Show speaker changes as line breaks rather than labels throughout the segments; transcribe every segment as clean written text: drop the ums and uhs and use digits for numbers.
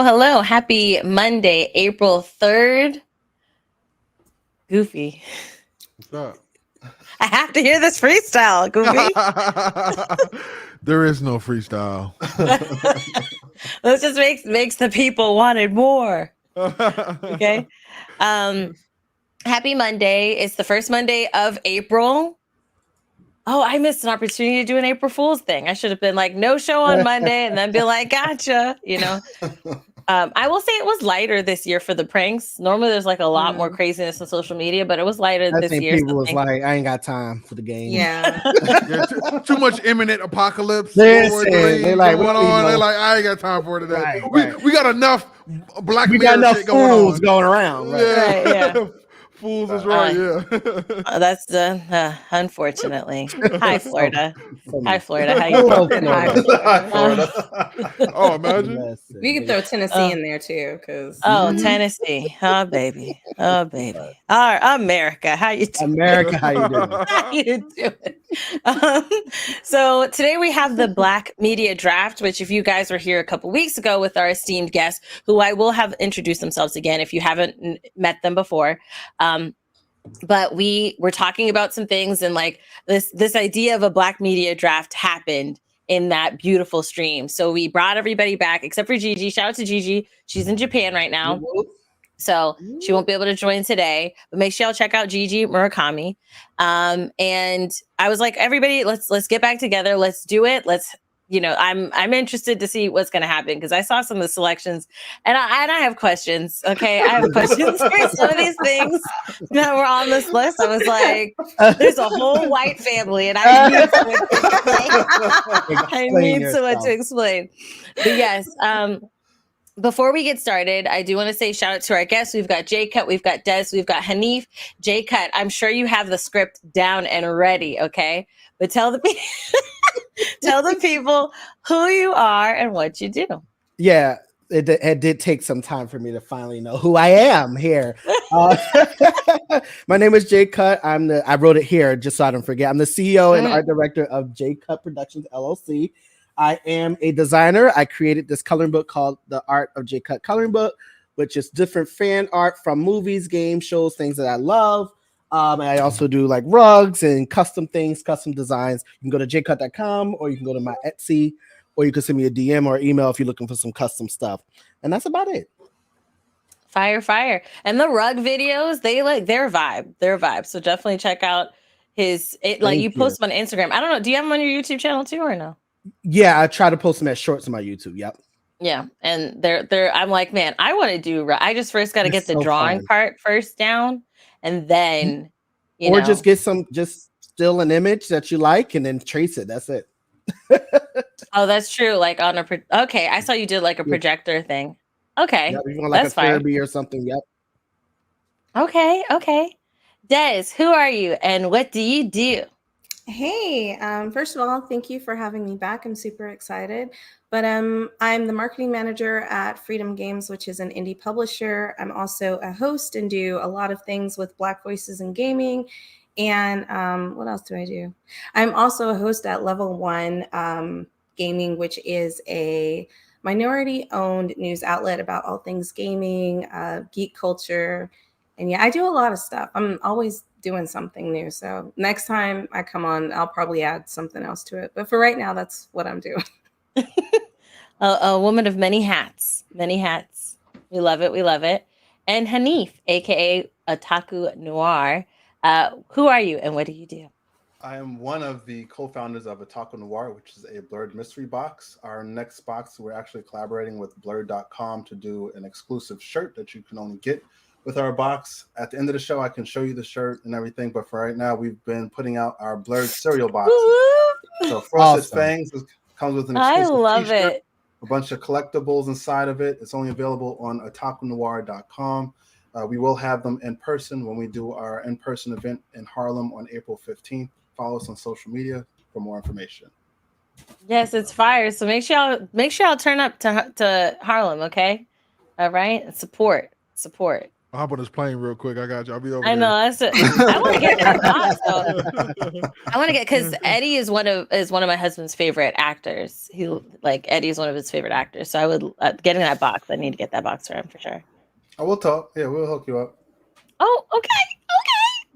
Hello. Happy Monday, April 3rd. Goofy.
What's up?
I have to hear this freestyle, Goofy.
There is no freestyle.
This just makes the people wanted more. Okay. Happy Monday. It's the first Monday of April. Oh, I missed an opportunity to do an April Fool's thing. I should have been like, no show on Monday, and then be like, gotcha, I will say it was lighter this year for the pranks. Normally there's like a lot more craziness on social media, but it was lighter this year.
People was like, I ain't got time for the game.
Yeah.
Too much imminent apocalypse.
They're like,
going on. They're like, I ain't got time for it today.
Right.
We got enough Black
Mirror shit going around. Right?
Yeah. Fools is right, yeah.
That's unfortunately. Hi, Florida. Hi, Florida. How you doing?
Hi, Florida.
Oh, imagine.
We can throw Tennessee in there too, because
Tennessee. Oh, baby. All right, America. How you doing?
America, how you doing?
How you doing? So today we have the Black Media Draft, which if you guys were here a couple weeks ago with our esteemed guests, who I will have introduced themselves again if you haven't met them before. But we were talking about some things, and like this idea of a Black Media Draft happened in that beautiful stream. So we brought everybody back except for Gigi. Shout out to Gigi. She's in Japan right now. So she won't be able to join today, but make sure y'all check out Gigi Murakami. And I was like, everybody, let's get back together. Let's do it. I'm interested to see what's going to happen because I saw some of the selections and I have questions. Okay. I have questions for some of these things that were on this list. I was like, there's a whole white family and I need someone to explain. But yes, before we get started, I do want to say shout out to our guests. We've got Cutt, we've got Des, we've got Hanif. Cutt, I'm sure you have the script down and ready, okay? But tell the people who you are and what you do.
Yeah, it did take some time for me to finally know who I am here. My name is Cutt. I wrote it here just so I don't forget. I'm the CEO and art director of Cutt Productions LLC. I am a designer. I created this coloring book called The Art of Cutt Coloring Book, which is different fan art from movies, games, shows, things that I love. I also do like rugs and custom things, custom designs. You can go to jcutt.com or you can go to my Etsy or you can send me a DM or email if you're looking for some custom stuff. And that's about it.
Fire. And the rug videos, their vibe. So definitely check out you post them on Instagram. I don't know. Do you have them on your YouTube channel too or no?
Yeah, I try to post them as shorts on my YouTube. Yep.
Yeah, and they're. I'm like, man, I want to do. I just first got to get the drawing part first down, and then
just get just still an image that you like, and then trace it. That's it.
Oh, that's true. Like on okay, I saw you did like a projector thing. Okay,
that's fine. Or something. Yep.
Okay. Des, who are you, and what do you do?
Hey, first of all, thank you for having me back. I'm super excited. But I'm the marketing manager at Freedom Games, which is an indie publisher. I'm also a host and do a lot of things with Black Voices in Gaming. And what else do I do? I'm also a host at Level 1 Gaming, which is a minority-owned news outlet about all things gaming, geek culture. And yeah, I do a lot of stuff. I'm always doing something new. So next time I come on, I'll probably add something else to it. But for right now, that's what I'm doing.
A woman of many hats. We love it. And Hanif, aka Otaku Noir. Who are you and what do you do?
I am one of the co-founders of Otaku Noir, which is a Blurred mystery box. Our next box, we're actually collaborating with Blurred.com to do an exclusive shirt that you can only get with our box. At the end of the show, I can show you the shirt and everything, but for right now, we've been putting out our Blurred cereal boxes. So Frosted Fangs comes with an exclusive
I love
t-shirt.
it.
a bunch of collectibles inside of it. It's only available on otakunoir.com. We will have them in person when we do our in-person event in Harlem on April 15th. Follow us on social media for more information.
Yes, it's fire. So make sure y'all turn up to Harlem, okay? All right, support.
I'll hop on this plane real quick. I got you. I'll be over
I
there.
know. I want to get that box though. I want to get because Eddie is one of my husband's favorite actors. Eddie is one of his favorite actors. So I would getting that box. I need to get that box for him for sure.
I will talk. Yeah, we'll hook you up.
Oh, okay.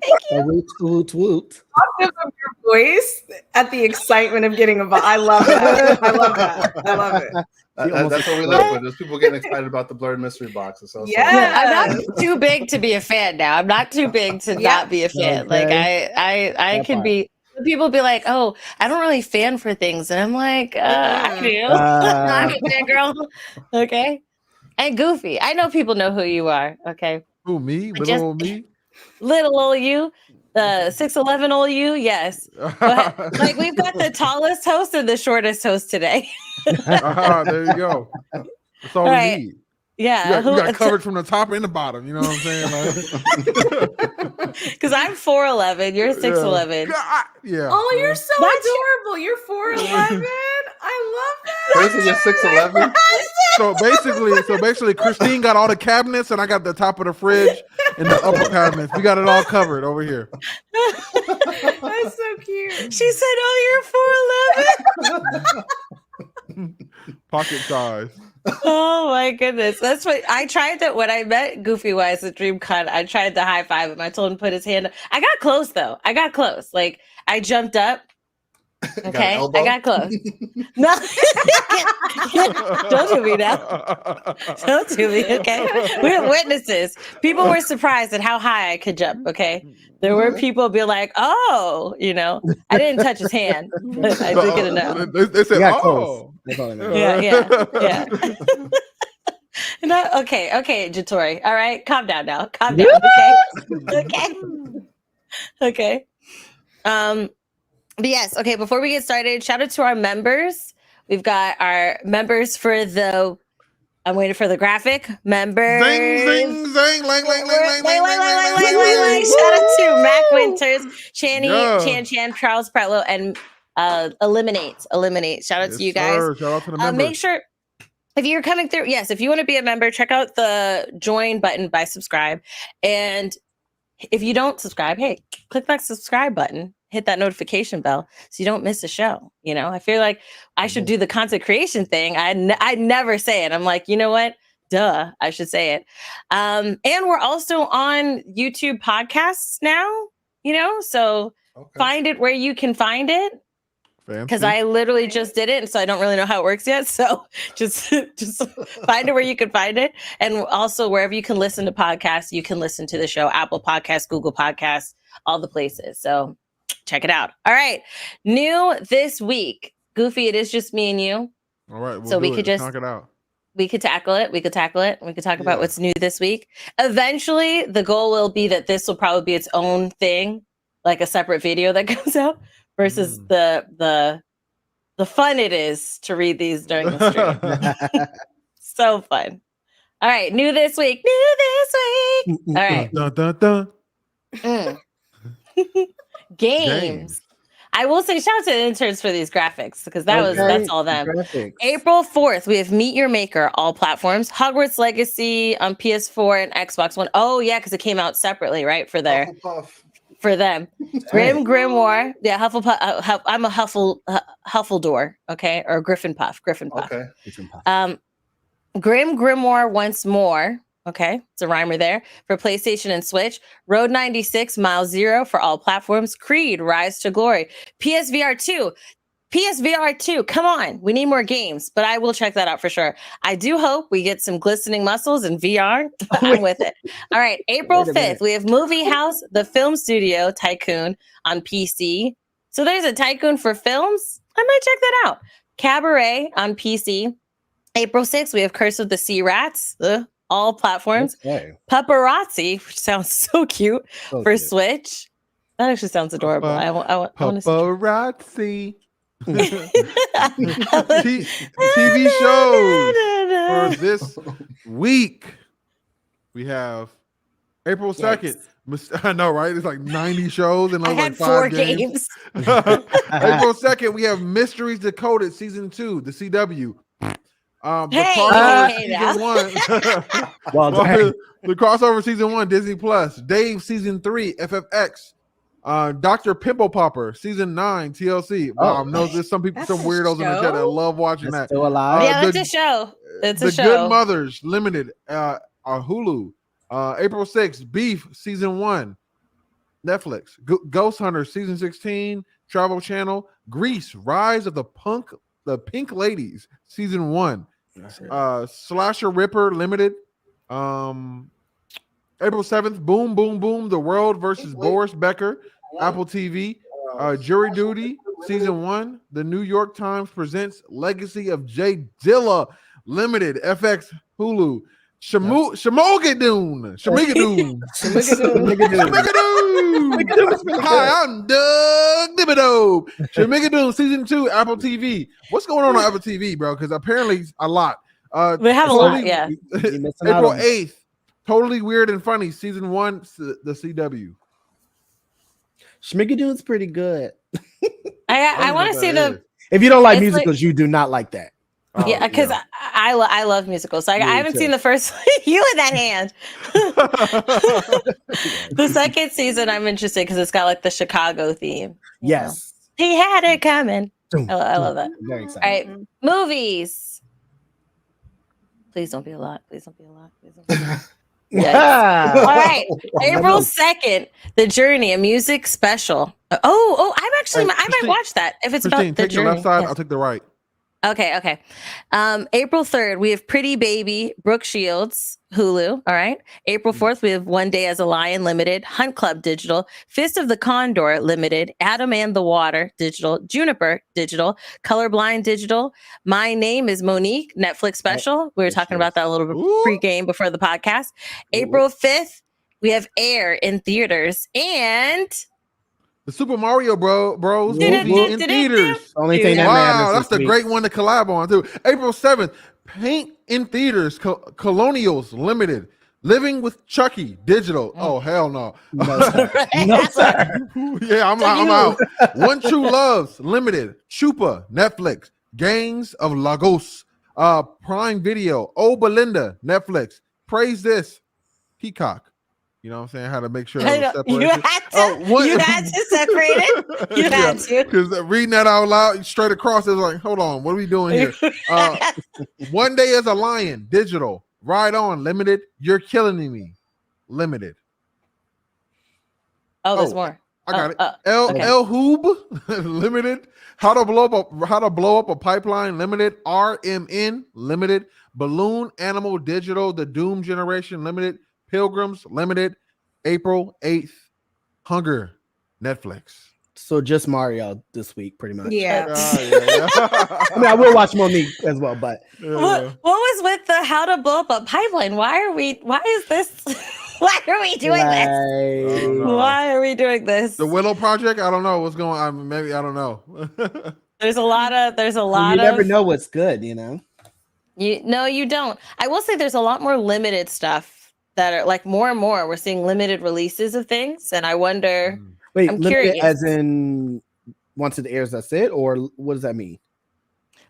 Thank you.
Woot.
I'll give him your voice at the excitement of getting a box. I love that. I love it.
That's what we live with. There's people getting excited about the Blurred Mystery Box. So
I'm not too big to be a fan now. I'm not too big to not be a fan.
Okay.
Like I can be. People be like, "Oh, I don't really fan for things," and I'm like, "I do. I'm a fan girl." Okay. And Goofy, I know people know who you are. Okay.
Who, me? Little old me?
Little old you, the 6'11" old you, yes. But, like we've got the tallest host and the shortest host today.
There you go. That's all we need.
Yeah,
you got covered from the top and the bottom. You know what I'm saying?
Because I'm 4'11", you're 6'11".
Yeah.
Oh, you're so adorable. You're 4'11". I love that.
Basically, you're 6'11".
So basically, Christine got all the cabinets, and I got the top of the fridge and the upper cabinets. We got it all covered over here.
That's so cute.
She said, "Oh, you're 4'11".
Pocket size.
Oh my goodness. That's what I tried that when I met Goofy Wise at DreamCon. I tried to high five him. I told him to put his hand up. I got close though. Like I jumped up. Okay. I got close. No. Don't do me now. Don't do me, okay? We have witnesses. People were surprised at how high I could jump, okay? There were people be like, "Oh, I didn't touch his hand." But I did get enough.
They said, "Oh."
Yeah. No, okay, Jatori. All right, calm down now. Calm down, okay. But yes, okay, before we get started, shout out to our members. We've got our members for I'm waiting for the graphic. Members.
Zing, zing, zing, lang, lang, lang, lang, lang,
lang. Shout out to Mac Winters, Chan, Charles Pretlow, and Eliminate. Shout out to you guys.
Sir. Shout out to the members.
Make sure, if you're coming through, if you want to be a member, check out the join button by subscribe. And if you don't subscribe, hey, click that subscribe button. Hit that notification bell so you don't miss a show. I feel like I should do the content creation thing. I never say it. I'm like, you know what? Duh, I should say it. And we're also on YouTube podcasts now, so find it where you can find it. Because I literally just did it, and so I don't really know how it works yet. So just find it where you can find it. And also wherever you can listen to podcasts, you can listen to the show. Apple Podcasts, Google Podcasts, all the places. So check it out. All right. New this week. Goofy, it is just me and you.
All right.
So we could just
knock it out.
We could tackle it. We could talk about what's new this week. Eventually, the goal will be that this will probably be its own thing, like a separate video that comes out versus the fun it is to read these during the stream. So fun. All right. New this week. All right.
Dun, dun, dun.
Games. I will say shout out to the interns for these graphics because that's all them.
Graphics.
April 4th, we have Meet Your Maker, all platforms. Hogwarts Legacy on PS4 and Xbox One. Oh yeah, because it came out separately, right? For them. Grimoire. Yeah, Hufflepuff. I'm a Huffledore, okay? Or Gryffindor.
Okay.
Grimoire once more. Okay, it's a rhymer there for PlayStation and Switch. Road 96, Mile Zero for all platforms. Creed, Rise to Glory. PSVR 2. Come on, we need more games, but I will check that out for sure. I do hope we get some glistening muscles in VR. I'm with it. All right, April 5th, we have Movie House, the film studio Tycoon on PC. So there's a Tycoon for films. I might check that out. Cabaret on PC. April 6th, we have Curse of the Sea Rats. All platforms.
Okay.
Paparazzi, which sounds so cute for Switch. That actually sounds adorable. I want to
Paparazzi. TV shows for this week. We have April 2nd. I know, right? It's like 90 shows and
I
like
had
5
4
games.
games.
April 2nd, we have Mysteries Decoded season 2, the CW. The
Hey,
crossover
hey,
season
now.
1.
Well done.
The crossover season 1, Disney Plus. Dave season 3, FFX. Dr. Pimple Popper season 9, TLC. Wow, I know there's some
That's
some
a
weirdos in the chat that
show?
love watching
That's
that.
still alive.
Yeah, that's a show. It's a
The
show.
Good Mothers Limited on Hulu. April 6th, Beef season 1, Netflix. Ghost Hunter season 16, Travel Channel. Grease, Rise of the Pink Ladies season 1. Slasher Ripper Limited. April 7th, Boom Boom Boom, The World versus Boris Becker, Apple TV. Jury Duty season 1. The New York Times presents Legacy of Jay Dilla Limited, FX Hulu. Shmogadoon. Hi, I'm Doug Thibodeau. Shmogadoon season 2, Apple TV. What's going on Apple TV, bro? Because apparently a lot.
We have a lot, yeah.
April 8th, Totally Weird and Funny season 1, the CW.
Schmigadoon's pretty good.
I want to see the.
If you don't like
It's
musicals, you do not like that.
Yeah, because I love musicals. So I haven't seen the first you in that hand. The second season, I'm interested because it's got like the Chicago theme.
Yes.
He had it coming. I love that.
Very
All
excited.
right, movies. Please don't be a lot. Please don't be a lot. Please don't be a lot.
Yeah.
All right, April 2nd, The Journey, a music special. I might watch that if it's
Christine,
about the
take
journey.
the left side.
Yes.
I'll take the right.
Okay. April 3rd, we have Pretty Baby, Brooke Shields, Hulu. All right. April 4th, we have One Day as a Lion Limited, Hunt Club Digital, Fist of the Condor Limited, Adam and the Water Digital, Juniper Digital, Colorblind Digital. My Name is Monique, Netflix special. We were talking about that a little bit pre-game before the podcast. April 5th, we have Air in theaters and
the Super Mario Bros. Movie in theaters.
Only thing that
Wow,
matters
that's the great one to collab on too. April 7th, Paint in theaters. Colonials Limited. Living with Chucky Digital. Oh hell no.
No, sir. No, sir.
Yeah, I'm out. One True Loves Limited. Chupa Netflix. Gangs of Lagos. Prime Video. Oh Belinda Netflix. Praise This Peacock. You know what I'm saying? How to make sure that was
you had to separate it. You had to.
Because reading that out loud straight across, it was like, hold on, what are we doing here? One Day as a Lion, Digital. Ride On, Limited. You're Killing Me, Limited.
Oh, there's more.
I got it. El Hoob, Limited. How to blow up a pipeline, Limited. RMN, Limited. Balloon Animal Digital, The Doom Generation, Limited. Pilgrims Limited, April 8th, Hunger, Netflix.
So just Mario this week, pretty much.
Yeah.
I mean, I will watch Monique as well, but
What was with the how to blow up a pipeline? Why is this? Why are we doing this? Why are we doing this?
The Willow Project? I don't know what's going on. Maybe I don't know.
There's a lot of
you never know what's good, you know.
You don't. I will say there's a lot more limited stuff that are like more and more. We're seeing limited releases of things, and I wonder.
Wait,
I'm
limited
curious.
as in once it airs, that's it, or what does that mean?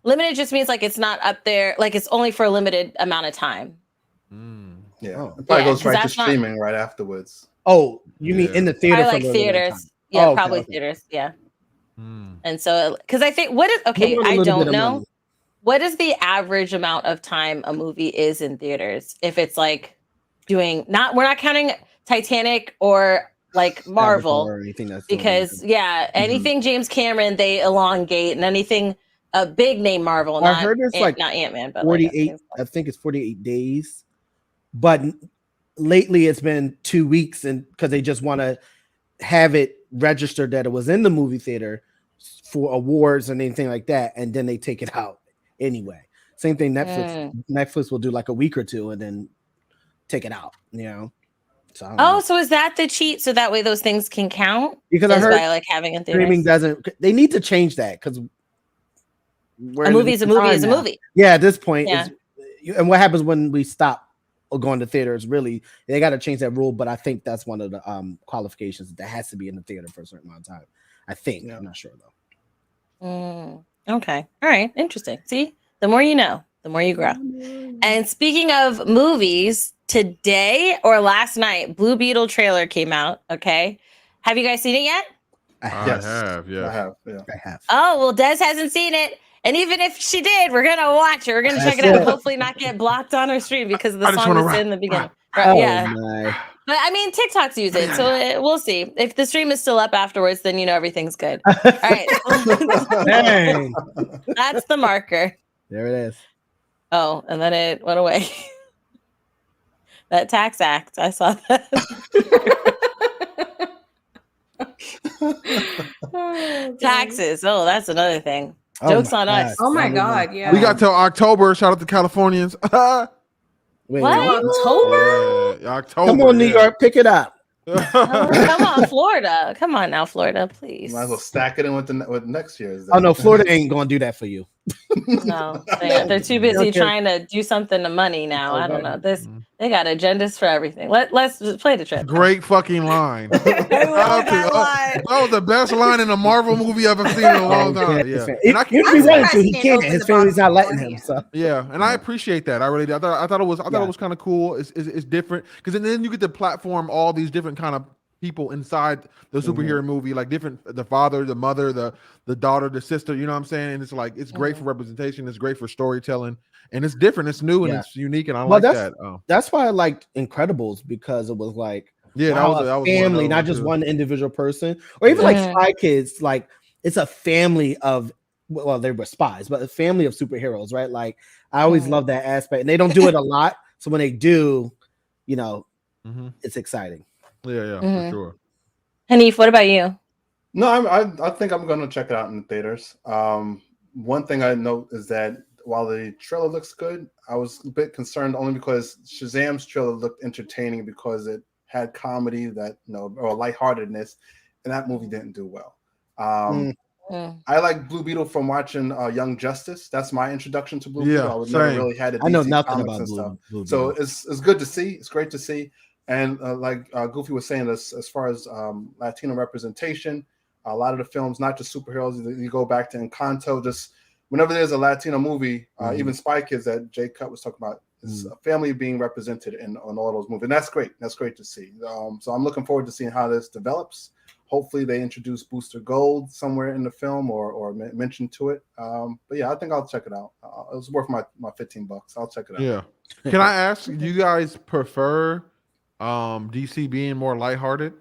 Limited just means like it's not up there, like it's only for a limited amount of time.
Yeah, it probably goes right to
'cause
streaming right afterwards.
Oh, you mean in the theater?
Probably
for
like
a little bit of
theaters.
time.
Yeah,
Oh,
probably
okay.
theaters. Yeah. And so, because I think I don't know. What is the average amount of time a movie is in theaters? If it's like we're not counting Titanic or like Marvel
or anything that's
because anything James Cameron they elongate, and anything a big name Marvel.
I heard it's like
not Ant-Man, but
48. I think it's 48 days, but lately it's been 2 weeks, and because they just want to have it registered that it was in the movie theater for awards and anything like that, and then they take it out anyway. Same thing. Netflix will do like a week or two and then take it out. You know. So
so is that the cheat? So that way those things can count?
Because I heard
by like having in theaters?
streaming doesn't. They need to change that because we're
A
in the
movie is a
new
movie
time
is a
now.
movie.
Yeah, at this point,
Yeah.
and what happens when we stop going to theaters? Really, they got to change that rule. But I think that's one of the qualifications that has to be in the theater for a certain amount of time. I think.
Yeah.
I'm not sure though.
Okay. All right. Interesting. See, the more you know, the more you grow. And speaking of movies, today or last night, Blue Beetle trailer came out. Okay. Have you guys seen it yet?
I
Yes,
have. Yes.
I have. Yeah.
I have.
Oh, well, Des hasn't seen it. And even if she did, we're going to watch it. We're going to check it
That's
out.
it.
Hopefully, not get blocked on our stream because of the
I just
song
wanna
that's
rap,
in the beginning.
rap.
Right,
Oh
yeah.
my!
But I mean, TikToks use it. So we'll see. If the stream is still up afterwards, then you know everything's good. All right.
Dang!
That's the marker.
There it is.
Oh, and then it went away. That tax act. I saw that. Taxes. Oh, that's another thing.
Oh
Joke's
my
on us.
Oh my
God.
God, yeah.
We got till October. Shout out to Californians.
Wait,
What?
October?
Yeah, October.
Come on, New York, pick it up.
Come on, Florida. Come on now, Florida, please.
Might as well stack it in with next year's.
Oh no, Florida ain't gonna do that for you.
No, they're too busy
Okay.
trying to do something to money now. I don't know. They got agendas for everything. Let's just play the trip.
Great fucking line.
I love that line.
That was the best line in a Marvel movie I've ever seen in a long time. Yeah, and I
If
can,
he
I'm
wanted
surprised
to,
he
he
didn't
can't.
open
His
the
family's
box
not letting
before
him.
you.
So
yeah, and I appreciate that. I really did. I thought it was
Yeah.
it was kind of cool. It's different because then you get to platform all these different kind of people inside the superhero movie, like the father, the mother, the daughter, the sister. You know what I'm saying? And it's like it's great for representation. It's great for storytelling, and it's different. It's new and
Yeah.
it's unique, and I
Well,
like that.
that's why I liked Incredibles, because it was like,
Yeah,
wow,
that was
family,
one of
not
them
just
too.
one individual person, or even like Spy Kids. Like it's a family of, well, they were spies, but a family of superheroes, right? Like I always love that aspect, and they don't do it a lot. So when they do, you know, it's exciting.
Yeah, for sure.
Hanif, what about you?
No, I think I'm going to check it out in the theaters. One thing I note is that while the trailer looks good, I was a bit concerned only because Shazam's trailer looked entertaining because it had comedy or lightheartedness, and that movie didn't do well. I like Blue Beetle from watching Young Justice. That's my introduction to Blue Beetle. I would never really had a DC
I know nothing
comics
about
and
Blue
stuff.
Beetle.
So it's good to see. It's great to see. And like Goofy was saying, as far as Latino representation, a lot of the films, not just superheroes, you go back to Encanto, just whenever there's a Latino movie, even Spy Kids that Jay Cutt was talking about, is a family being represented in all those movies. And that's great. That's great to see. So I'm looking forward to seeing how this develops. Hopefully they introduce Booster Gold somewhere in the film or mention to it. But yeah, I think I'll check it out. It was worth my $15. I'll check it out.
Yeah. Can I ask, do you guys prefer DC being more lighthearted?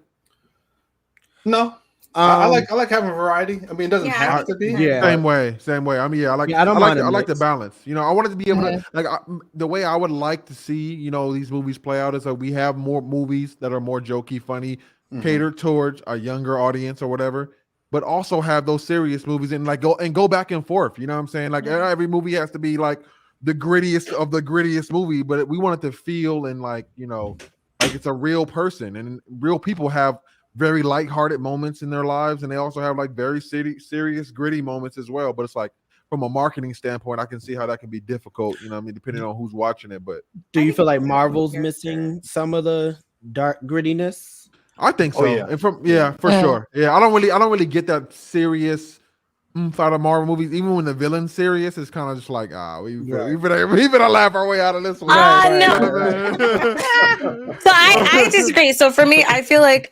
No. I like having variety. I mean, it doesn't have to be.
Yeah.
Same way. I mean, I like the balance. You know, I wanted to be able to the way I would like to see, these movies play out is that we have more movies that are more jokey, funny, catered towards a younger audience or whatever, but also have those serious movies and go back and forth. You know what I'm saying? Like every movie has to be like the grittiest of the grittiest movie, but we want it to feel and like it's a real person, and real people have very lighthearted moments in their lives, and they also have like very serious, gritty moments as well. But it's like from a marketing standpoint, I can see how that can be difficult. You know what I mean? Depending on who's watching it. But
do you feel like Marvel's missing some of the dark grittiness?
I think so.
yeah.
And for sure. Yeah, I don't really get that serious out of Marvel movies. Even when the villain's serious, it's kind of just like we better laugh our way out of this one.
No. So I disagree. So for me, I feel like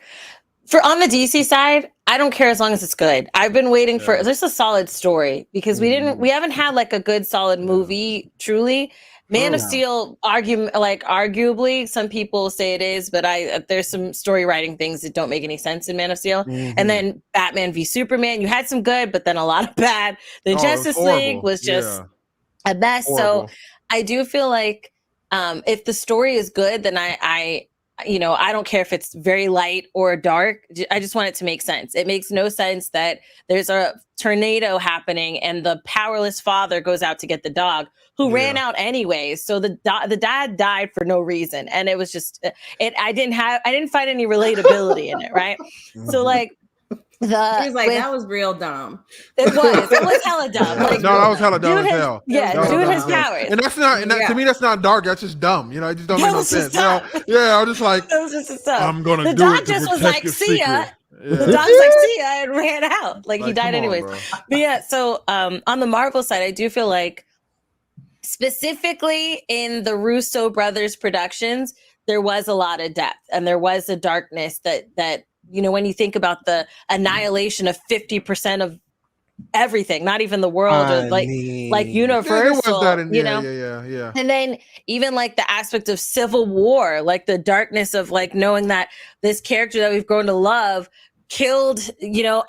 on the DC side, I don't care as long as it's good. I've been waiting for just a solid story because we haven't had like a good solid movie truly. Man of Steel arguably some people say it is, but there's some story writing things that don't make any sense in Man of Steel. And then Batman v Superman, you had some good, but then a lot of bad. The Justice League was just a mess.
Horrible.
So I do feel like if the story is good, then I don't care if it's very light or dark. I just want it to make sense. It makes no sense that there's a tornado happening and the powerless father goes out to get the dog who ran out anyways. So the dad died for no reason. And it was just, I didn't find any relatability in it. Right. So like,
He was like, that was real dumb.
It was hella dumb.
Yeah.
Like,
No, that was hella dumb as
dude
hell.
Yeah,
That was
dude
dumb
has
as hell.
powers.
And that's not, and that, to me, that's not dark. That's just dumb. You know, it just don't
That
make no
was just
sense. You know?
dumb.
Yeah, I'm just like,
That was just dumb.
I'm gonna
The
do
dog
it to
just was
protect
like,
your
"See ya."
secret.
The
Yeah.
dog's like, "See ya," and ran out. Like he
Like,
died
come on,
anyways.
bro.
But yeah, so on the Marvel side, I do feel like specifically in the Russo brothers productions, there was a lot of depth and there was a darkness that when you think about the annihilation of 50% of everything, not even the world or like universal,
Yeah, there was that in,
yeah. And then even like the aspect of civil war, like the darkness of like knowing that this character that we've grown to love killed,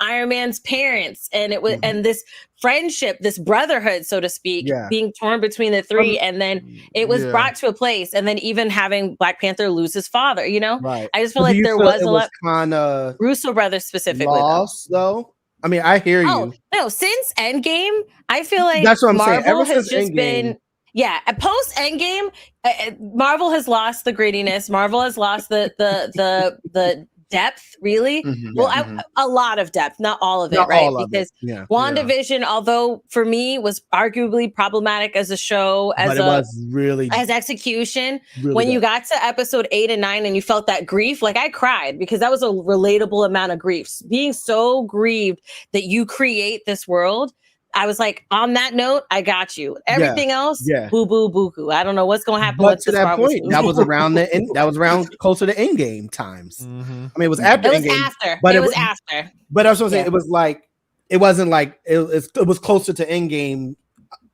Iron Man's parents, and it was and this friendship, this brotherhood, so to speak, being torn between the three, and then it was brought to a place, and then even having Black Panther lose his father,
Right.
I just feel like there was a lot
kind of
Russo brothers specifically
lost though. I mean, I hear you.
No, since Endgame, I feel like
that's what I'm
Marvel
saying. Ever
has
since
just
Endgame,
been post Endgame, Marvel has lost the grittiness. Marvel has lost the depth, really. A lot of depth, not all of it,
not
right?
all of
because
it. Yeah.
WandaVision, although for me was arguably problemative as a show,
but it was really
as execution.
Really
when
good.
you got to episode 8 and 9 and you felt that grief, like I cried because that was a relatable amount of grief. Being so grieved that you create this world. I was like, on that note, I got you. Everything else, boo boo boo boo. I don't know what's going to happen.
But to that point, that was around closer to Endgame times.
Mm-hmm.
I mean, it was after.
It was
Endgame,
after.
But
it was after.
But I was saying, it was like it wasn't like it was closer to Endgame,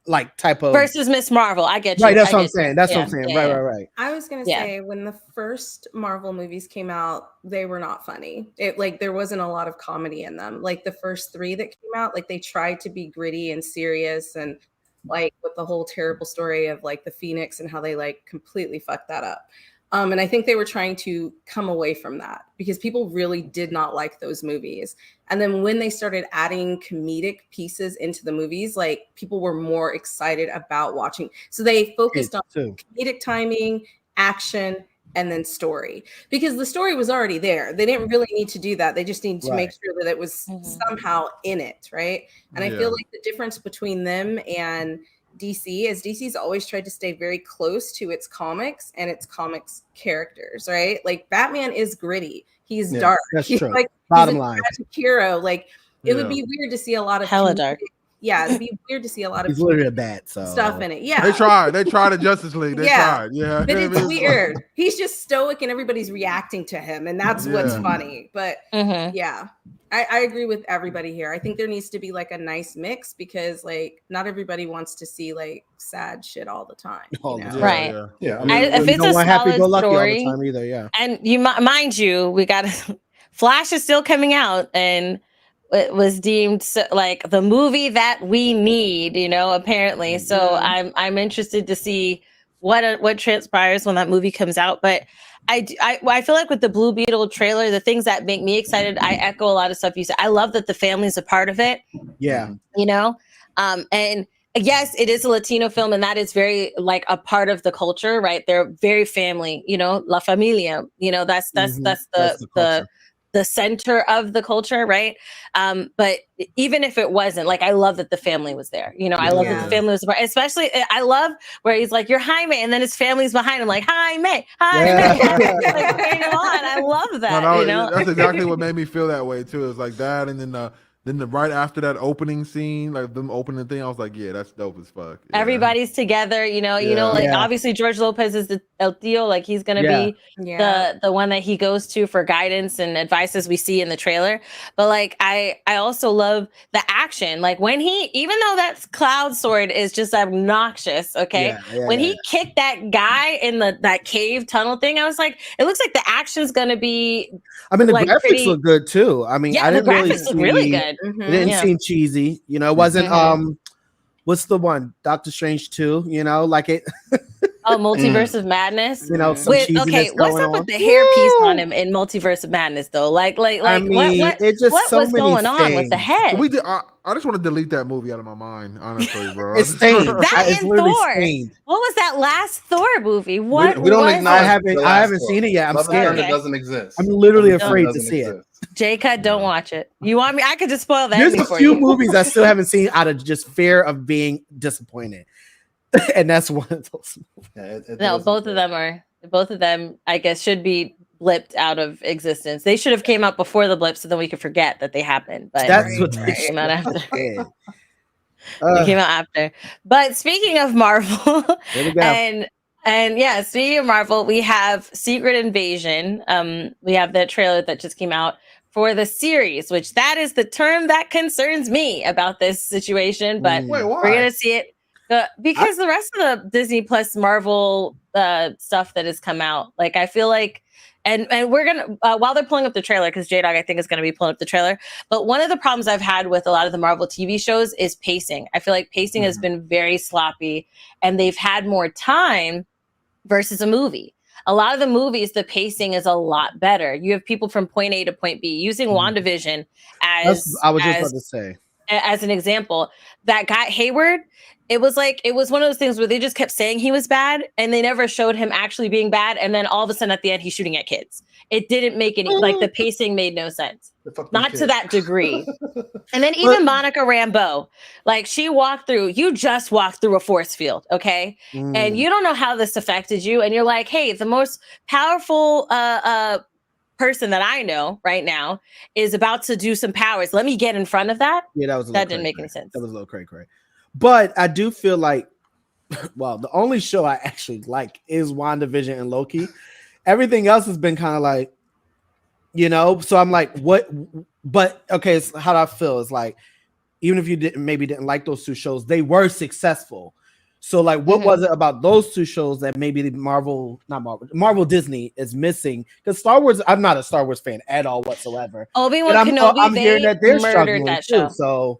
like type of
versus Miss Marvel. I get you.
Right, that's what I'm saying. That's what I'm saying. Right.
I was gonna say when the first Marvel movies came out, they were not funny. There wasn't a lot of comedy in them. Like the first 3 that came out, like they tried to be gritty and serious, and like with the whole terrible story of like the Phoenix and how they like completely fucked that up. And I think they were trying to come away from that because people really did not like those movies. And then when they started adding comedic pieces into the movies, like people were more excited about watching. So they focused on comedic timing, action, and then story, because the story was already there. They didn't really need to do that. They just needed to make sure that it was somehow in it, right? And I feel like the difference between them and DC is DC's always tried to stay very close to its comics and its comics characters, right? Like Batman is gritty. He's dark.
That's
he's
true.
Like
Bottom
he's a
line.
hero. Like it would be weird to see a lot of
hella dark.
Yeah, it'd be weird to see a lot of
He's literally bad
stuff in it. Yeah,
they tried the Justice League. They tried. Yeah,
but it's weird. He's just stoic, and everybody's reacting to him, and that's what's funny. But I agree with everybody here. I think there needs to be like a nice mix because like not everybody wants to see like sad shit all the time.
Right?
Yeah.
I mean,
if it's a solid story,
all the time either,
and you mind you, we got Flash is still coming out, and it was deemed like the movie that we need, apparently. So I'm interested to see what transpires when that movie comes out. But I feel like with the Blue Beetle trailer, the things that make me excited, I echo a lot of stuff you said. I love that the family's a part of it.
Yeah.
And yes, it is a Latino film, and that is very like a part of the culture, right? They're very family, La Familia, that's the center of the culture, right? But even if it wasn't, like, I love that the family was there. I love that the family was, especially, I love where he's like, "You're Jaime," and then his family's behind him, like, "Jaime." Like, hang on, I love that.
That's exactly what made me feel that way too. It was like that, and then the right after that opening scene, like them opening the thing, I was like, yeah, that's dope as fuck. Yeah.
Everybody's together, obviously George Lopez is the El Tío, like he's gonna be the one that he goes to for guidance and advice, as we see in the trailer. But like I also love the action. Like when even though that cloud sword is just obnoxious, when he kicked that guy in that cave tunnel thing, I was like, it looks like the action's gonna be.
I mean, the
like
graphics look good too. I mean, I didn't
the
really
graphics look really good.
It didn't seem cheesy. It wasn't what's the one? Doctor Strange 2, like it.
Multiverse of Madness.
Some cheesiness
what's up with the hairpiece on him in Multiverse of Madness though? Like
I mean,
what was going on with the head?
I just want to delete that movie out of my mind, honestly, bro.
It's stained.
That and Thor.
Stained.
What was that last Thor movie? What?
We don't
I haven't seen it yet. I'm scared.
It doesn't exist.
I'm literally afraid to see it.
J-Cut, don't watch it. You want me? I could just spoil that
There's
ending
a
for
few
you.
movies I still haven't seen out of just fear of being disappointed. And that's one of those.
Yeah,
No, both of them, I guess, should be blipped out of existence. They should have came out before the blip so then we could forget that they happened. But
That's what
they came out after.
did.
They came out after. But speaking of Marvel,
There we go.
and yeah, speaking of Marvel, we have Secret Invasion. We have the trailer that just came out for the series, which that is the term that concerns me about this situation. But
Wait, why?
we're gonna see it because the rest of the Disney Plus Marvel stuff that has come out, like I feel like. And we're gonna while they're pulling up the trailer, because J-Dog I think is gonna be pulling up the trailer. But one of the problems I've had with a lot of the Marvel TV shows is pacing. I feel like pacing has been very sloppy, and they've had more time versus a movie. A lot of the movies, the pacing is a lot better. You have people from point A to point B. Using WandaVision as
I was just about to say.
As an example, that guy Hayward, it was one of those things where they just kept saying he was bad and they never showed him actually being bad. And then all of a sudden at the end, he's shooting at kids. It didn't make any, like the pacing made no sense. Not to that degree. And then even Monica Rambeau, like you just walked through a force field, okay? And you don't know how this affected you. And you're like, hey, the most powerful person that I know right now is about to do some powers. Let me get in front of that.
Yeah, that
didn't make any sense.
That was a little cray. But I do feel like, well, the only show I actually like is WandaVision and Loki. Everything else has been kind of like, so I'm like, what? But okay, so how do I feel? It's like, even if you didn't like those two shows, they were successful. So like, what was it about those two shows that maybe the Marvel Disney is missing? Because Star Wars, I'm not a Star Wars fan at all whatsoever.
Obi-Wan Kenobi, I'm hearing that they're murdered that show.
So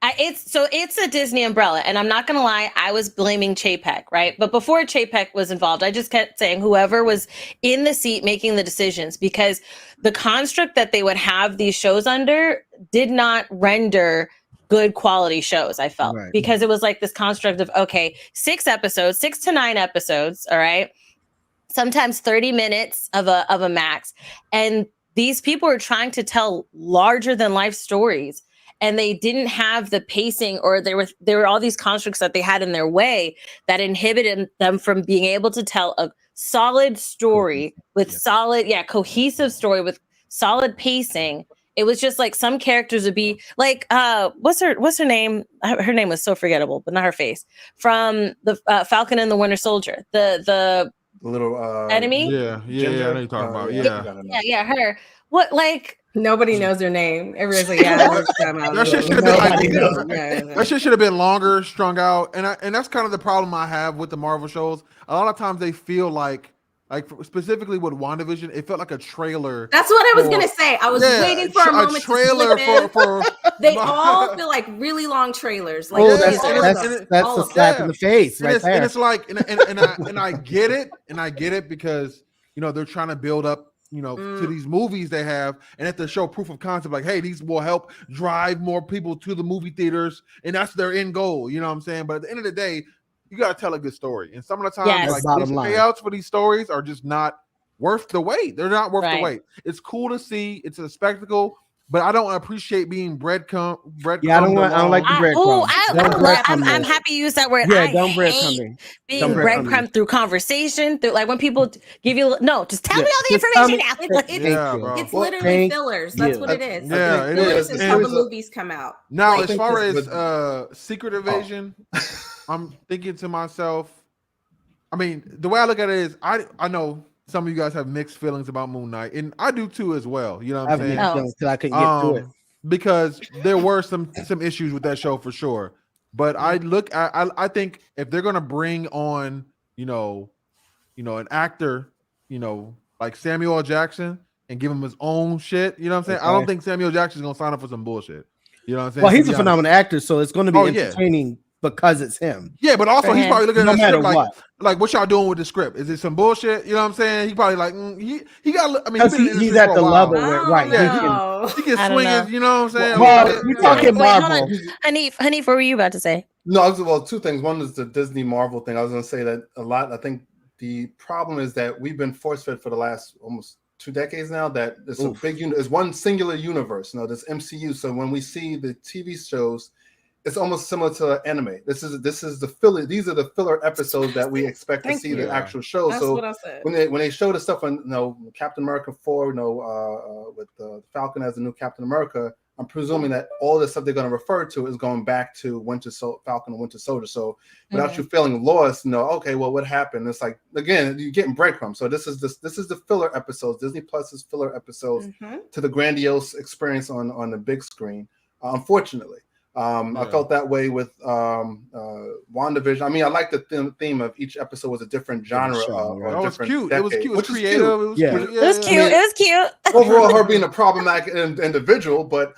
it's a Disney umbrella, and I'm not gonna lie, I was blaming Chapek, right? But before Chapek was involved, I just kept saying whoever was in the seat making the decisions, because the construct that they would have these shows under did not render good quality shows, I felt, because it was like this construct of, okay, 6 to 9 episodes, all right, sometimes 30 minutes of a max, and these people are trying to tell larger than life stories, and they didn't have the pacing, or there were all these constructs that they had in their way that inhibited them from being able to tell a solid story with cohesive story with solid pacing. It was just like some characters would be like, what's her name? Her name was so forgettable, but not her face. From the Falcon and the Winter Soldier, the
little
enemy.
Yeah, I know you're talking about.
Yeah, her. What, like?
Nobody knows her name. Everybody's like, yeah,
that shit should have been that shit should have been longer, strung out, and that's kind of the problem I have with the Marvel shows. A lot of times they feel like specifically with WandaVision, it felt like a trailer.
That's what I was gonna say. I was waiting for a moment to
trailer for
they all feel like really long trailers. Like,
that's a slap in the face, right there.
And it's like, and I get it because they're trying to build up to these movies they have, and if they show proof of concept, like, hey, these will help drive more people to the movie theaters, and that's their end goal. You know what I'm saying? But at the end of the day, you got to tell a good story. And some of the times, like, these payouts for these stories are just not worth the wait. They're not worth the wait. It's cool to see. It's a spectacle, but I don't appreciate being breadcrumb.
Yeah, I don't like the breadcrumb.
I'm happy you use that word.
Yeah, don't breadcrumb.
Being breadcrumb through conversation, through like when people give you just tell me all the information now.
It's literally fillers. That's what it is.
Yeah, it
is. Until the movies come out.
Now, as far as Secret Invasion, I'm thinking to myself, I mean, the way I look at it is, I know some of you guys have mixed feelings about Moon Knight, and I do too as well. You know what I'm saying?
Because I couldn't get through it.
Because there were some issues with that show for sure. But I think if they're gonna bring on, an actor, like Samuel L. Jackson, and give him his own shit, you know what I'm saying? I don't think Samuel Jackson's gonna sign up for some bullshit. You know what I'm saying?
Well, he's a phenomenal actor, so it's gonna be entertaining. Because it's him.
Yeah, but also he's probably looking at the script like, what y'all doing with the script? Is it some bullshit? You know what I'm saying? He probably like, he got, I mean,
he's at the level where, right.
He can swing it, you know what I'm saying?
Well, you're talking Marvel.
Hanif, what were you about to say?
No, 2 things. One is the Disney Marvel thing. I was going to say that a lot. I think the problem is that we've been force-fed for the last almost 2 decades now that it's a big it's one singular universe. This MCU. So when we see the TV shows, it's almost similar to anime. This is the filler. These are the filler episodes that we expect to see the actual show.
That's
so
what I said.
when they show the stuff on Captain America 4, with Falcon as the new Captain America, I'm presuming that all the stuff they're going to refer to is going back to Falcon and Winter Soldier. So without you feeling lost, okay, well, what happened? It's like, again, you're getting breadcrumbs. So this is the filler episodes. Disney Plus's filler episodes to the grandiose experience on the big screen. Unfortunately. I felt that way with WandaVision. I mean, I like the theme of each episode was a different genre.
It was cute.
Decade,
it was cute. It was
which
creative.
Cute.
It was
It was cute.
I mean,
it was cute.
Overall, her being a problematic individual, but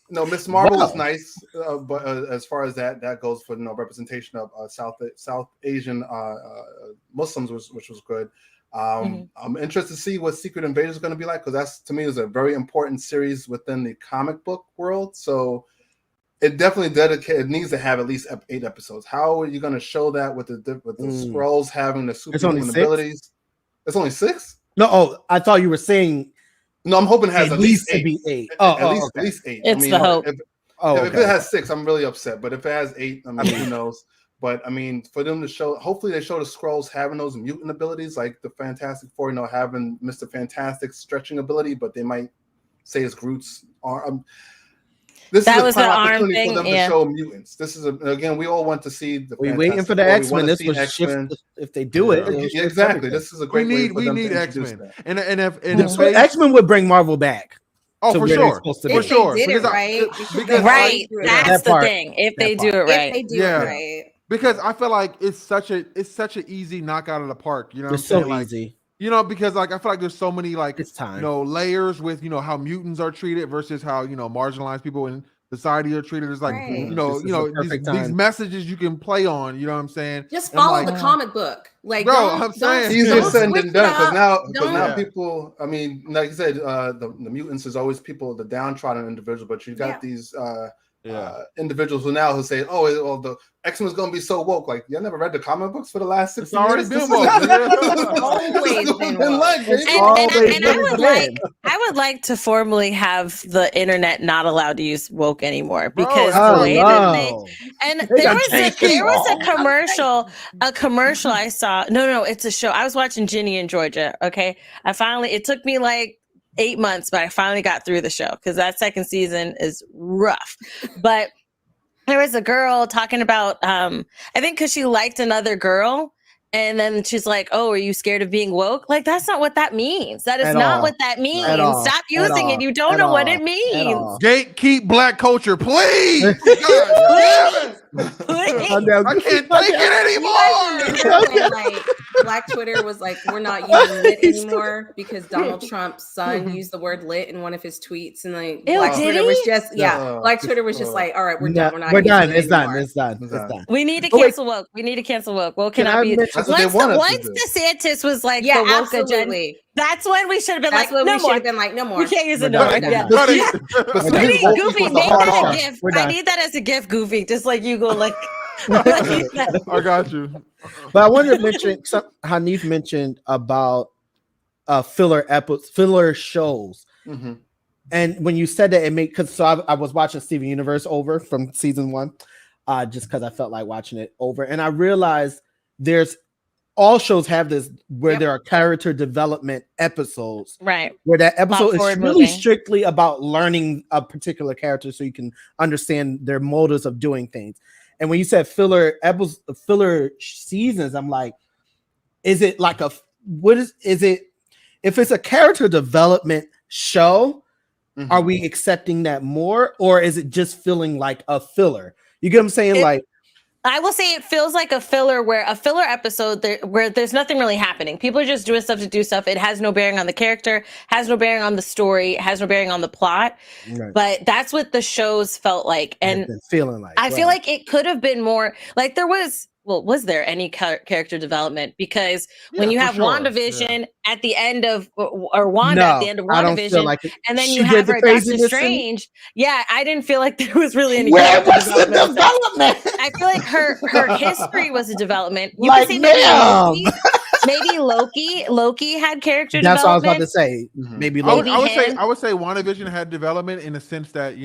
Miss Marvel is nice. But as far as that goes for representation of South Asian Muslims, which was good. I'm interested to see what Secret Invasion is going to be like, because that's, to me, is a very important series within the comic book world. So it definitely it needs to have at least 8 episodes. How are you going to show that with the Skrulls having the superhuman abilities? It's only 6?
No, I thought you were saying.
No, I'm hoping it has at least 8.
To be 8.
At least 8.
It's the hope.
If it has 6, I'm really upset. But if it has 8, I mean, who knows? But I mean, for them to show, hopefully they show the Skrulls having those mutant abilities, like the Fantastic Four, having Mr. Fantastic's stretching ability, but they might say it's Groot's arm. This
that
is
was
a prime
the arm
opportunity
thing,
for them to show mutants. This is again, we all want to see the.
We're waiting for the X-Men. This was shift if they do it.
Yeah, exactly. This is a great.
We need X-Men, and if
X-Men would bring Marvel back.
Oh, for sure,
for sure. They did it right.
Right, that's the thing. If they do it right,
if they do it right.
Because I feel like it's such an easy knockout of the park. You know,
it's so easy.
Because I feel like there's so many
it's time.
Layers with how mutants are treated versus how marginalized people in society are treated. It's like these messages you can play on. You know what I'm saying?
Just follow the comic book, like
I'm saying
easier said than done. Because now people, I mean, like you said, the mutants is always people, the downtrodden individual, but you got these individuals who say, "Oh, well, the X-Men is going to be so woke." Like, you never read the comic books for the last 6 years?
Already been woke.
Always been woke.
I would like to formally have the internet not allowed to use woke anymore, because the way that there was a commercial I saw. No, it's a show. I was watching Ginny in Georgia. Okay, it took me like 8 months, but I finally got through the show because that second season is rough. But there was a girl talking about, I think because she liked another girl, and then she's like, "Oh, are you scared of being woke?" Like, that's not what that means. That is not what that means. Stop using it. You don't know what it means.
Gatekeep Black culture, please. God, I can't take it anymore.
Black Twitter was like, "We're not using lit anymore," because Donald Trump's son used the word lit in one of his tweets, and like Black Twitter was just Black Twitter was just like, "All right, we're done. We're done.
It's done.
We need to cancel woke. We need to cancel woke. Woke cannot be." Once DeSantis was like, the woke agenda, that's when we should have been like, no more. We can't use it no more. Goofy, make that a GIF. I need that as a GIF, Goofy. Just like you go like.
I got you.
But I wanted to mention Hanif mentioned about filler shows.
Mm-hmm.
And when you said that, it made I was watching Steven Universe over from season 1, just because I felt like watching it over, and I realized all shows have this where there are character development episodes,
right?
Where that episode is really strictly about learning a particular character so you can understand their motives of doing things. And when you said filler seasons, I'm like, is it like is it if it's a character development show, are we accepting that more, or is it just feeling like a filler? You get what I'm saying?
I will say it feels like a filler episode where there's nothing really happening. People are just doing stuff to do stuff. It has no bearing on the character, has no bearing on the story, has no bearing on the plot. Right. But that's what the shows felt like. And
feeling like,
I feel like it could have been more like was there any character development? Because when you have WandaVision at the end of, or Wanda at the end of WandaVision, and then you have her Doctor Strange. I didn't feel like there was really any development. I feel like her history was a development. You can see maybe Loki had character
That's what I was about to
development.
say.
Mhm.
Maybe
I would,
Loki.
I would say
Hand.
I would say WandaVision had development in the sense that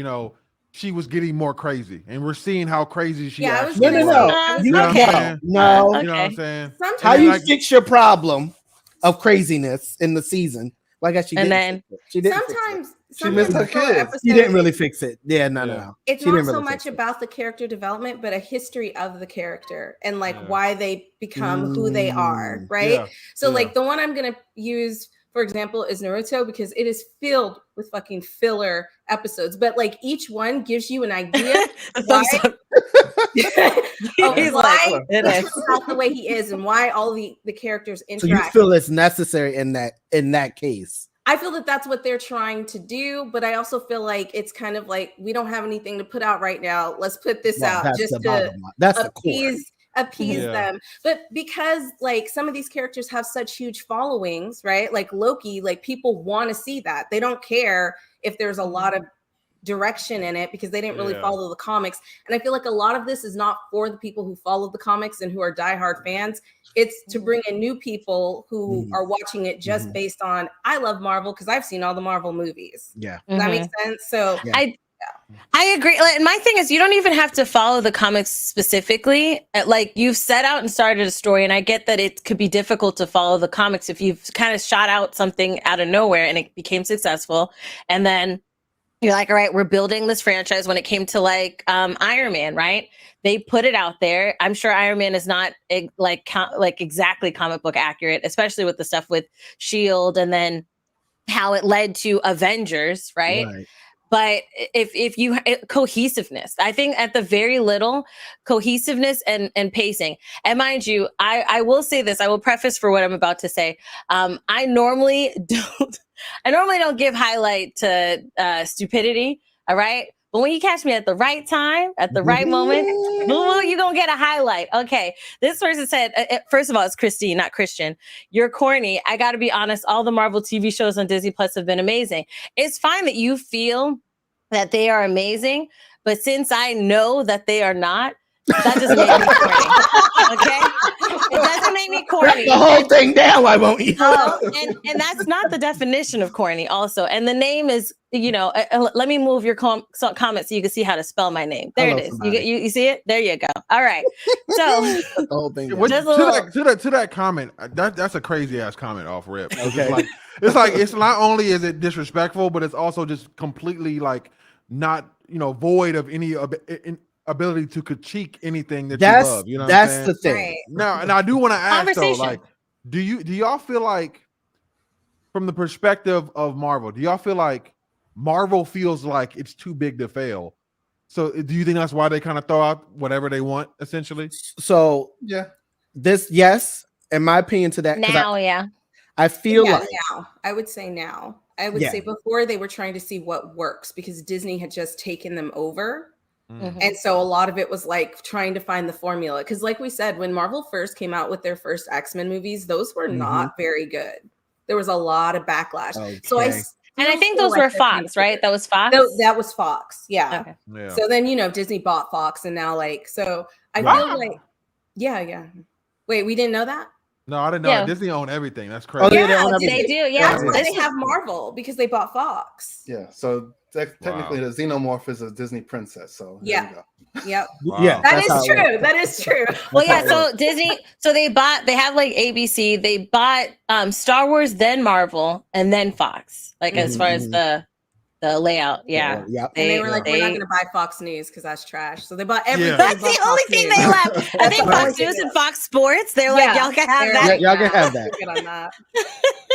she was getting more crazy, and we're seeing how crazy she
Yeah, I was
actually
No,
gonna
no,
was.
no.
say. I was
You
You know
gonna
what I'm
Okay.
saying?
no.
You know what I'm
Okay.
saying?
Sometimes
How
And
you
then,
fix your problem of craziness in the season? Well, I guess she
And
didn't.
then
Fix it. She didn't. Fix it.
She missed her
the filler
kids.
She didn't
episodes,
really fix it. Yeah, no.
Yeah.
it's
She
not
didn't
so
really
much
fix it.
about the character development, but a history of the character and like
Yeah.
why they become who they are,
Mm.
right?
Yeah.
So
Yeah.
like the one I'm gonna use, for example, is Naruto because it is filled with fucking filler episodes, but like each one gives you an idea
the
why
thumbs up.
of
He's
why
like, it
he
is.
turns out the way he is and why all the characters
So you
interact.
feel it's necessary in that case?
I feel that that's what they're trying to do, but I also feel like it's kind of like we don't have anything to put out right now. Let's put this
Well,
out
that's
just
the
to
bottom line. That's the core.
appease
Yeah.
them. But because like some of these characters have such huge followings, right? Like Loki, like people want to see that. They don't care if there's a lot of direction in it because they didn't really
Yeah.
follow the comics. And I feel like a lot of this is not for the people who follow the comics and who are diehard fans. It's to bring in new people who
Mhm.
are watching it just
Mhm.
based on I love Marvel because I've seen all the Marvel movies.
Yeah.
Does that make
Mhm.
sense? So
Yeah.
I agree. Like, and my thing is, you don't even have to follow the comics specifically. Like, you've set out and started a story, and I get that it could be difficult to follow the comics if you've kind of shot out something out of nowhere and it became successful, and then you're like, all right, we're building this franchise. When it came to like Iron Man, right? They put it out there. I'm sure Iron Man is not like exactly comic book accurate, especially with the stuff with Shield, and then how it led to Avengers, right? But if you cohesiveness, I think at the very little cohesiveness and pacing. And mind you, I will say this, I will preface for what I'm about to say. I normally don't give highlight to stupidity. All right. But when you catch me at the right time, at the right moment, you're going to get a highlight. Okay. This person said, first of all, it's Christine, not Christian. You're corny. I got to be honest. All the Marvel TV shows on Disney Plus have been amazing. It's fine that you feel that they are amazing, but since I know that they are not, that doesn't make me corny. Okay? It doesn't make me corny.
The whole thing down, why won't you?
And that's not the definition of corny also. And the name is, let me move your comment so you can see how to spell my name. There it is. You see it? There you go. All right. So
the whole thing.
To that comment, that's a crazy ass comment off rip.
Okay.
It's not only is it disrespectful, but it's also just completely like not void of any ability to critique anything that you love. You know,
that's the thing.
right.
Now, and I do want to ask though,
Conversation.
like, do y'all feel like, from the perspective of Marvel, do y'all feel like Marvel feels like it's too big to fail? So do you think that's why they kind of throw out whatever they want, essentially?
So
Yeah.
yes, in my opinion, to that.
now,
I feel like
now. I would say now. I would
Yeah.
say before they were trying to see what works because Disney had just taken them over.
Mhm.
And so a lot of it was like trying to find the formula. Because like we said, when Marvel first came out with their first X-Men movies, those were not very good. There was a lot of backlash.
Okay.
So I
think those were Fox, right? That was Fox.
That was Fox. Yeah.
Okay.
Yeah.
So then, Disney bought Fox and now so I
Wow.
feel like, yeah. Wait, we didn't know that?
No, I didn't know.
Yeah.
Disney owned everything. That's crazy.
Oh, yeah,
Yeah,
they own
They
everything.
do, yeah.
That's why
This-
they have Marvel because they bought Fox.
Yeah. So technically, the Xenomorph is a Disney princess. So there
Yeah.
you go.
Yep.
Wow.
Yeah,
That
that's how
is
it works.
true. That is true.
Well, yeah. So Disney, they have like ABC. They bought Star Wars, then Marvel, and then Fox. Like as far as the layout, yeah.
Yep.
And they were like, we're not going to buy Fox News because that's trash. So they bought everything.
Yeah.
That's
but
the only
Fox
thing
News.
they left. I think Fox News and Fox Sports. They're like, y'all can have
They're
that.
like,
Y'all can have that.
Good on that.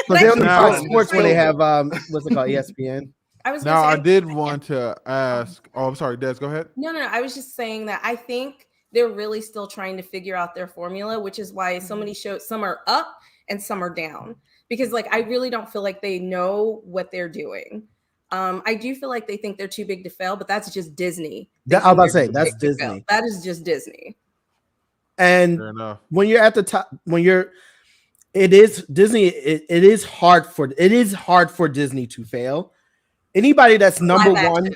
But they only
Now-
Fox Sports when they have what's it called, ESPN.
I was
Now,
gonna
I
say,
did want to ask. Oh, I'm sorry, Des. Go ahead.
No. I was just saying that I think they're really still trying to figure out their formula, which is why so many shows, some are up and some are down. Because like I really don't feel like they know what they're doing. I do feel like they think they're too big to fail, but that's just Disney.
I was about to say that's
Big to fail.
Disney.
That is just Disney.
And
Fair enough.
when you're at the top, it is Disney. It is hard for Disney to fail. Anybody that's number
Live
one,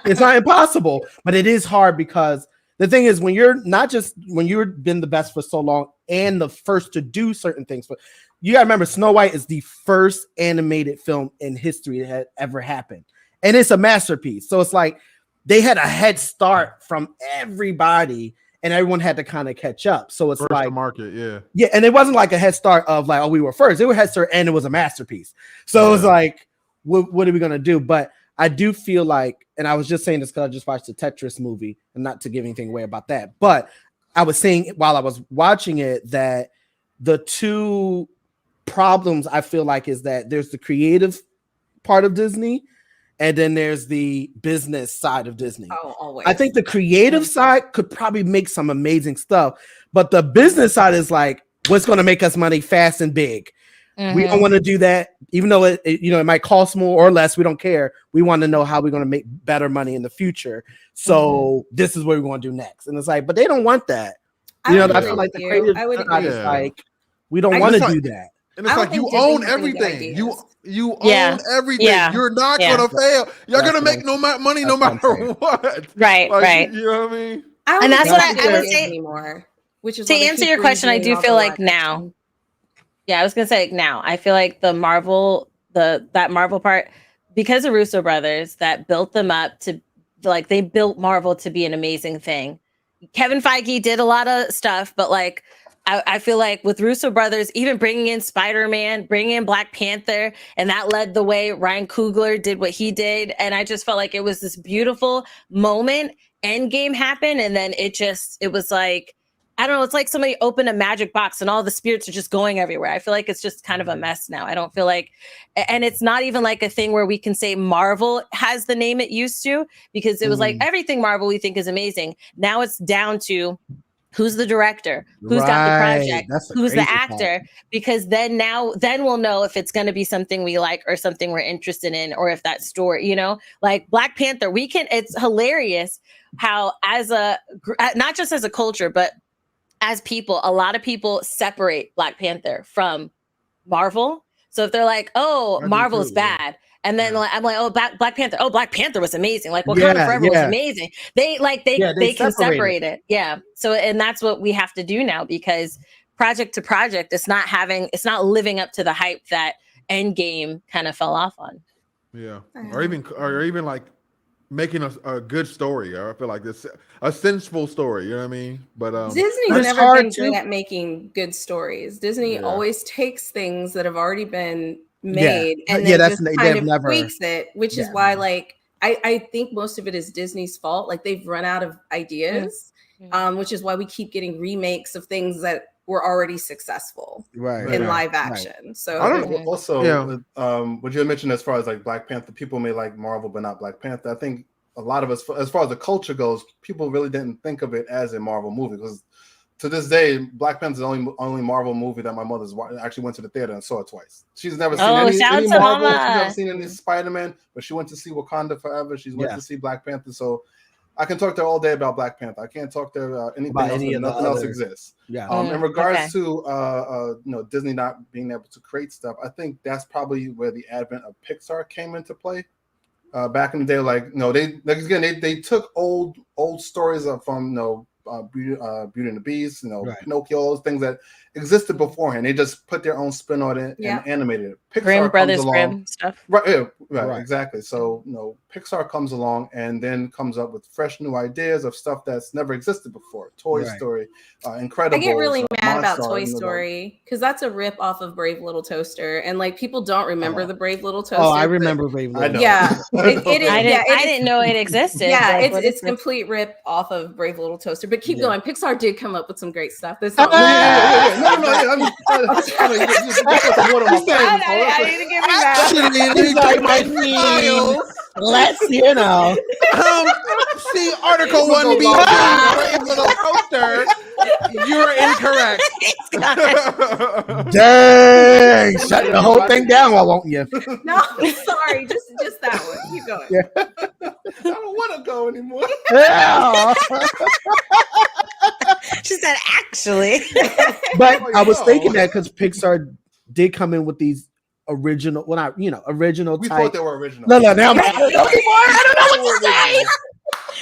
it's not impossible, but it is hard because the thing is, when you're been the best for so long and the first to do certain things, but you gotta remember, Snow White is the first animated film in history that had ever happened, and it's a masterpiece. So it's like they had a head start from everybody, and everyone had to kind of catch up. So it's
First
like
to market,
yeah, and it wasn't like a head start of like, oh, we were first. It was head start, and it was a masterpiece. So it was like, what are we gonna do? But I do feel like, and I was just saying this because I just watched the Tetris movie, and not to give anything away about that, but I was saying while I was watching it that the two problems I feel like is that there's the creative part of Disney, and then there's the business side of Disney.
Oh, always.
I think the creative side could probably make some amazing stuff, but the business side is like, what's going to make us money fast and big? We don't want to do that, even though it might cost more or less. We don't care. We want to know how we're going to make better money in the future. So this is what we're going to do next. And it's like, but they don't want that. I feel like the creative side is like, we don't want to do that.
And it's like you own everything. You own everything.
Yeah.
You're not gonna fail. You're gonna make money no matter what.
Right, right.
You know what I mean?
And that's what I would say
anymore. Which is
to answer your question. I do feel like now. Yeah, I was gonna say now. I feel like the Marvel, that Marvel part, because of Russo brothers that built them up to like they built Marvel to be an amazing thing. Kevin Feige did a lot of stuff, but like I feel like with Russo brothers, even bringing in Spider-Man, bringing in Black Panther, and that led the way. Ryan Coogler did what he did, and I just felt like it was this beautiful moment. Endgame happened, and then it was like, I don't know, it's like somebody opened a magic box and all the spirits are just going everywhere. I feel like it's just kind of a mess now. I don't feel like, and it's not even like a thing where we can say Marvel has the name it used to, because it was like everything Marvel we think is amazing. Now it's down to who's the director, who's got the project, who's the actor, because then we'll know if it's going to be something we like or something we're interested in, or if that story, like Black Panther, it's hilarious how not just as a culture, but as people, a lot of people separate Black Panther from Marvel. So if they're like, oh, Marvel's bad. And then I'm like, oh, Black Panther. Oh, Black Panther was amazing. Like Wakanda Forever was amazing. They can separate it. Yeah. So, and that's what we have to do now, because project to project, it's not living up to the hype that Endgame kind of fell off on.
Yeah. Or even like making a good story. I feel like this a sensible story. You know what I mean? But
Disney's never been good at making good stories. Disney always takes things that have already been made and then just kind of tweaks it, which is why like I think most of it is Disney's fault. Like they've run out of ideas, which is why we keep getting remakes of things that were already successful in live action. So
I don't know. Also, what you mentioned as far as like Black Panther, people may like Marvel but not Black Panther. I think a lot of us, as far as the culture goes, people really didn't think of it as a Marvel movie, because to this day, Black Panther is the only Marvel movie that my mother's actually went to the theater and saw it twice. She's never seen any Marvel. She's never seen any Spider-Man, but she went to see Wakanda Forever. She's went to see Black Panther. So I can talk to her all day about Black Panther. I can't talk to her about anything else. Nothing else exists. Yeah. In regards to Disney not being able to create stuff, I think that's probably where the advent of Pixar came into play. Back in the day, they took old stories from Beauty and the Beast, Pinocchio, things that existed beforehand. They just put their own spin on it and animated it. Pixar
Grimm stuff.
Right, exactly. So Pixar comes along and then comes up with fresh new ideas of stuff that's never existed before. Toy Story, Incredibles.
I get really mad about Toy Story because that's a rip off of Brave Little Toaster, and like people don't remember the Brave Little Toaster.
Oh, I remember Brave Little.
Yeah, it is.
I didn't know it existed.
Yeah, it's complete rip off of Brave Little Toaster. But keep going. Pixar did come up with some great stuff. This
I
need to give you that.
Let's
see Article 1B Little Toaster. You're incorrect.
Dang, shut the whole thing down, why won't you?
No, sorry, just that one. Keep going.
I don't want to go anymore.
Yeah.
She said, actually.
But I was thinking that because Pixar did come in with these original, original
we
type.
thought they were original.
No, now I don't know what to say.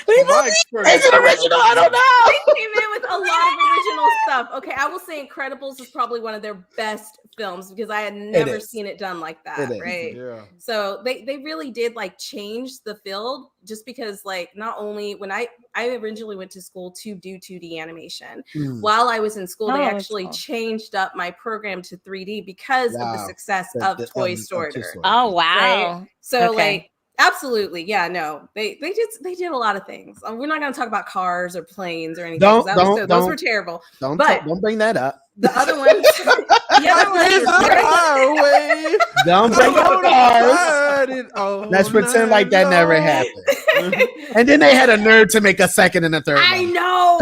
My experience.
Is it original? I don't know.
They came in with a lot of original stuff. Okay, I will say Incredibles is probably one of their best films because I had never seen it done like that, right?
Yeah.
So they really did like change the field just because like not only when I originally went to school to do 2D animation. While I was in school, they actually changed up my program to 3D because of the success of Toy Story.
Oh wow.
Right? So like absolutely, yeah, no, they did a lot of things. We're not going to talk about cars or planes or anything. Those were terrible. Don't
bring that up.
The other ones,
don't bring up cars. Let's pretend like that never happened. And then they had a nerve to make a second and a third.
I know.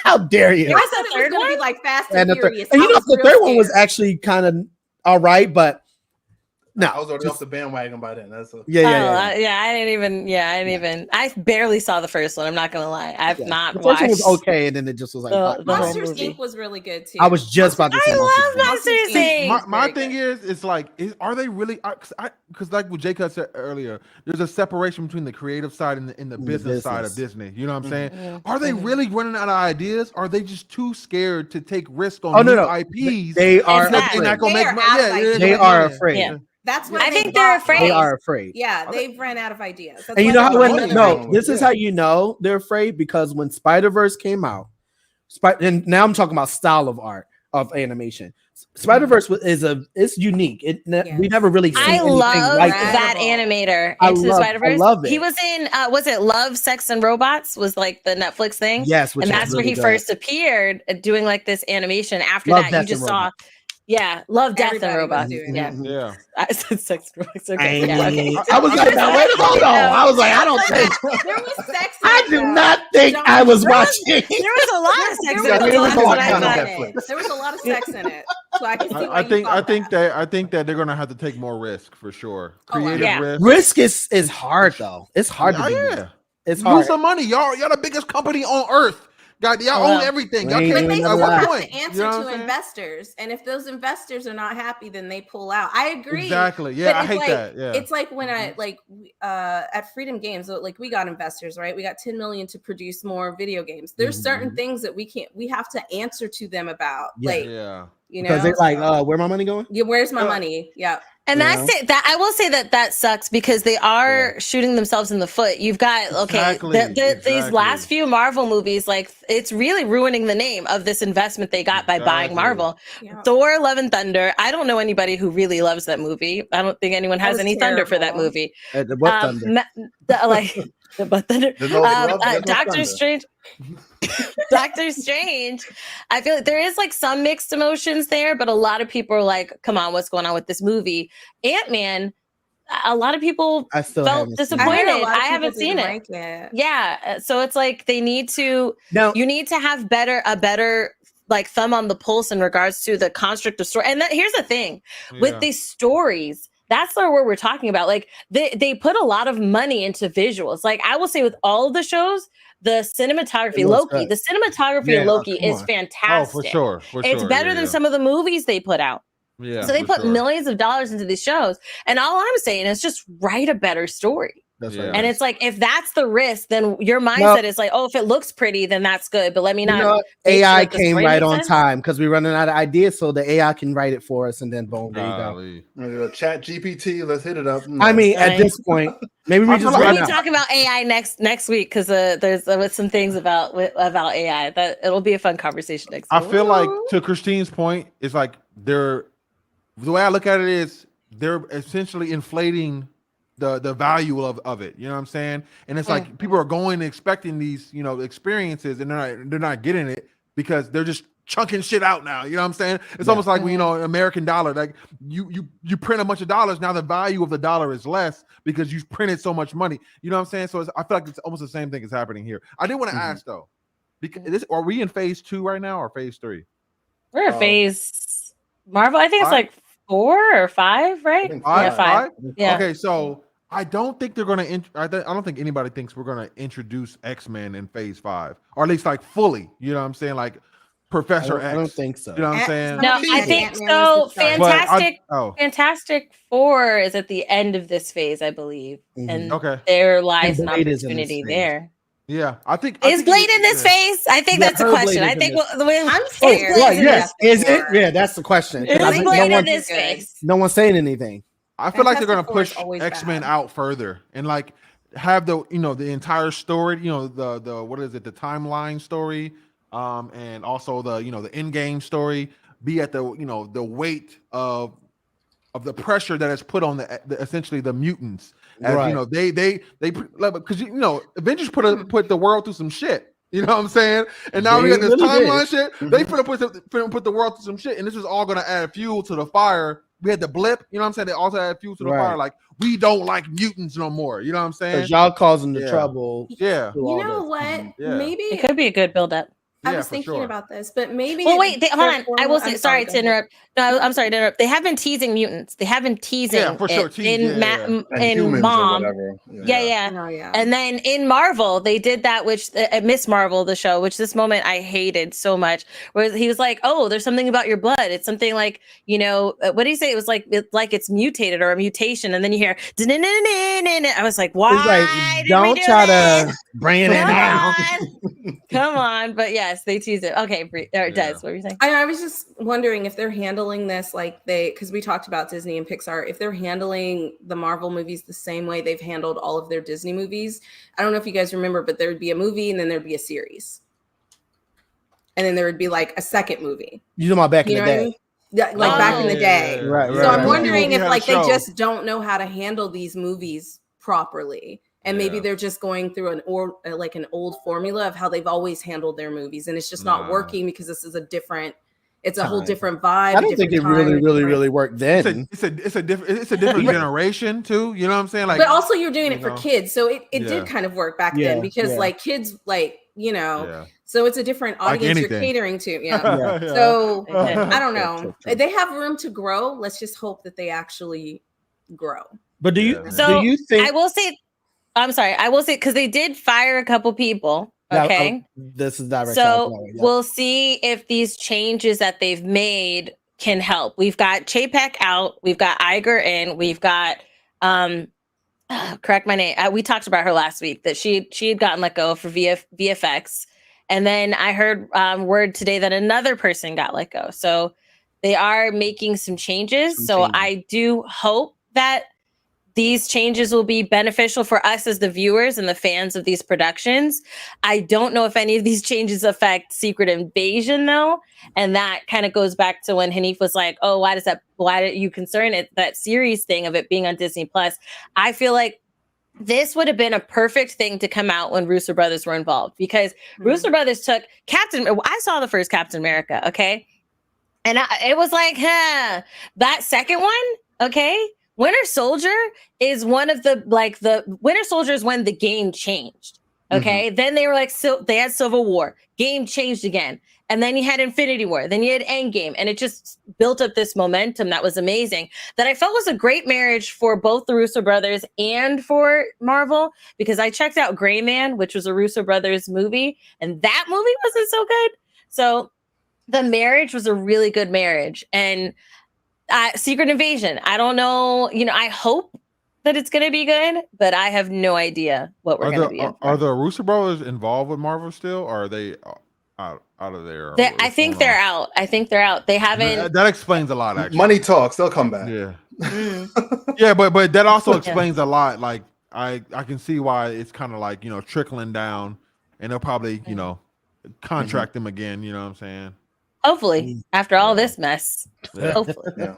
How dare you?
I thought it was going to be like Fast and Furious.
And you know, the third one was actually kind of all right, but. No,
I was already off the bandwagon by then. That's
I didn't even. I barely saw the first one. I'm not gonna lie. I've not watched.
The first one was okay, and then it just was like
Monsters Inc. was really good too.
I was just about to say.
I love Monsters Inc.
My thing is, it's like, are they really? Because like what Jacob said earlier, there's a separation between the creative side and the business side of Disney. You know what I'm saying? Are they really running out of ideas? Are they just too scared to take risks on new IPs?
They are. They are afraid.
Yeah.
That's what
I think they're afraid.
They are afraid.
Yeah, they've ran out of ideas.
And you know how this is how you know they're afraid, because when Spider-Verse came out, and now I'm talking about style of art of animation. Spider-Verse is unique. We never really seen anything like
that animator into the Spider-Verse. I love it. He was in was it Love, Sex and Robots was like the Netflix thing?
Yes,
and that's where he first appered doing like this animation. After that, you just saw Love, Death, and Robots.
Yeah.
I said Sex and Robots. Okay.
I was like, no, wait, hold on. I was like, I don't think
there was sex.
I do not think I was watching.
There was a lot of sex.
There was a lot of sex in it. So I can see
I think that they're gonna have to take more risk for sure. Creative
risk is hard though. It's hard to do. It's hard.
Lose some money, y'all. Y'all the biggest company on earth. Y'all own everything. Y'all can't
answer to investors, and if those investors are not happy, then they pull out. I agree.
Exactly. Yeah, I hate that. Yeah.
It's like when I at Freedom Games, like we got investors, right? We got 10 million to produce more video games. There's certain things that we have to answer to them about. You know,
because they're like, where my money going?
Yeah, where's my money? Yeah.
And that's it. That I will say that sucks because they are shooting themselves in the foot. You've got these last few Marvel movies, like it's really ruining the name of this investment they got by buying Marvel. Yeah. Thor: Love and Thunder. I don't know anybody who really loves that movie. I don't think anyone has any thunder for that movie.
What thunder?
Doctor Strange. Doctor Strange. I feel like there is like some mixed emotions there, but a lot of people are like, come on, what's going on with this movie? Ant-Man, a lot of people felt disappointed. I haven't seen it. Yeah. So it's like you need to have a better like thumb on the pulse in regards to the construct of story. And here's the thing with these stories. That's where we're talking about. Like they put a lot of money into visuals. Like I will say with all of the shows, the cinematography, Loki, the cinematography of Loki is fantastic.
Oh, for sure.
It's better than some of the movies they put out.
Yeah.
So they put millions of dollars into these shows. And all I'm saying is just write a better story.
That's right.
And it's like, if that's the risk, then your mindset is like, oh, if it looks pretty, then that's good. But let me not.
AI came right on time because we're running out of ideas. So the AI can write it for us. And then boom, there you
go. Chat GPT, let's hit it up.
I mean, at this point, maybe we just
we'll talk about AI next week because there's some things about AI that it'll be a fun conversation next week.
I feel like, to Christine's point, it's like the way I look at it is they're essentially inflating the value of it, you know what I'm saying? And it's like people are going and expecting these, experiences, and they're not getting it because they're just chunking shit out now. You know what I'm saying? It's almost like when, American dollar, like you print a bunch of dollars, now the value of the dollar is less because you printed so much money. You know what I'm saying? So I feel like it's almost the same thing is happening here. I did want to ask though, because are we in phase 2 right now or phase 3?
We're in phase Marvel. I think it's like 4 or 5, right?
Five. Yeah. Okay, so I don't think they're going to. I don't think anybody thinks we're going to introduce X-Men in phase 5, or at least like fully. You know what I'm saying? Like Professor X.
I don't think so.
You know what I'm saying?
No, I think so. Fantastic Four is at the end of this phase, I believe, and there lies an opportunity there.
Yeah, I think
Is Blade in this phase? I think
Yeah,
that's the
her
question.
Blade
I
is
think
in
I'm
is
scared.
Blade in
yes.
this?
Is it? Yeah, that's the question. 'Cause
Is
no
Blade in
one,
this
good.
phase?
no one's saying anything.
I feel like they're
Fantastic
gonna
Four is
push
always
X-Men
bad.
out further and like have the the entire story, the what is it, the timeline story, and also the the in-game story be at the the weight of the pressure that is put on the essentially the mutants as
Right.
because Avengers put the world through some shit. You know what I'm saying? And now we
They
got this
really
timeline
did.
shit. They finna put the world through some shit, and this is all gonna add fuel to the fire. We had the blip, you know what I'm saying? They also add fuel to the
Right.
fire. Like, we don't like mutants no more. You know what I'm saying?
Because y'all causing the
Yeah.
trouble.
Yeah.
through
You
all
know
this.
what?
Yeah.
It
Maybe
could be a good build-up.
I
Yeah,
was
for
thinking
sure.
about this, but maybe.
Well, wait, hold
their
on. I
formula-
will say,
I'm
sorry
go
to
ahead.
interrupt. No, I'm sorry to interrupt. They have been teasing mutants. They have been teasing
Yeah, for sure.
it
Tease,
in
And
in
humans or
Mom.
whatever.
Yeah.
Oh, yeah.
And then in Marvel, they did that, which Miss Marvel, the show, which this moment I hated so much, where he was like, "Oh, there's something about your blood. It's something like, what did he say? It was like it's mutated or a mutation." And then you hear, I was like, "Why
He's like,
did we
don't
do
try
this?
to bring it
Come
down.
on, come on!" But yes, they tease it. Okay, Des, what were you saying?
I was just wondering if they're handling this because we talked about Disney and Pixar, if they're handling the Marvel movies the same way they've handled all of their Disney movies. I don't know if you guys remember, but there would be a movie and then there'd be a series. And then there would be like a second movie.
You know about back in the
what I
day.
mean? Yeah, like back in the day.
Right,
So I'm
right.
wondering
Movie
if
had a
like they
show.
just don't know how to handle these movies properly. And maybe
Yeah.
they're just going through an old formula of how they've always handled their movies. And it's just not working because this is it's a whole
Time.
different vibe.
I don't think it really worked then.
It's a different generation too. You know what I'm saying? Like,
but also you're doing it for kids. So it
Yeah.
did kind of work back
Yeah,
then because
yeah.
like kids,
Yeah.
so it's a different
Like
audience you're
anything.
catering to. Yeah.
Yeah.
So
Okay.
I don't know.
True.
They have room to grow. Let's just hope that they actually grow.
But do you
Yeah.
So
do you think
I will say, I'm sorry, I will say because they did fire a couple people.
that-
Okay.
this is direct?
So we'll see if these changes that they've made can help. We've got Chapek out, we've got Iger in, we've got correct my name. We talked about her last week that she had gotten let go for VFX, and then I heard word today that another person got let go. So they are making some changes. I do hope that these changes will be beneficial for us as the viewers and the fans of these productions. I don't know if any of these changes affect Secret Invasion though. And that kind of goes back to when Hanif was like, "Oh, why are you concerned that series thing of it being on Disney Plus?" I feel like this would have been a perfect thing to come out when Russo Brothers were involved because Russo Brothers took I saw the first Captain America. Okay. And it was like, that second one. Okay. Winter Soldier is one of the Winter Soldier is when the game changed. Okay. Then they were like, so they had Civil War, game changed again. And then you had Infinity War, then you had Endgame, and it just built up this momentum that was amazing that I felt was a great marriage for both the Russo brothers and for Marvel, because I checked out Gray Man, which was a Russo brothers movie, and that movie wasn't so good. So the marriage was a really good marriage. And Secret Invasion, I don't know, I hope that it's going to be good, but I have no idea what we're going to be in.
Are the Russo brothers involved with Marvel still, or are they out of there?
I think they're out. They haven't.
That explains a lot, actually.
Money talks. They'll come back.
Yeah. Yeah, but that also explains a lot. Like, I can see why it's kind of like, trickling down, and they'll probably, contract them again. You know what I'm saying?
Hopefully, after all this mess.
Yeah.
Hopefully.
Yeah.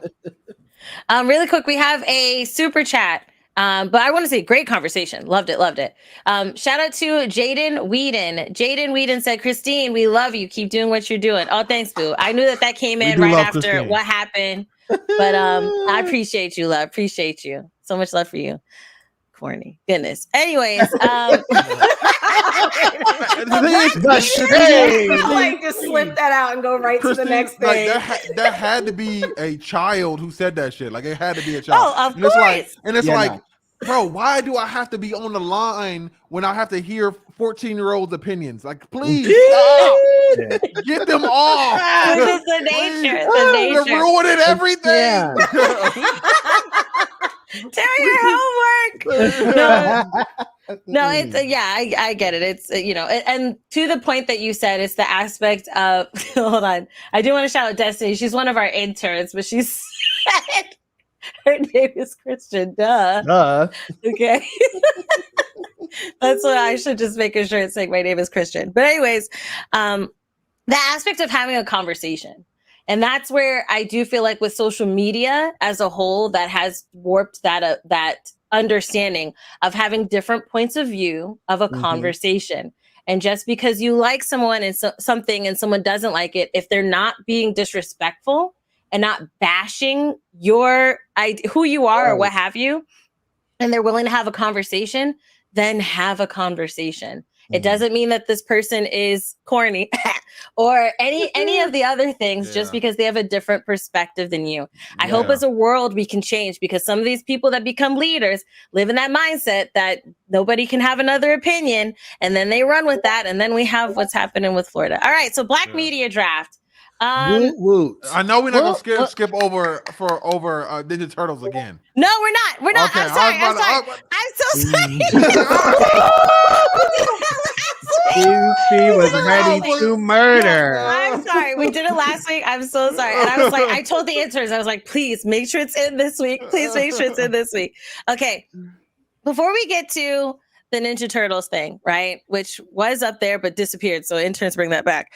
Really quick, we have a super chat. But I want to say great conversation. Loved it. Shout out to Jaden Whedon. Jaden Whedon said, "Christine, we love you. Keep doing what you're doing." Oh, thanks, boo. I knew that came in right after
Christine.
what happened. But I appreciate you, love. Appreciate you. So much love for you. Corny. Goodness. Anyways,
Just slip that out and go right to the next thing.
That had to be a child who said that shit. Like, it had to be a child.
Oh, of
and
course.
It's like, bro, why do I have to be on the line when I have to hear 14-year-olds' opinions? Like, please stop. Get them off.
This is the nature. The nature.
They're ruining everything.
Yeah.
Tell your homework. No. No, it's I get it. It's and to the point that you said, it's the aspect of hold on. I do want to shout out Destiny. She's one of our interns, but she said her name is Christian. Duh. Okay. That's what I should just make sure it's saying my name is Christian. But anyways, the aspect of having a conversation. And that's where I do feel like with social media as a whole, that has warped that understanding of having different points of view of a conversation. And just because you like someone and something and someone doesn't like it, if they're not being disrespectful and not bashing who you are or what have you, and they're willing to have a conversation, then have a conversation. It doesn't mean that this person is corny or any of the other things just because they have a different perspective than you. I hope as a world we can change, because some of these people that become leaders live in that mindset that nobody can have another opinion, and then they run with that, and then we have what's happening with Florida. All right, so Black Media Draft.
Woot woot.
I know we're not gonna skip over Ninja Turtles again.
No, we're not. We're not.
Okay,
I'm sorry. I'm so sorry.
She was ready to murder.
I'm sorry. We did it last week. I'm so sorry. And I was like, I told the interns, I was like, please make sure it's in this week. Please make sure it's in this week. Okay. Before we get to the Ninja Turtles thing, right? Which was up there but disappeared. So interns bring that back.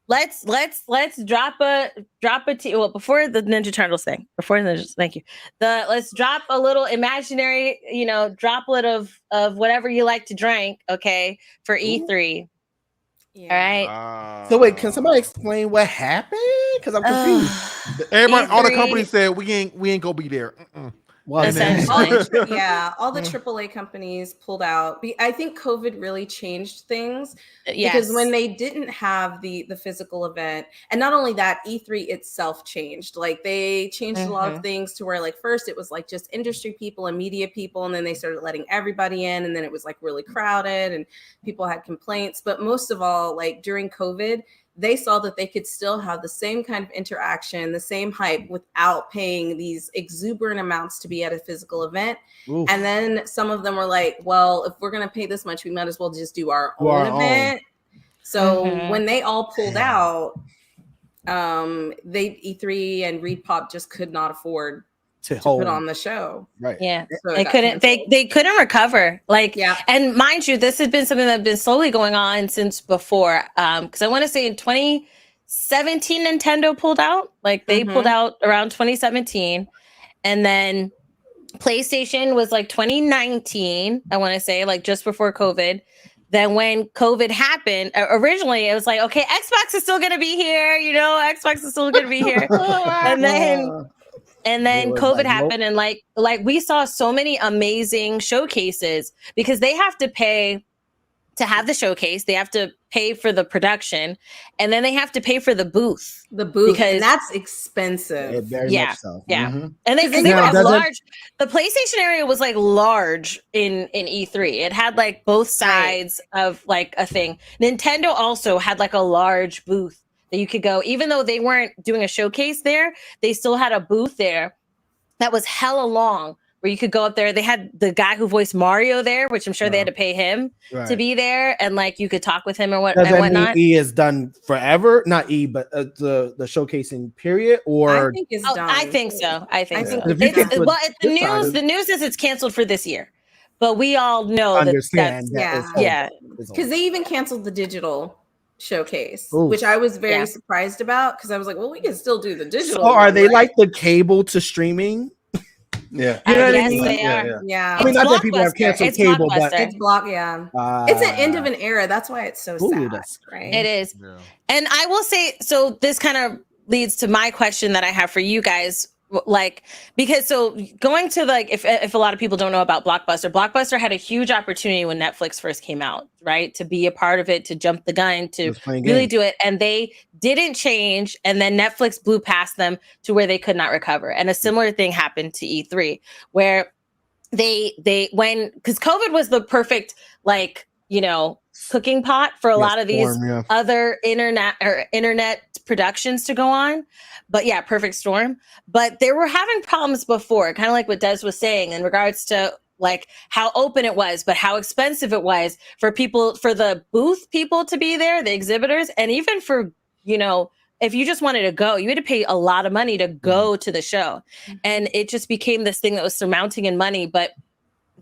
Let's drop a before the Ninja Turtles thing. Thank you. Let's drop a little imaginary, droplet of whatever you like to drink, okay, for E3.
Yeah.
All right.
So wait, can somebody explain what happened? Because I'm confused.
Everybody, all the
E3.
companies said we ain't gonna be there.
Well,
Essentially.
All the AAA companies pulled out. I think COVID really changed things
Yes.
because when they didn't have the physical event, and not only that, E3 itself changed. Like they changed a lot of things to where, like, first it was like just industry people and media people, and then they started letting everybody in, and then it was like really crowded and people had complaints. But most of all, like during COVID, they saw that they could still have the same kind of interaction, the same hype, without paying these exuberant amounts to be at a physical event. Oof. And then some of them were like, well, if we're going to pay this much, we might as well just do our own event. So when they all pulled out, E3 and ReedPop just could not afford to put on the show.
Right.
Yeah.
So
they couldn't recover. Like,
yeah.
And mind you, this has been something that's been slowly going on since before. Because I want to say in 2017, Nintendo pulled out. Like they pulled out around 2017. And then PlayStation was like 2019, I want to say, like just before COVID. Then when COVID happened, originally it was like, okay, Xbox is still going to be here. Xbox is still going to be here. And then COVID happened, and like we saw so many amazing showcases because they have to pay to have the showcase. They have to pay for the production, and then they have to pay for the booth.
Because and that's expensive.
Very much so.
Yeah. And they have large. The PlayStation area was like large in E3. It had like both sides of like a thing. Nintendo also had like a large booth that you could go, even though they weren't doing a showcase there, they still had a booth there that was hella long where you could go up there. They had the guy who voiced Mario there, which I'm sure they had to pay him to be there, and like you could talk with him and whatnot.
E is done forever, not E, but the showcasing period, or
I think it's done.
I think so. The news is it's canceled for this year, but we all know
understand
that
because they even canceled the digital showcase, which I was very surprised about because I was like, well, we can still do the digital.
So are they like the cable to streaming?
Yeah.
You know what I
yes,
mean?
they are.
Yeah.
I mean, not that people have canceled cable, but
it's it's an end of an era. That's why it's so sad, right?
It is. Yeah. And I will say, so this kind of leads to my question that I have for you guys. Like, because so going to like, if a lot of people don't know about Blockbuster had a huge opportunity when Netflix first came out, right? To be a part of it, to jump the gun, to really do it. And they didn't change. And then Netflix blew past them to where they could not recover. And a similar thing happened to E3 where because COVID was the perfect, like, cooking pot for a lot of these other internet productions to go on. But yeah, perfect storm. But they were having problems before, kind of like what Des was saying in regards to like how open it was, but how expensive it was for people, for the booth people to be there, the exhibitors, and even for, you know, if you just wanted to go, you had to pay a lot of money to go to the show. And it just became this thing that was surmounting in money, but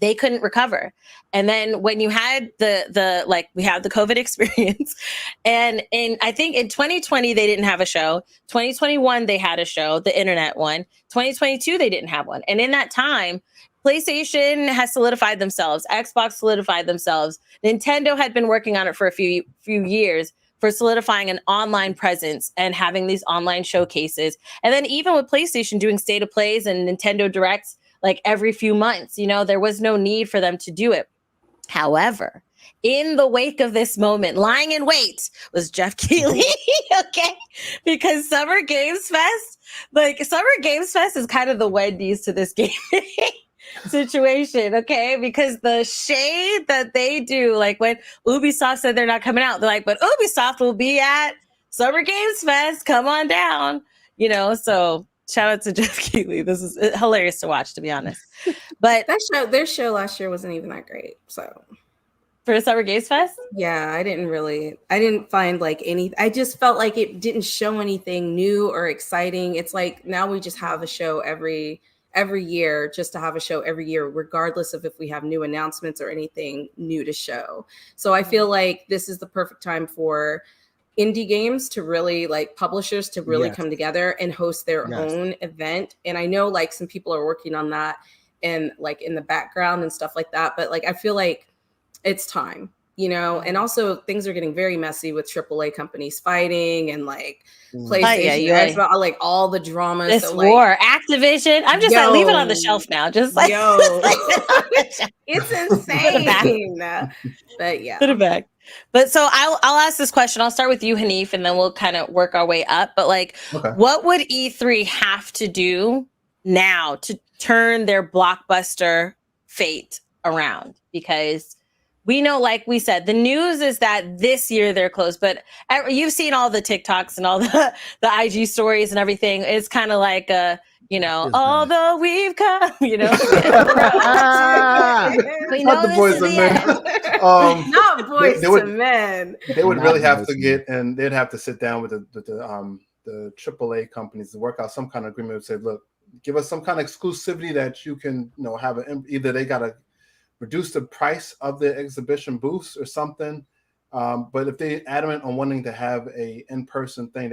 they couldn't recover. And then when you had the like we had the COVID experience, and I think in 2020 they didn't have a show. 2021 they had a show, the internet one. 2022 they didn't have one. And in that time, PlayStation has solidified themselves, Xbox solidified themselves. Nintendo had been working on it for a few years for solidifying an online presence and having these online showcases. And then even with PlayStation doing state of plays and Nintendo Directs like every few months, you know, there was no need for them to do it. However, in the wake of this moment, lying in wait was Jeff Keighley, okay? Because Summer Games Fest is kind of the Wendy's to this gaming situation, okay? Because the shade that they do, like when Ubisoft said they're not coming out, they're like, but Ubisoft will be at Summer Games Fest, come on down, you know? So shout out to Jeff Keighley. This is hilarious to watch, to be honest. But
their show last year wasn't even that great. So
for Summer Games Fest?
Yeah, I didn't find like I just felt like it didn't show anything new or exciting. It's like now we just have a show every year, just to have a show every year, regardless of if we have new announcements or anything new to show. So I feel like this is the perfect time for indie games to really, like, publishers to really come together and host their own event. And I know like some people are working on that and like in the background and stuff like that, but like I feel like it's time, you know. And also things are getting very messy with AAA companies fighting and like PlayStation, Xbox, like all the drama.
This
so,
war, Activision. I'm just like, leave it on the shelf now. Just like,
it's insane. But yeah,
put it back. But so I'll ask this question. I'll start with you, Hanif, and then we'll kind of work our way up. But like, what would E3 have to do now to turn their blockbuster fate around? Because we know, like we said, the news is that this year they're closed, but you've seen all the TikToks and all the IG stories and everything. It's kind of like you know, although we've come, you know.
We know the Boys and Men.
Not Boys to Men.
They would really have to get, and they'd have to sit down with the AAA companies to work out some kind of agreement and say, look, give us some kind of exclusivity that you can, you know, have either they got to reduce the price of the exhibition booths or something. But if they're adamant on wanting to have a in-person thing,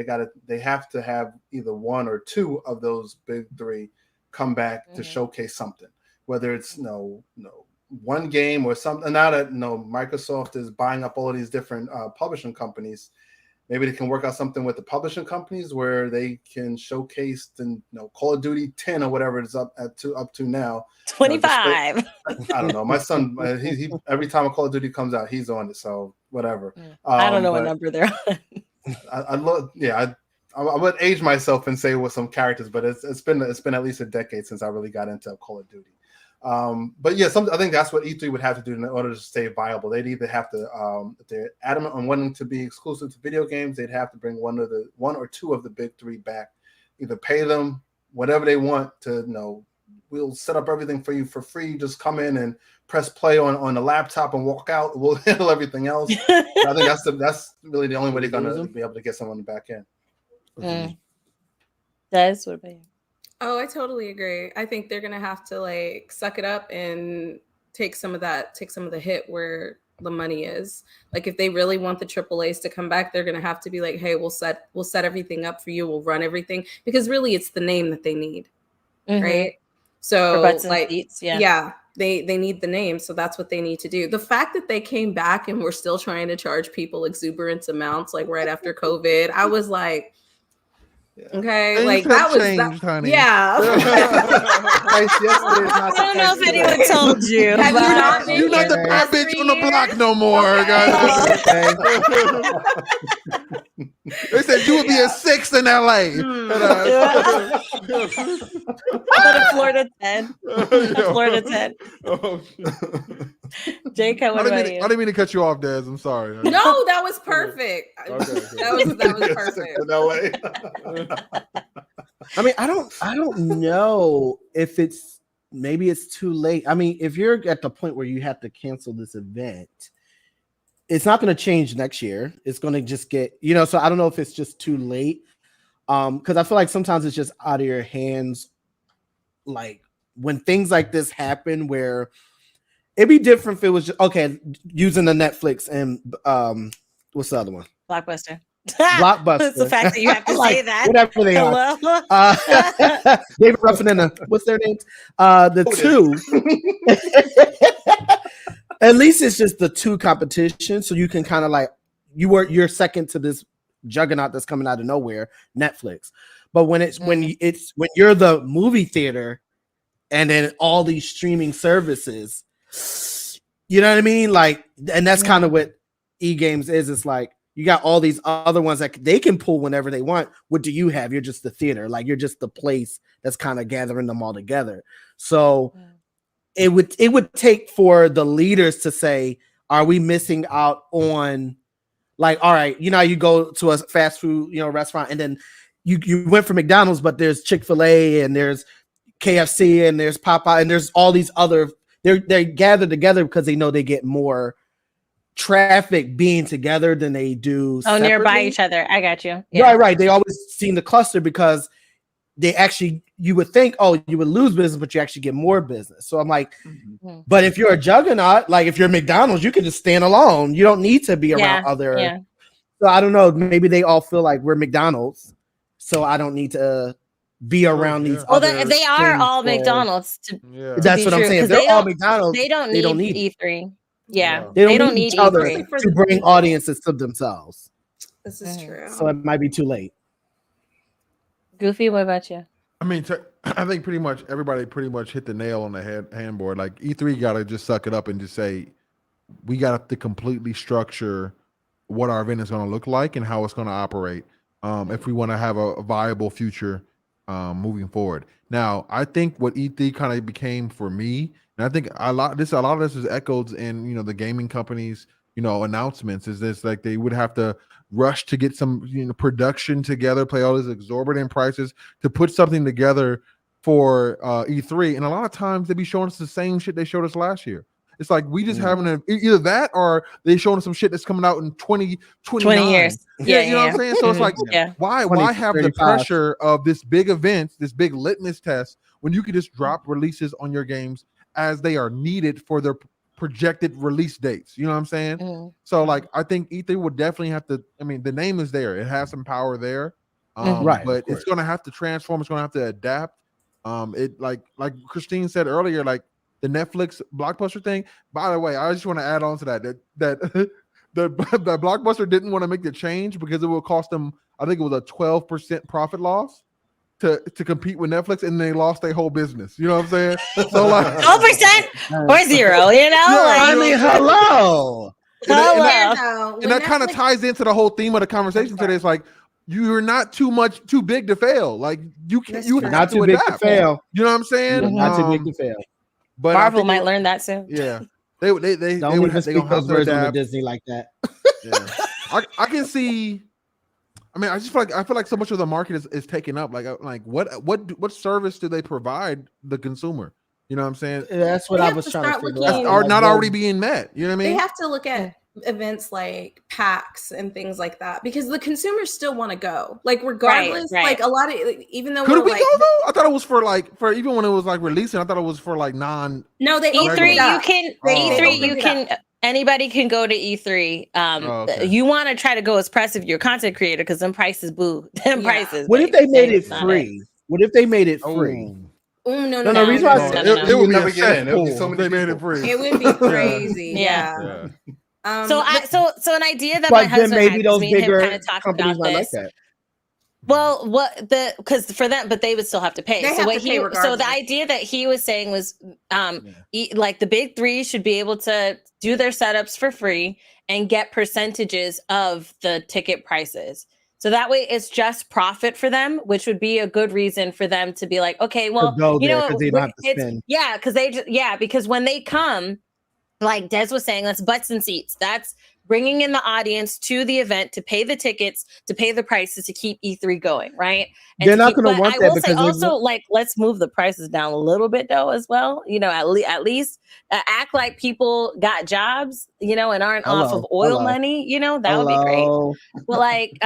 they have to have either one or two of those big three come back to showcase something, whether it's one game or something. Now that Microsoft is buying up all of these different publishing companies, maybe they can work out something with the publishing companies where they can showcase the Call of Duty 10 or whatever it's up to now.
25.
I don't know. My son, he every time a Call of Duty comes out, he's on it. So whatever.
I don't know what number they're on.
I love. Yeah, I would age myself and say with some characters, but it's been at least a decade since I really got into Call of Duty. But yeah, I think that's what E3 would have to do in order to stay viable. They'd either have to, if they're adamant on wanting to be exclusive to video games, they'd have to bring one or two of the big three back, either pay them whatever they want to, we'll set up everything for you for free. Just come in and press play on the laptop and walk out. We'll handle everything else. I think that's really the only way they're going to be able to get someone back in.
Des, what about you?
Oh, I totally agree. I think they're gonna have to like suck it up and take some of the hit where the money is. Like if they really want the AAAs to come back, they're gonna have to be like, hey, we'll set everything up for you, we'll run everything, because really it's the name that they need, right? So like, seats, they need the name, so that's what they need to do. The fact that they came back and we're still trying to charge people exuberant amounts, like right after COVID, I was like, okay,
things
like that was
changed, honey.
Yeah.
I don't know if anyone told you.
You're not the bad bitch on the block no more, guys. They said you would be a 6 in LA.
But a Florida 10. Florida 10. Jacob, what about you?
I didn't mean to cut you off, Des. I'm sorry.
No, that was perfect. That was perfect.
No way.
I mean, I don't know if it's maybe it's too late. I mean, if you're at the point where you have to cancel this event, it's not going to change next year. It's going to just get, so I don't know if it's just too late. Because I feel like sometimes it's just out of your hands. Like when things like this happen, where it'd be different if it was just, okay, using the Netflix and what's the other one?
Blockbuster.
Blockbuster.
It's the fact that you have to
Like,
say that.
whatever they are. David Ruffin and what's their names? The two. At least it's just the two competitions, so you can kind of like you're second to this juggernaut that's coming out of nowhere, Netflix. But when you're the movie theater, and then all these streaming services, you know what I mean? Like, and that's kind of what e-games is. It's like you got all these other ones that they can pull whenever they want. What do you have? You're just the theater, like you're just the place that's kind of gathering them all together. So it would take for the leaders to say, are we missing out on, like, all right, you go to a fast food, restaurant, and then you went for McDonald's, but there's Chick-fil-A and there's KFC and there's Popeye and there's all these other, they gather together because they know they get more traffic being together than they do
separately. Nearby each other. I got you. Yeah.
Right. They always seem to cluster because they actually, you would think, oh, you would lose business, but you actually get more business. So I'm like, but if you're a juggernaut, like if you're McDonald's, you can just stand alone. You don't need to be around other. Yeah. So I don't know. Maybe they all feel like we're McDonald's, so I don't need to be around these.
Well, they are all McDonald's.
That's what I'm saying. They're all McDonald's.
They don't need E3. Yeah,
they don't need each other to bring audiences to themselves.
This is true.
So it might be too late.
Goofy, what about you?
I mean, I think pretty much everybody hit the nail on the handboard. Like E3 got to just suck it up and just say, we got to completely structure what our event is going to look like and how it's going to operate if we want to have a viable future moving forward. Now, I think what E3 kind of became for me, and I think a lot of this is echoed in the gaming companies announcements, is this like they would have to rush to get some production together, pay all these exorbitant prices to put something together for E3, and a lot of times they be showing us the same shit they showed us last year. It's like we just having either that or they showing us some shit that's coming out in 20
years.
Yeah, you know what I'm saying? So it's like, why have the pressure of this big event, this big litmus test, when you can just drop releases on your games as they are needed for their projected release dates? You know what I'm saying? So like, I think E3 would definitely have to. I mean, the name is there; it has some power there,
right?
But it's going to have to transform. It's going to have to adapt. It like Christine said earlier, like the Netflix Blockbuster thing. By the way, I just want to add on to that that Blockbuster didn't want to make the change because it would cost them, I think it was a 12% profit loss to compete with Netflix, and they lost their whole business. You know what I'm saying? So like
12% or 0,
I mean, hello.
And that kind of ties into the whole theme of the conversation today. It's like, you're not too big to fail. Like you have
not
to
too big to fail.
You know what I'm saying?
Not too big to fail.
But Marvel might learn that soon.
Yeah, they would
speak those words on Disney like that.
Yeah, I can see. I mean, I feel like so much of the market is taken up. Like what service do they provide the consumer? You know what I'm saying?
That's what I was trying to figure out.
Are not already being met. You know what I mean?
They have to look at events like PAX and things like that because the consumers still want to go. Like regardless,
right.
Like a lot of, even though
could we go though? I thought it was for even when it was like releasing. I thought it was for like non.
No, they
E3. You can. Anybody can go to E3. You want to try to go as press if you're a content creator because them prices prices.
What if they made it free? What if they made it free?
Oh no!
The reason why
it would never get in. It would be so many. They made it free.
It would be crazy. Yeah.
So an idea that my husband
maybe
had,
those
me and him
bigger
kind of talked about this.
Like that.
Well, because for them, but they would still have to pay. So the idea that he was saying was, like the big three should be able to do their setups for free and get percentages of the ticket prices. So that way it's just profit for them, which would be a good reason for them to be like, okay, well,
they don't have to spend.
Because when they come, like Des was saying, that's butts and seats. That's bringing in the audience to the event to pay the tickets, to pay the prices to keep E3 going, right? And
They're not
keep,
going to
but
want
I
that
will say
because
also, like, let's move the prices down a little bit though as well. You know, at least act like people got jobs, you know, and aren't off of oil money. You know, that would be great. But like,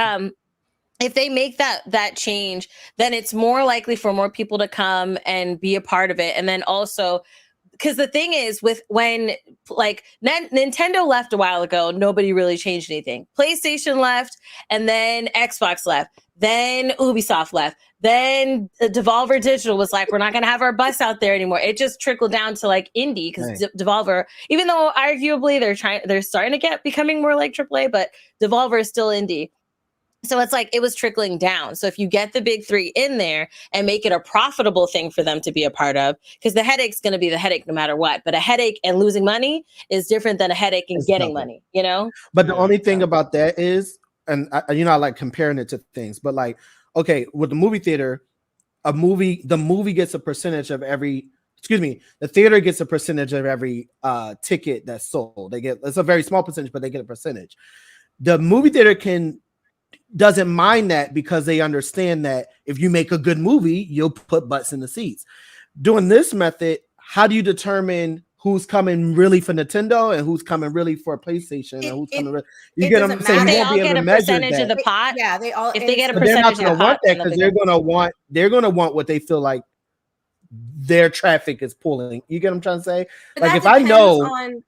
if they make that change, then it's more likely for more people to come and be a part of it. And then also, because the thing is, with when like Nintendo left a while ago, nobody really changed anything. PlayStation left, and then Xbox left, then Ubisoft left, then Devolver Digital was like, we're not going to have our bus out there anymore. It just trickled down to like indie, because Devolver, even though arguably they're starting to get becoming more like AAA, but Devolver is still indie. So it's like it was trickling down. So if you get the big three in there and make it a profitable thing for them to be a part of, because the headache's going to be the headache no matter what. But a headache and losing money is different than a headache and getting money, you know?
But the only thing about that is, and I like comparing it to things, but like, okay, with the movie theater, the movie gets a percentage of every, the theater gets a percentage of every ticket that's sold. It's a very small percentage, but they get a percentage. The movie theater doesn't mind that because they understand that if you make a good movie, you'll put butts in the seats. Doing this method, how do you determine who's coming really for Nintendo and who's coming really for PlayStation and who's coming? You get them saying
they all get a percentage of the pot.
Yeah, they all.
If they get a
they're not
percentage
going
of
to
the
want
pot,
that because they're going to want what they feel like their traffic is pulling. You get what I'm trying to say? Like if I know.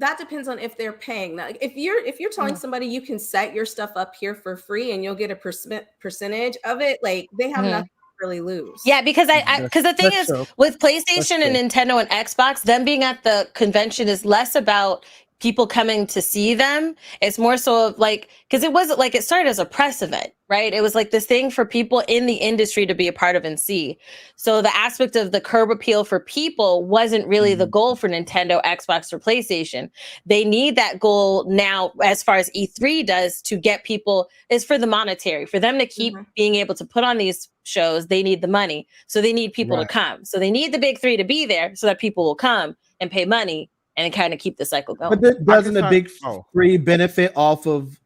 That depends on if they're paying. Like if you're telling somebody you can set your stuff up here for free and you'll get a percentage of it, like they have nothing to really lose.
Yeah, because because the thing is with PlayStation and Nintendo and Xbox, them being at the convention is less about people coming to see them. It's more so of like, because it wasn't like it started as a press event, right? It was like this thing for people in the industry to be a part of and see. So the aspect of the curb appeal for people wasn't really the goal for Nintendo, Xbox, or PlayStation. They need that goal now, as far as E3 does, to get people, is for the monetary, for them to keep being able to put on these shows. They need the money, so they need people to come. So they need the big three to be there so that people will come and pay money and kind of keep the cycle going.
But doesn't the big three benefit off of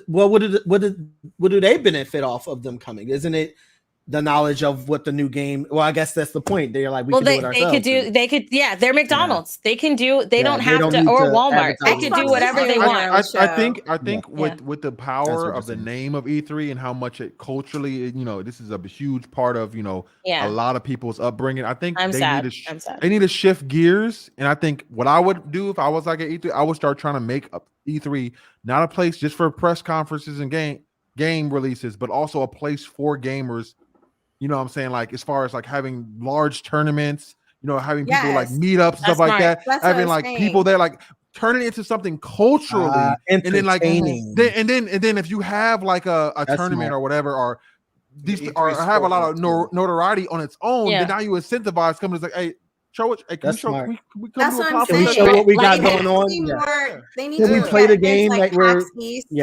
what do they benefit off of them coming? Isn't it the knowledge of what the new game? Well, I guess that's the point. They're like, we can do it ourselves. They're McDonald's.
They can do. They don't have to, or Walmart. They can do whatever they want.
I think with the power of the name of E3 and how much it culturally, this is a huge part of a lot of people's upbringing. I think they need to shift gears. And I think what I would do if I was like at E3, I would start trying to make E3 not a place just for press conferences and game releases, but also a place for gamers. You know what I'm saying? Like as far as like having large tournaments, having people like meetups, stuff like that. Having like people there, like turn it into something culturally, and then like and then if you have like a tournament or whatever, or these or have a lot of notoriety on its own, then now you incentivize companies like, hey, show it. Hey, can we
show what we got going on?
They need to
play the game like we're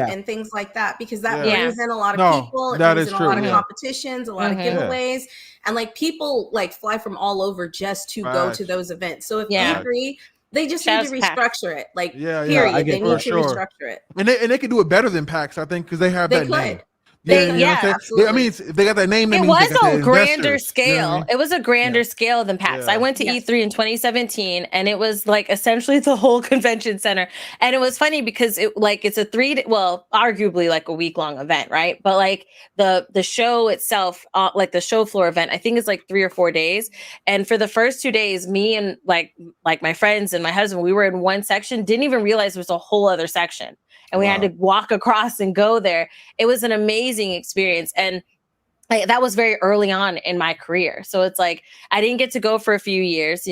and things like that, because that brings in a lot of people. It brings in a lot of competitions, a lot of giveaways, and like people like fly from all over just to go to those events. So if E3, they just need to restructure it. Like period, they need to restructure it,
and they can do it better than PAX, I think, because they have that name.
Absolutely.
I mean, they got that name.
It was a grander scale. It was a grander scale than PAX. I went to E3 in 2017, and it was like essentially the whole convention center. And it was funny because it's a arguably like a week-long event, right? But like the show itself, like the show floor event, I think is like 3 or 4 days. And for the first 2 days, me and like my friends and my husband, we were in one section, didn't even realize there was a whole other section. And we had to walk across and go there. It was an amazing experience. And that was very early on in my career. So it's like, I didn't get to go for a few years,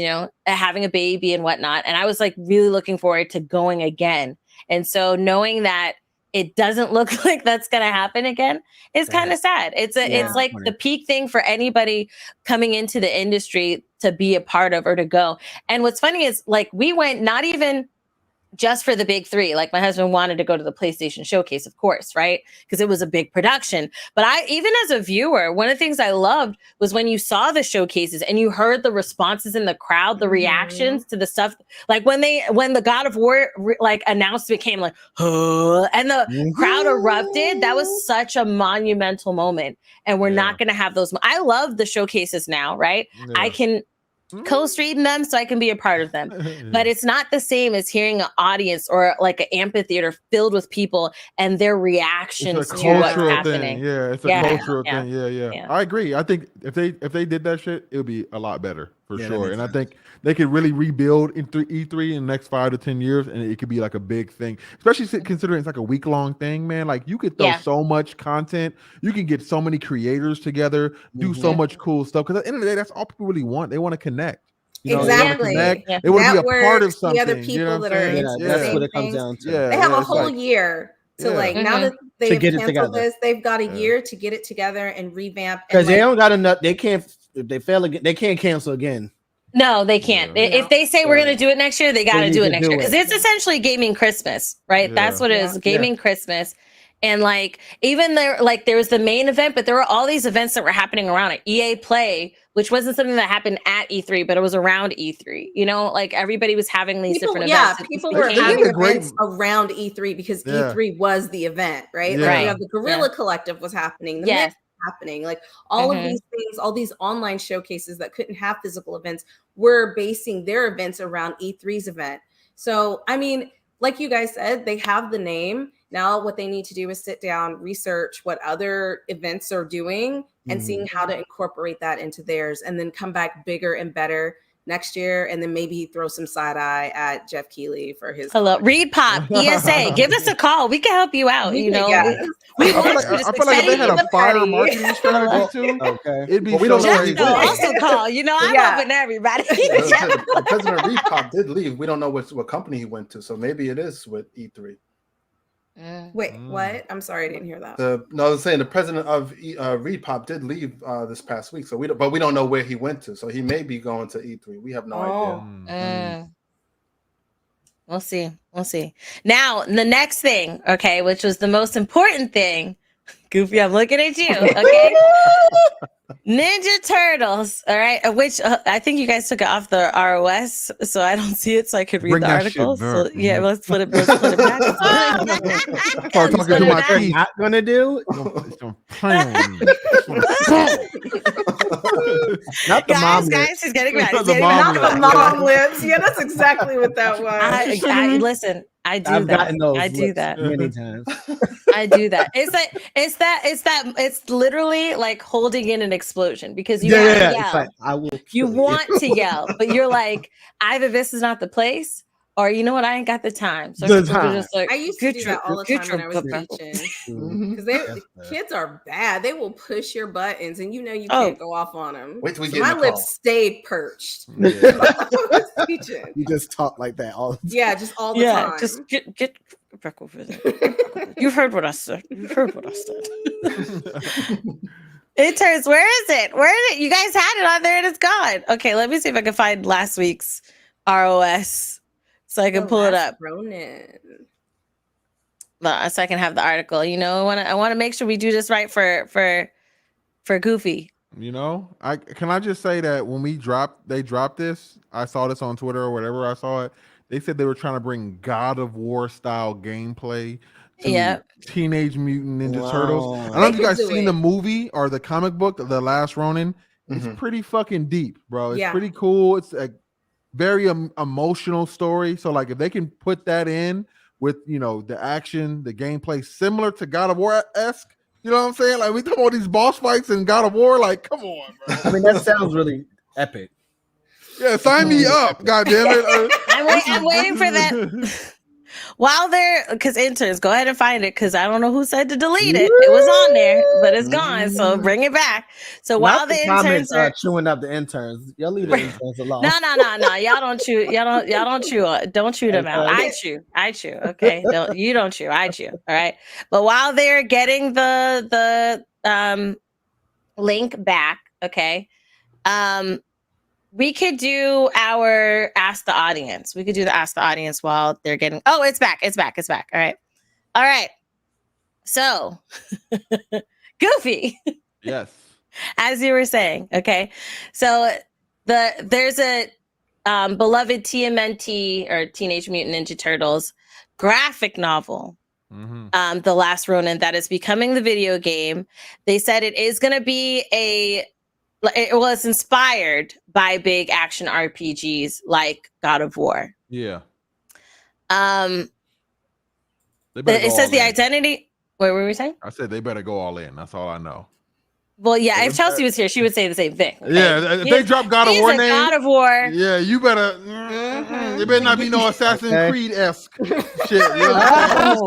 having a baby and whatnot. And I was like really looking forward to going again. And so knowing that it doesn't look like that's going to happen again is kind of sad. It's like the peak thing for anybody coming into the industry to be a part of or to go. And what's funny is like, we went not even just for the big three. Like my husband wanted to go to the PlayStation showcase, of course, right? Because it was a big production. But I, even as a viewer, one of the things I loved was when you saw the showcases and you heard the responses in the crowd, the reactions to the stuff. Like when the God of War like announcement came, like, and the crowd erupted. That was such a monumental moment. And we're not going to have those. I love the showcases now, right?
Yeah.
I can co-stream them so I can be a part of them. But it's not the same as hearing an audience or like an amphitheater filled with people and their reactions to what's happening.
Yeah, it's a cultural thing. Yeah. I agree. I think if they did that shit, it would be a lot better for sure. And I think they could really rebuild in E3 in the next 5 to 10 years, and it could be like a big thing, especially considering it's like a week-long thing, man. Like you could throw so much content, you can get so many creators together, do so much cool stuff. Because at the end of the day, that's all people really want. They want to connect. You know,
exactly.
They want to be a part of something.
The other people that are into the
that's
same
what it comes
things.
down to.
They have a whole year to like now that they've canceled this, they've got a year to get it together and revamp.
Because they don't got enough. They can't. If they fail again, they can't cancel again.
No, they can't. If they say we're going to do it next year, they got to do it next year because it's essentially gaming Christmas, right? That's what it is, gaming Christmas. And like even there, like there was the main event, but there were all these events that were happening around it. EA Play, which wasn't something that happened at E3, but it was around E3. You know, like everybody was having these different events.
Yeah, people were having events around E3 because E3 was the event, right? Like you have the Guerrilla Collective was happening. The Mix happening, like all of these things, all these online showcases that couldn't have physical events were basing their events around E3's event. So I mean, like you guys said, they have the name. Now what they need to do is sit down, research what other events are doing and seeing how to incorporate that into theirs, and then come back bigger and better next year, and then maybe throw some side eye at Jeff Keighley for his
Reed Pop ESA. Give us a call. We can help you out. You know,
I feel like if they had a fire marketing strategy too, it'd be so crazy.
Also call. You know, I'm helping everybody.
President Reed Pop did leave. We don't know what company he went to, so maybe it is with E3.
Wait, what? I'm sorry, I didn't hear that.
I was saying the president of Reed Pop did leave this past week, so we don't know where he went to. So he may be going to E3. We have no idea.
We'll see. We'll see. Now the next thing, okay, which was the most important thing. Goofy, I'm looking at you. Okay. Ninja Turtles, all right, which I think you guys took it off the ROS, so I don't see it, so I could read the article. So yeah, let's put it back.
Start talking to my teeth.
Not gonna do. Not the mom
guys, she's getting mad.
Not the mom lips. Yeah, that's exactly what that was.
Listen. I've
gotten those.
I do that
many times.
I do that. It's literally like holding in an explosion because you want to yell.
Like, I will.
You want to yell, but you're like, either this is not the place, or you know what, I ain't got the time. So just like,
I used to do that all the time when I was teaching because kids are bad. They will push your buttons, and you can't go off on them.
Wait till we
so
get
my lips stayed perched.
You just talk like that all the time.
Yeah, just all the time.
Just get back over there. You've heard what I said. Interns, where is it? You guys had it on there and it's gone. Okay, let me see if I can find last week's ROS so I can pull it up.
Ronin.
So I can have the article. You know, I want to make sure we do this right for Goofy.
You know, can I just say that when they dropped this, I saw this on Twitter or whatever. I saw it. They said they were trying to bring God of War style gameplay to Teenage Mutant Ninja Turtles. I don't know if you guys seen the movie or the comic book, The Last Ronin. It's pretty fucking deep, bro. It's pretty cool. It's a very emotional story. So like if they can put that in with, you know, the action, the gameplay similar to God of War-esque, you know what I'm saying? Like we talk about these boss fights in God of War, like come on, bro.
I mean, that sounds really epic.
Yeah, sign me up, goddamn it!
I'm waiting for that. While because interns, go ahead and find it because I don't know who said to delete it. It was on there, but it's gone. So bring it back. So while the interns are
chewing up the interns, y'all leave the interns alone.
No. Y'all don't chew. Y'all don't chew. Don't chew them out. I chew. Okay. You don't chew. I chew. All right. But while they're getting the link back, okay. We could do our Ask the Audience. We could do the Ask the Audience while they're getting. Oh, it's back. It's back. It's back. All right. All right. So, Goofy,
Yes.
as you were saying, okay. So there's a beloved TMNT or Teenage Mutant Ninja Turtles graphic novel. The Last Ronin that is becoming the video game. They said it is going to be it was inspired by big action RPGs like God of War.
Yeah.
It says the identity. What were we saying?
I said they better go all in. That's all I know.
Well, yeah, if Chelsea was here, she would say the same thing. Okay?
Yeah, if they drop God of War name,
God of War.
Yeah, you better. There better not be no Assassin's Creed-esque shit. You know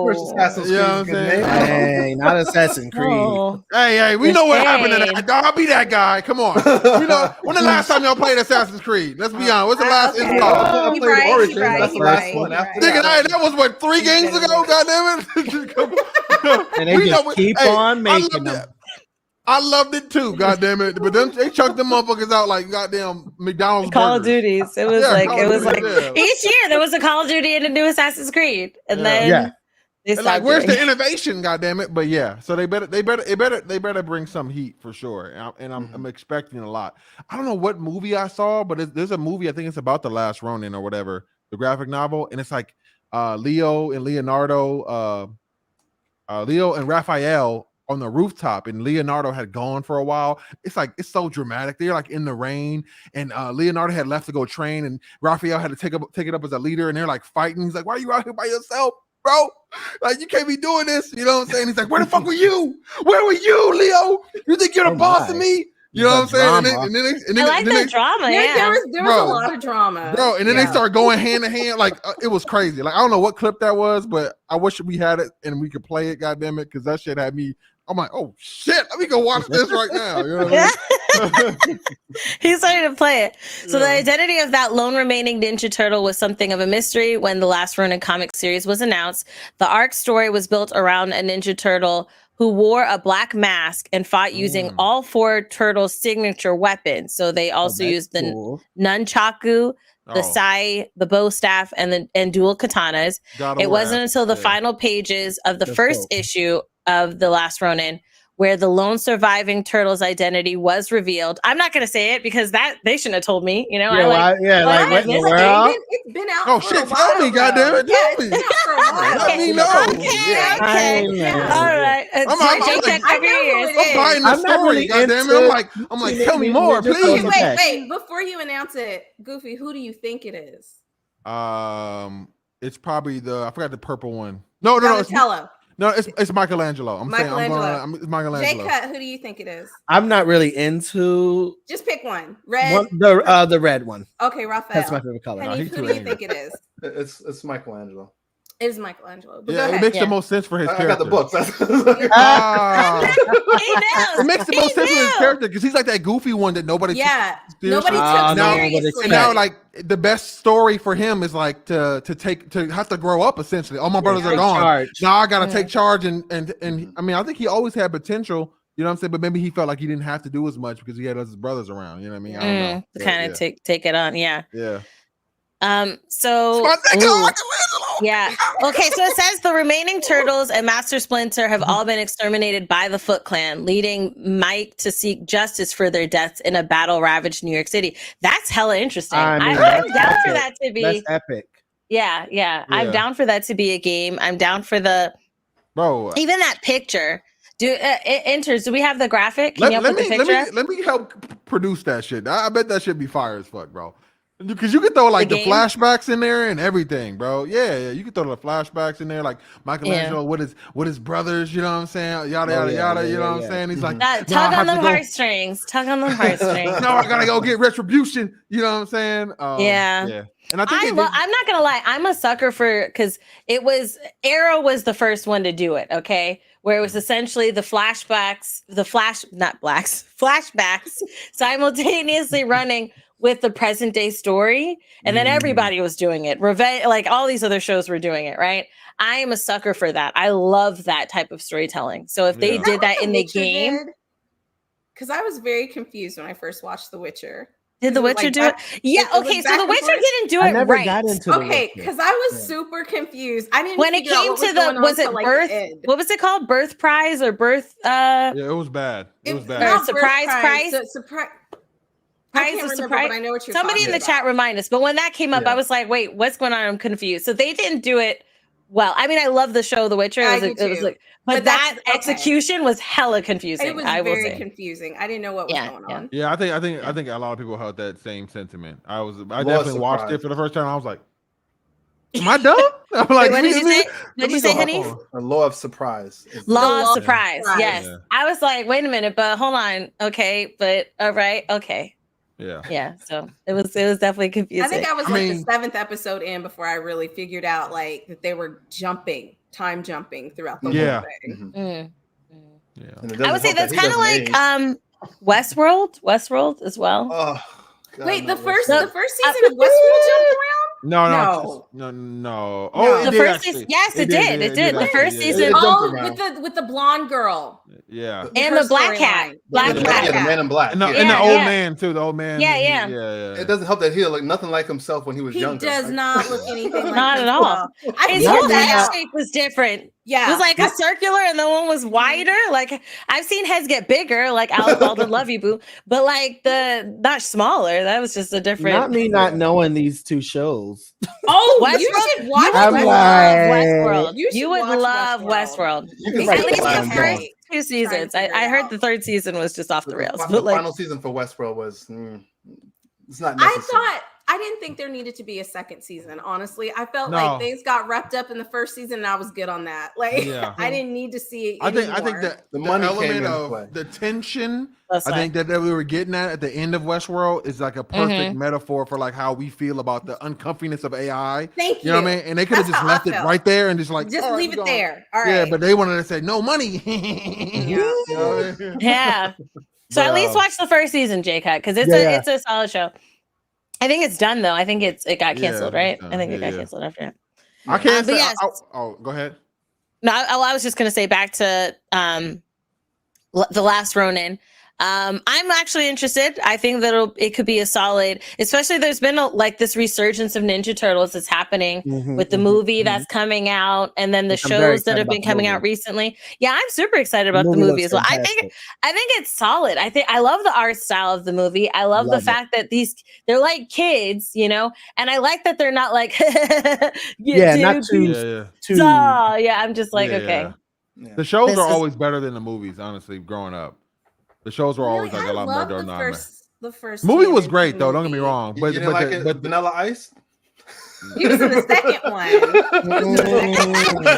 what I'm saying?
Hey, not Assassin's Creed.
Oh.
Hey, we know what happened to that. I'll be that guy. Come on. You know, when the last time y'all played Assassin's Creed? Let's be honest. What's the last install?
I played Origins. That's the last one.
Nigga, that was what, 3 games ago? Goddamn it!
And they just keep on making them.
I loved it too, goddamn it! But then they chucked them motherfuckers out like goddamn McDonald's
Call of
burgers.
Duties. It was each year there was a Call of Duty and a new Assassin's Creed, and then they
like, where's the innovation? Goddamn it! But yeah, so they better bring some heat for sure, and I'm expecting a lot. I don't know what movie I saw, but there's a movie I think it's about the Last Ronin or whatever, the graphic novel, and it's like Leo and Raphael on the rooftop, and Leonardo had gone for a while. It's so dramatic. They're like in the rain, and Leonardo had left to go train, and Raphael had to take it up as a leader, and they're like fighting. He's like, "Why are you out here by yourself, bro? Like, you can't be doing this." You know what I'm saying? He's like, "Where the fuck were you? Where were you, Leo? You think you're the boss of me?" You know what I'm saying? And then
I like that drama.
There was a lot of drama,
bro. And then they start going hand to hand. Like, it was crazy. Like, I don't know what clip that was, but I wish we had it and we could play it. Goddamn it, because that shit had me. I'm like, oh shit, let me go watch this right now. You know what I mean?
He's starting to play it. So the identity of that lone remaining Ninja Turtle was something of a mystery when the Last Ronin comic series was announced. The arc story was built around a Ninja Turtle who wore a black mask and fought using all 4 turtles' signature weapons. So they also used the nunchaku, the sai, the bow staff, and dual katanas. It wasn't until the final pages of the first issue of The Last Ronin where the lone surviving turtle's identity was revealed. I'm not going to say it because that they shouldn't have told me. You know,
what in the world?
It's been out.
Oh shit! Tell me, goddamn it! Tell me. Let me know.
Okay. All right.
I'm buying the story. Goddamn it! I'm like, tell me more, please.
Wait. Before you announce it, Goofy, who do you think it is?
It's probably I forgot the purple one. No,
Donatello.
No, it's Michelangelo. It's Michelangelo.
J Cutt, who do you think it is?
I'm not really into.
Just pick one. Red.
The red one.
Okay, Raphael.
That's my favorite color.
Who do you think it is?
It's Michelangelo.
It is Michelangelo.
Yeah, it makes the most sense for his character.
I got the books.
It makes the most sense for his character because he's like that goofy one that nobody took seriously. Now, like the best story for him is like to have to grow up essentially. All my brothers are gone. Now I gotta take charge and I mean I think he always had potential. You know what I'm saying? But maybe he felt like he didn't have to do as much because he had his brothers around. You know what I mean? I don't know.
To kind of take it on. Yeah.
Yeah.
So yeah. Okay, so it says the remaining turtles and Master Splinter have all been exterminated by the Foot Clan, leading Mike to seek justice for their deaths in a battle-ravaged New York City. That's hella interesting. I'm down for that to be.
That's epic.
Yeah. I'm down for that to be a game. I'm down for even that picture. Enters. Do we have the graphic? Can you put the picture?
Let me help produce that shit. I bet that should be fire as fuck, bro. Because you could throw like the flashbacks in there and everything, bro. Yeah, you could throw the flashbacks in there, like Michelangelo with his brothers. You know what I'm saying? Yada yada. You know what I'm saying? He's like,
tug on them heartstrings. Tug on them heartstrings.
No, I gotta go get retribution. You know what I'm saying?
Yeah.
And I think
I'm not gonna lie. I'm a sucker for because Arrow was the first one to do it. Okay, where it was essentially the flashbacks simultaneously running with the present day story, and then everybody was doing it. Revenge, like all these other shows were doing it, right? I am a sucker for that. I love that type of storytelling. So if they did that in the game,
because I was very confused when I first watched The Witcher.
Did The Witcher do it? Yeah.
it was
Okay. So
back
The
and
Witcher
forth?
didn't do
I
it
never
right.
got into The
Okay,
Witcher.
because I was super confused. I didn't
When it
figure out
came
what
to
was
the,
going on
was it
till, like,
birth?
the end.
What was it called? Birth prize or birth?
Yeah, it was bad. It was bad.
not
surprise
birth
prize?
Surprise. I
Prize
can't
of
remember,
surprise.
but I know what you're
Somebody
talking
in the
about.
chat remind us. But when that came up,
Yeah.
I was like, wait, what's going on? I'm confused. So they didn't do it well. I mean, I love the show The Witcher.
I do
It was
too.
like,
But
but
that's-
that
okay.
execution was hella confusing.
It was
I will
very
say.
confusing. I didn't know what was
Yeah,
going
yeah.
on.
Yeah, I think a lot of people held that same sentiment. I
of
definitely watched it
surprise.
for the first time. I was like, am I dumb? I'm
Wait,
like,
what did you say? What'd you say,
honey?
honey?
A law of surprise. Is
Law
law
of
of
surprise.
surprise.
Yes.
Yeah.
I was like, wait a minute, but hold on. Okay, but all right, okay.
Yeah.
Yeah. So it was definitely confusing.
I think I was
I
like
mean-
the 7th episode in before I really figured out like that they were time jumping throughout the
Yeah.
whole thing.
Mhm.
Mm.
Yeah.
And it
I would
doesn't
say
help that
that's
he
kind of
doesn't
like
age.
Westworld as well.
Oh, God,
Wait,
not
the first
Westworld.
season of Westworld jumped around?
No.
No.
Oh,
No.
it
The
did
first
actually.
season, yes, it did. It did. The
actually,
first
yeah,
season,
It jumped
Oh,
around.
with the blonde girl.
Yeah.
and
her
the black cat,
storyline.
black
the,
cat.
yeah, the man in black.
And the,
yeah.
and the
Yeah,
old
yeah.
man too. The old man.
Yeah,
he-
yeah.
yeah.
It doesn't help that he looked nothing like himself when he was
He
younger.
does
Like,
not look anything like
Not at all.
himself. I
His
figured
whole
that
head
out.
shape was different.
Yeah.
It was like a circular, and the one was wider. Like I've seen heads get bigger, like Alec Baldwin, love you, boo. But like not smaller. That was just a different.
Not me not knowing these two shows.
Oh, you
Westworld?
should watch
I'm
would
like-
love Westworld.
You should
You would
watch
love
Westworld.
Westworld.
You can
At
write
least
the
the
last
first
one.
two seasons.
figure
I
it
heard
out.
the third season was just off the rails.
The
But like,
final season for Westworld was it's not
I
necessary.
I didn't think there needed to be a second season. Honestly, I felt
No.
like things got wrapped up in the first season, and I was good on that. Like,
Yeah.
I didn't need to see it.
I think
anymore.
that
The
the
money came
element
into
of
play.
the tension.
that's
I
fine.
think that we were getting at the end of Westworld is like a perfect metaphor for like how we feel about the uncomfiness of AI.
Thank you.
You know what I mean? And they could have
That's
just
how I
left it
felt.
right there and just like
Just
all right,
leave
we're
it
going.
there. All right.
Yeah, but they wanted to say no money.
Yeah.
You know what I mean?
Yeah. So
But,
at least watch the first season, J-Cut, because it's a solid show. I think it's done though. I think it got canceled,
Yeah,
right?
it's done.
I think it
Yeah,
got
yeah.
canceled after it.
I can't
but
say.
yes.
Go ahead.
No, I was just gonna say back to the last Ronin. I'm actually interested. I think that it could be a solid, especially there's been like this resurgence of Ninja Turtles that's happening with the movie that's coming out, and then the
I'm very
shows that
excited
have been
about the
coming out
movie.
recently. Yeah, I'm super excited about the movie as well. I think it's solid. I love the art style of the movie. I love the fact that they're like kids, you know, and I like that they're not like
not too
yeah, I'm just like,
Yeah.
okay.
Yeah.
The shows
This
are
is-
always better than the movies. Honestly, growing up, the shows were always
Really?
like a
I
lot more
love
dynamic.
the first
Movie was
TMNT
great though. Don't get me
movie.
wrong,
You
but
didn't like it?
but
Vanilla Ice?
He was in the second one.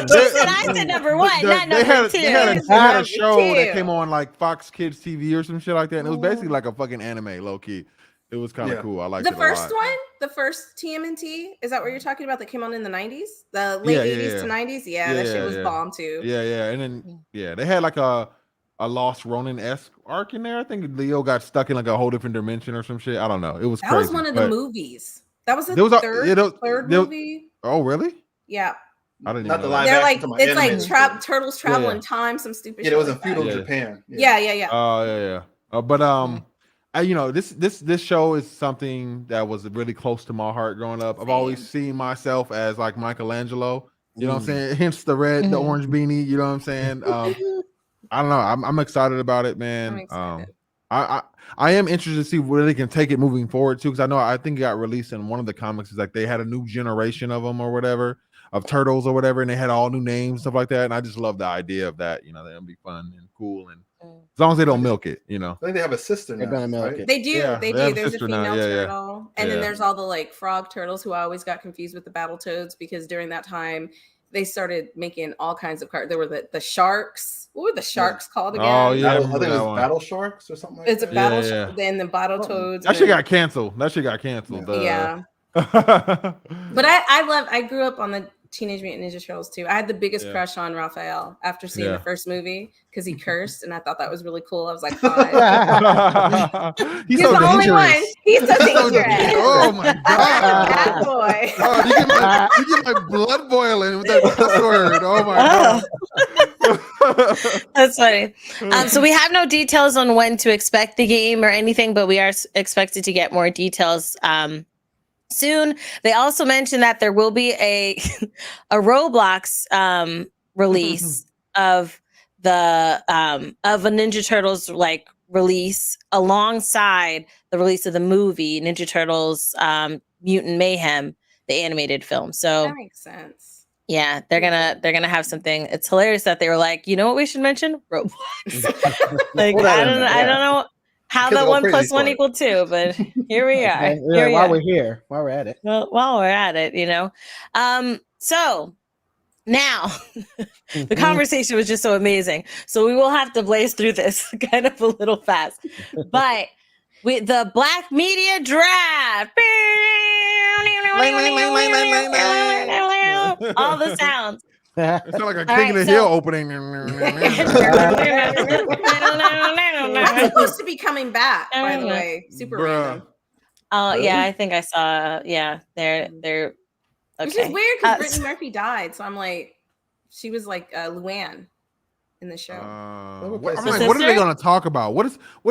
She said I said number one, not number two.
They had
Number
a show that
two.
came on like Fox Kids TV or some shit like that, and it was basically like a fucking anime, low key. It was kind of
Yeah.
cool. I liked
The
it a
first
lot.
one, the first TMNT, is that what you're talking about? That came on in the 90s, the late
Yeah,
80s
yeah.
to 90s. Yeah, that shit was bomb too.
Yeah, and then they had like a Lost Ronin-esque arc in there. I think Leo got stuck in like a whole different dimension or some shit. I don't know. It was
That
crazy.
was one of the
but-
movies. That was the
There was a-
third,
you know,
third
there-
movie.
Oh, really?
Yeah,
I didn't
Not
even
the
know
live
that.
they're
action,
like
talking
it's
about
like
animated.
turtles travel
Yeah.
in time, some stupid.
Yeah, it
shit
was in
like
feudal
that.
Yeah.
Japan.
Yeah.
Oh, yeah. But this show is something that was really close to my heart growing up. I've always seen myself as like Michelangelo. You know what I'm saying? Hence the red, the orange beanie. You know what I'm saying? I don't know. I'm excited about it, man.
I'm excited.
I am interested to see where they can take it moving forward too, because I think it got released in one of the comics. Is like they had a new generation of them or whatever, of turtles or whatever, and they had all new names, stuff like that. And I just love the idea of that. You know, that'd be fun and cool, and as long as they don't milk it, you know.
I think they have a sister now.
They're gonna milk
right?
it.
They do.
Yeah,
they
they have
do.
a
There's a
sister now.
female
Yeah, yeah.
turtle, and then
Yeah.
there's all the like frog turtles who I always got confused with the battle toads because during that time they started making all kinds of cards. There were the sharks. What were the sharks called again?
Oh, yeah.
Battle, I
remember
think it
that
was
one.
Battle Sharks or something like
It's a
that.
battle.
Yeah.
Then the battle toads.
That shit got canceled.
Yeah.
Yeah.
But I grew up on the Teenage Mutant Ninja Turtles too. I had the biggest
Yeah.
crush on Raphael after seeing
Yeah.
the first movie because he cursed, and I thought that was really cool. I was like, five.
He's
He's
so
the only one.
dangerous.
He's so
He's so
dangerous.
Oh my god.
Bad boy.
Oh, you get my blood boiling with that cuss word. Oh my god.
That's funny. So we have no details on when to expect the game or anything, but we are expected to get more details soon. They also mentioned that there will be a Roblox release of the of a Ninja Turtles like release alongside the release of the movie Ninja Turtles Mutant Mayhem, the animated film. So
That makes sense.
yeah, they're gonna have something. It's hilarious that they were like, you know what we should mention? Roblox. Like
Throw that
I
in
don't
there,
I
yeah.
don't know how
Kids
that
go
1
crazy
+ 1
for it.
= 2, but here we are.
Okay,
Here we
while
are.
we're here, while we're at it.
Well, while we're at it, you know. So now the conversation was just so amazing. So we will have to blaze through this kind of a little fast. But with the Black Media Draft. All the sounds.
It sounds like a
All
King of the
right,
Hill
so-
opening.
It's supposed to be coming back, by the way. Super
Bruh.
random.
Oh
Really?
yeah, I think I saw. Yeah, they're
Which
okay.
is weird because
Uh,
Brittany Murphy died. So I'm like, she was like Luann in the show.
I'm
replace
like,
her
what are they
sister?
going to talk about? What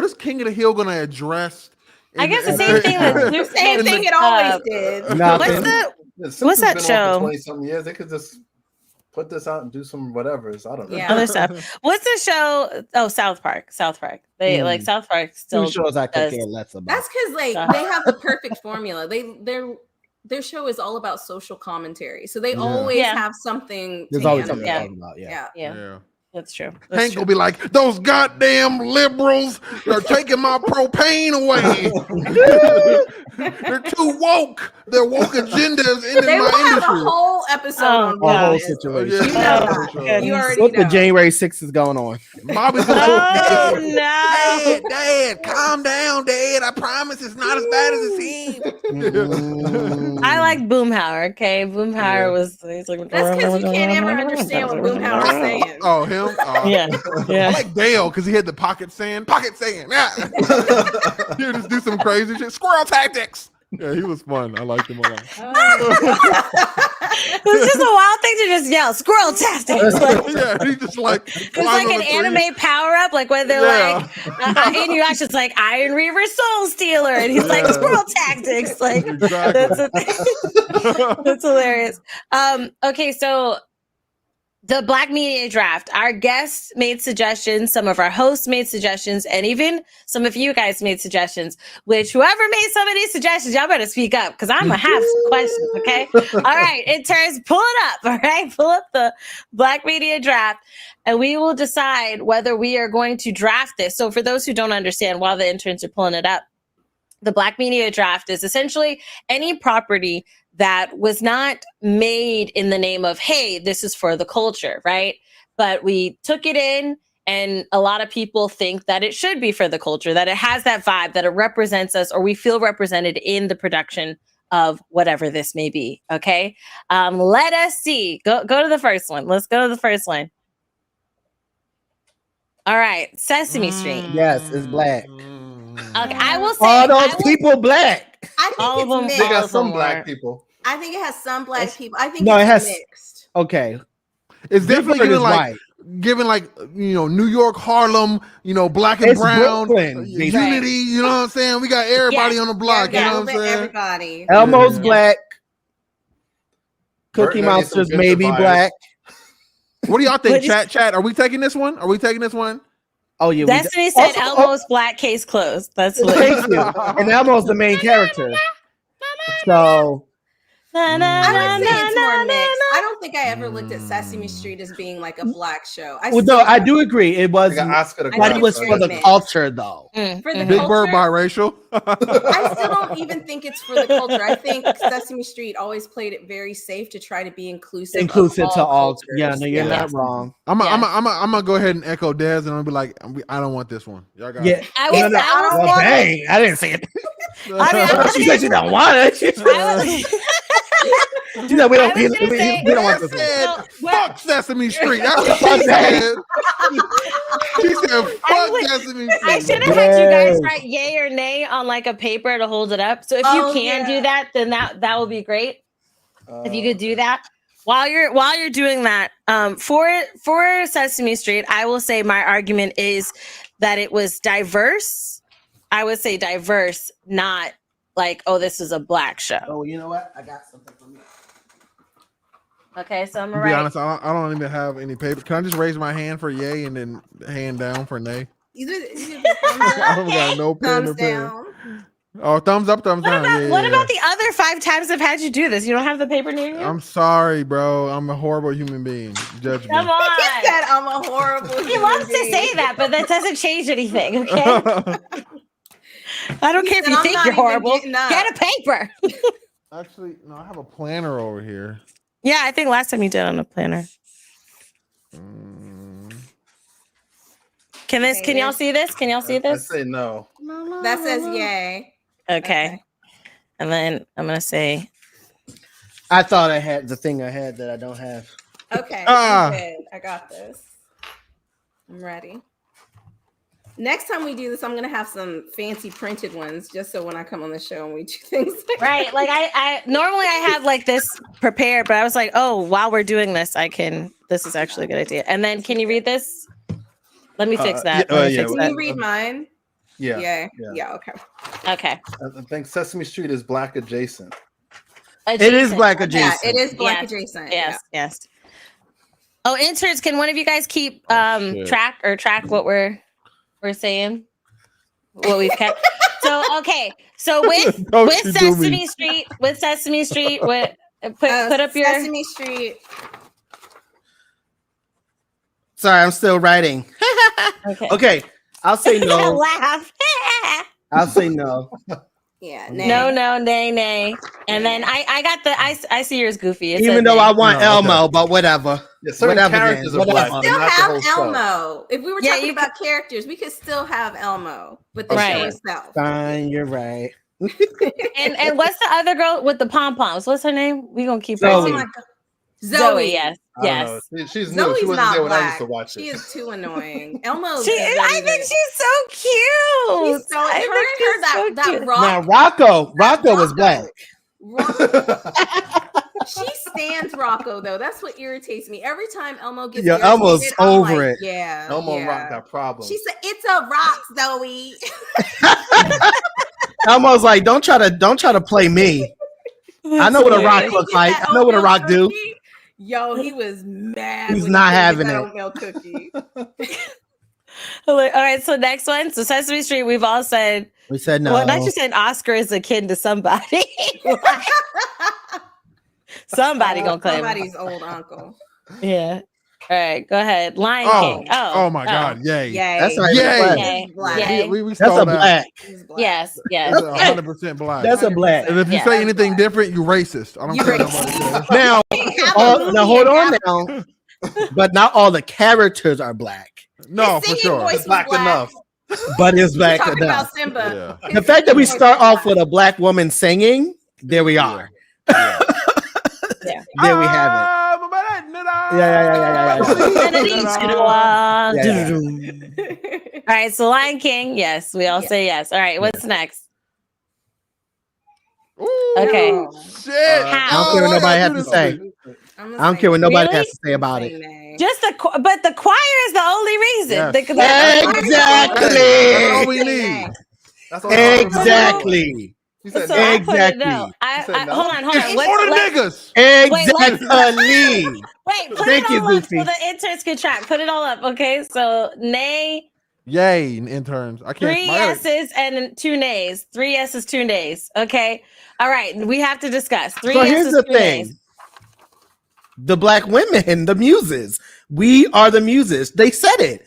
is King of the Hill going to address?
I guess the same thing that
Same thing it always did.
What's
Nothing.
the
Yeah, Simpsons
What's that
been on
show?
for 20-something years. They could just put this out and do some whatever. I don't know.
Yeah.
other stuff? What's the show? Oh, South Park. South Park. They like South Park still
Two shows I could
does-
care less about.
That's because like they have the perfect formula. Their show is all about social commentary, so they
Yeah.
always
Yeah.
have something.
There's
to
always
animate.
something to
Yeah.
talk about. Yeah.
Yeah.
Yeah, that's true. That's
Hank
true.
will be like, those goddamn liberals are taking my propane away. They're too woke. Their woke agendas in
They
my
will have
industry.
a whole episode
Oh,
on
A whole
this.
situation.
You know
Oh,
that.
goodness.
You already
What the
know.
January 6th is going on?
Bobby's gonna
Oh
Dad,
no!
Dad, calm down, Dad. I promise it's not as bad as it seems.
I like Boomhauer. Okay, Boomhauer
Yeah.
was. He's like,
That's because you can't ever understand what Boomhauer's saying.
Oh, him?
Yeah,
I
yeah.
like Dale because he had the pocket sand. Pocket sand. Yeah. He would just do some crazy shit. Squirrel tactics. Yeah, he was fun. I liked him a lot.
It was just a wild thing to just yell squirrel tactics. Like,
Yeah, he just like
it's like an anime power up, like when they're like, and you actually it's like Iron Reaver Soul Stealer, and he's like squirrel tactics. Like that's hilarious. Okay, so the Black Media Draft. Our guests made suggestions, some of our hosts made suggestions, and even some of you guys made suggestions. Which whoever made some of these suggestions, y'all better speak up because I'm gonna have some questions. Okay, all right, interns, pull it up. All right, pull up the Black Media Draft, and we will decide whether we are going to draft this. So, for those who don't understand, while the interns are pulling it up, the Black Media Draft is essentially any property that was not made in the name of, hey, this is for the culture, right? But we took it in, and a lot of people think that it should be for the culture, that it has that vibe, that it represents us, or we feel represented in the production of whatever this may be. Okay. Let us see. Go to the first one. Let's go to the first one. All right. Sesame Street.
Yes, it's black.
Okay, I will say
All those people black.
I think
All of
it's
them-
mixed.
They
all
got
of
some
them
black
were-
people.
I think it has some black
It's-
people. I think
no,
it's
it has-
mixed.
Okay.
It's definitely
Different
giving
is
like
white.
New York, Harlem, black and
It's
brown,
Brooklyn, basically.
unity. You know what I'm saying? We got everybody
Yes.
on the block.
Yeah,
You know what I'm saying?
everybody.
Elmo's
Yeah.
black.
Bert
Cookie
and Ernie's some
Monster's
good
maybe
vibes.
black.
What do y'all think?
What is-
Chat. Are we taking this one?
Oh yeah.
Destiny said
Also-
Elmo's black case closed. That's hilarious.
Thank you. And Elmo's the main character. So
Na, na,
I
na,
would say
na,
it's
na,
more
na,
mixed.
na.
I don't think I ever looked at Sesame Street as being like a black show.
well, no, I do agree. It was,
They got Oscar the
I
but
think
it
Grouch.
was
it's
for the
mixed.
culture though.
For the
Big
culture,
Bird biracial.
I still don't even think it's for the culture. I think Sesame Street always played it very safe to try to be inclusive.
Inclusive
of
to all.
cultures.
Yeah, no, you're
Yeah.
not wrong.
I'm
Yeah.
gonna go ahead and echo Dez, and I'm gonna be like, I don't want this one. Y'all got
Yeah.
it.
I was,
No, no,
I was
well,
thinking-
dang, I didn't say it.
I mean, I was
She said she don't want it. She
I was-
said we
I
don't.
was
We,
gonna
we,
say-
we don't want
Dez
this one.
said,
So, well-
fuck Sesame Street. That's what
Fuck
she
that.
said. She said, fuck
would-
Sesame
I
Street.
should have had you guys
Yes.
write yay or nay on like a paper to hold it up. So if
Oh,
you can
yeah.
do that, then that would be great. If you could do that. While you're doing that, for Sesame Street, I will say my argument is that it was diverse. I would say diverse, not like, oh, this is a black show.
Oh, you know what? I got something for you.
Okay, so I'm
To be honest, I don't even have any paper. Can I just raise my hand for yay and then hand down for nay?
You did the thumbs
I
up,
don't got no pen or
thumbs
pen.
down.
Oh, thumbs up, thumbs down.
What about the other 5 times I've had you do this? You don't have the paper near you?
I'm sorry, bro. I'm a horrible human being. Judge me.
Come
He
on.
said I'm a horrible.
He
human
loves to
being.
say that, but that doesn't change anything, okay? I don't
He
care if
said,
you
"I'm
think
not
you're
even
horrible.
getting up."
Get a paper.
Actually, no, I have a planner over here.
Yeah, I think last time you did on a planner. Can y'all see this? Can y'all see
I
this?
say no.
That says yay.
Okay. And then I'm gonna say
I thought I had the thing I had that I don't have.
Okay.
Ah.
I'm good. I got this. I'm ready. Next time we do this, I'm gonna have some fancy printed ones, just so when I come on the show and we do things like
right. Like I normally I have like this prepared, but I was like, oh, while we're doing this, this is actually a good idea. And then can you read this? Let me fix that. Let me fix
Can
that.
you read mine?
Yeah.
Yeah. Okay.
Okay.
I think Sesame Street is black adjacent.
It is black
Yeah,
adjacent.
it is black
Yes.
adjacent.
Yes. Oh, interns, can one of you guys keep
shit.
track what we're saying? What we've kept. So okay. So with
Don't
with
you do me.
Sesame Street, put up your
Sesame Street.
Sorry, I'm still writing.
okay.
Okay, I'll say no.
Laugh.
I'll say no.
Yeah.
No, nay. And then I got I see yours goofy. It
Even
says
though
nay.
I want
No, okay.
Elmo, but whatever.
Yeah, certain
Whatever
characters
then,
are black,
whatever.
but
Still
not the
have
whole show.
Elmo. If we were
Yeah,
talking
you
about characters, we could still have Elmo with the
Right.
show itself.
Fine, you're right.
And what's the other girl with the pom poms? What's her name? We gonna keep her.
Zoe.
Oh my god.
Zoe. Yes.
I don't know. She's new.
Zoe's
She wasn't
not
there when I used
black.
to watch it.
She is too annoying. Elmo.
I think she's so cute.
She's so that rock.
Now Rocco was black.
She stands Rocco though. That's what irritates me. Every time Elmo gets
Yeah, Elmo's
irritated, I'm
over
like,
it.
Yeah.
Elmo
yeah.
Rock got problems.
She said, "It's a rock, Zoe."
Elmo's like, don't try to play me. I know what a rock looks like. I know what a rock do.
Yo, he was mad.
He's
when
not
he
having
that
it.
oatmeal cookie.
All right, so next one. So Sesame Street, we've all said.
We said no.
Well, not just saying Oscar is akin to somebody. Somebody gonna claim.
Somebody's old uncle.
Yeah. All right, go ahead. Lion King.
Oh my God! Yay!
Yay.
That's not
Yay.
even black.
Yay.
He's black.
Yay.
We
That's
stole
a
that.
black.
He's black.
Yes.
That's 100% black.
That's a black.
And if you
Yeah.
say anything different, you racist. I don't
You
care.
racist.
Nobody says.
Now,
Have a movie
now hold
and
on
have-
now. But not all the characters are black.
No,
His
for
singing
sure.
voice
It's black enough.
But it's
We're
black
talking
enough.
about Simba.
Yeah.
The fact that we start off with a black woman singing, there we are.
Yeah.
There we have it. Yeah.
All right, so Lion King, yes, we all say yes. All right, what's next?
Ooh,
Okay.
Shit.
I don't care what nobody has to say. I don't care what nobody
Really?
has to say about it.
Just but the choir is the only reason.
Yes.
Exactly.
That's all we need.
That's all I want.
Exactly.
She said
So
no.
I put it
Exactly.
no.
You said no?
Hold on.
It's
What's-
for the
let's-
niggas.
Exactly.
Wait, put
Thank
it
you,
all up
Goofy.
so the interns can track. Put it all up, okay? So nay,
Yay, interns. I can't.
3
my-
yeses and 2 nays. 3 yeses, 2 nays. Okay. All right. We have to discuss. 3
So
yeses,
here's the
2
thing.
nays.
The black women, the muses. We are the muses. They said it.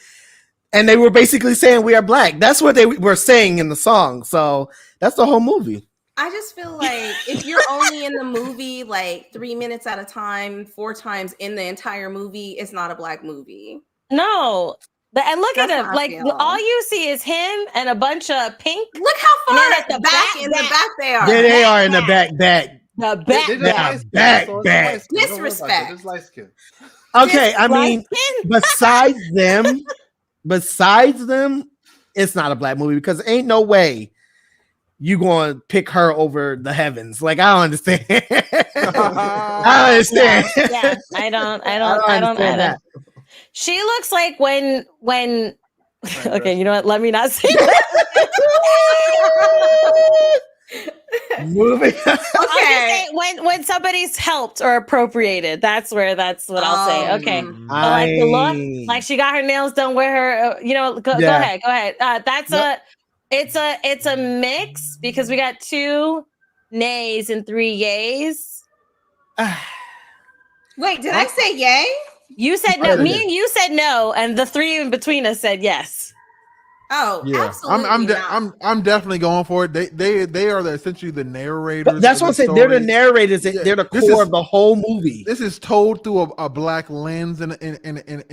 And they were basically saying we are black. That's what they were saying in the song. So that's the whole movie.
I just feel like if you're only in the movie like 3 minutes at a time, 4 times in the entire movie, it's not a black movie.
No. And look
That's
at him.
how I
Like
feel.
all you see is him and a bunch of pink.
Look how
And
far
then at the back,
in the back they are.
There they are in the back.
The
They
back.
just
Back,
light skin,
back,
so it's
back.
light skin. Don't worry about
Disrespect.
that. It's light skin.
Okay, I mean,
Light
besides them, it's not a black movie because ain't no way you going to pick her over the heavens. Like, I don't understand. I understand.
Yeah, I don't
understand that.
She looks like when okay, you know what? Let me not say that.
Moving.
Okay.
When somebody's helped or appropriated, that's what I'll say. Okay. But like the look, like she got her nails done with her, go ahead. It's a mix because we got 2 nays and 3 yays.
Wait, did I say yay?
You said no. Me and you said no, and the 3 in between us said yes.
Oh,
yeah.
absolutely.
I'm definitely going for it. They are essentially the narrators.
That's what I'm saying. They're the narrators. They're the core of the whole movie.
This is told through a black lens in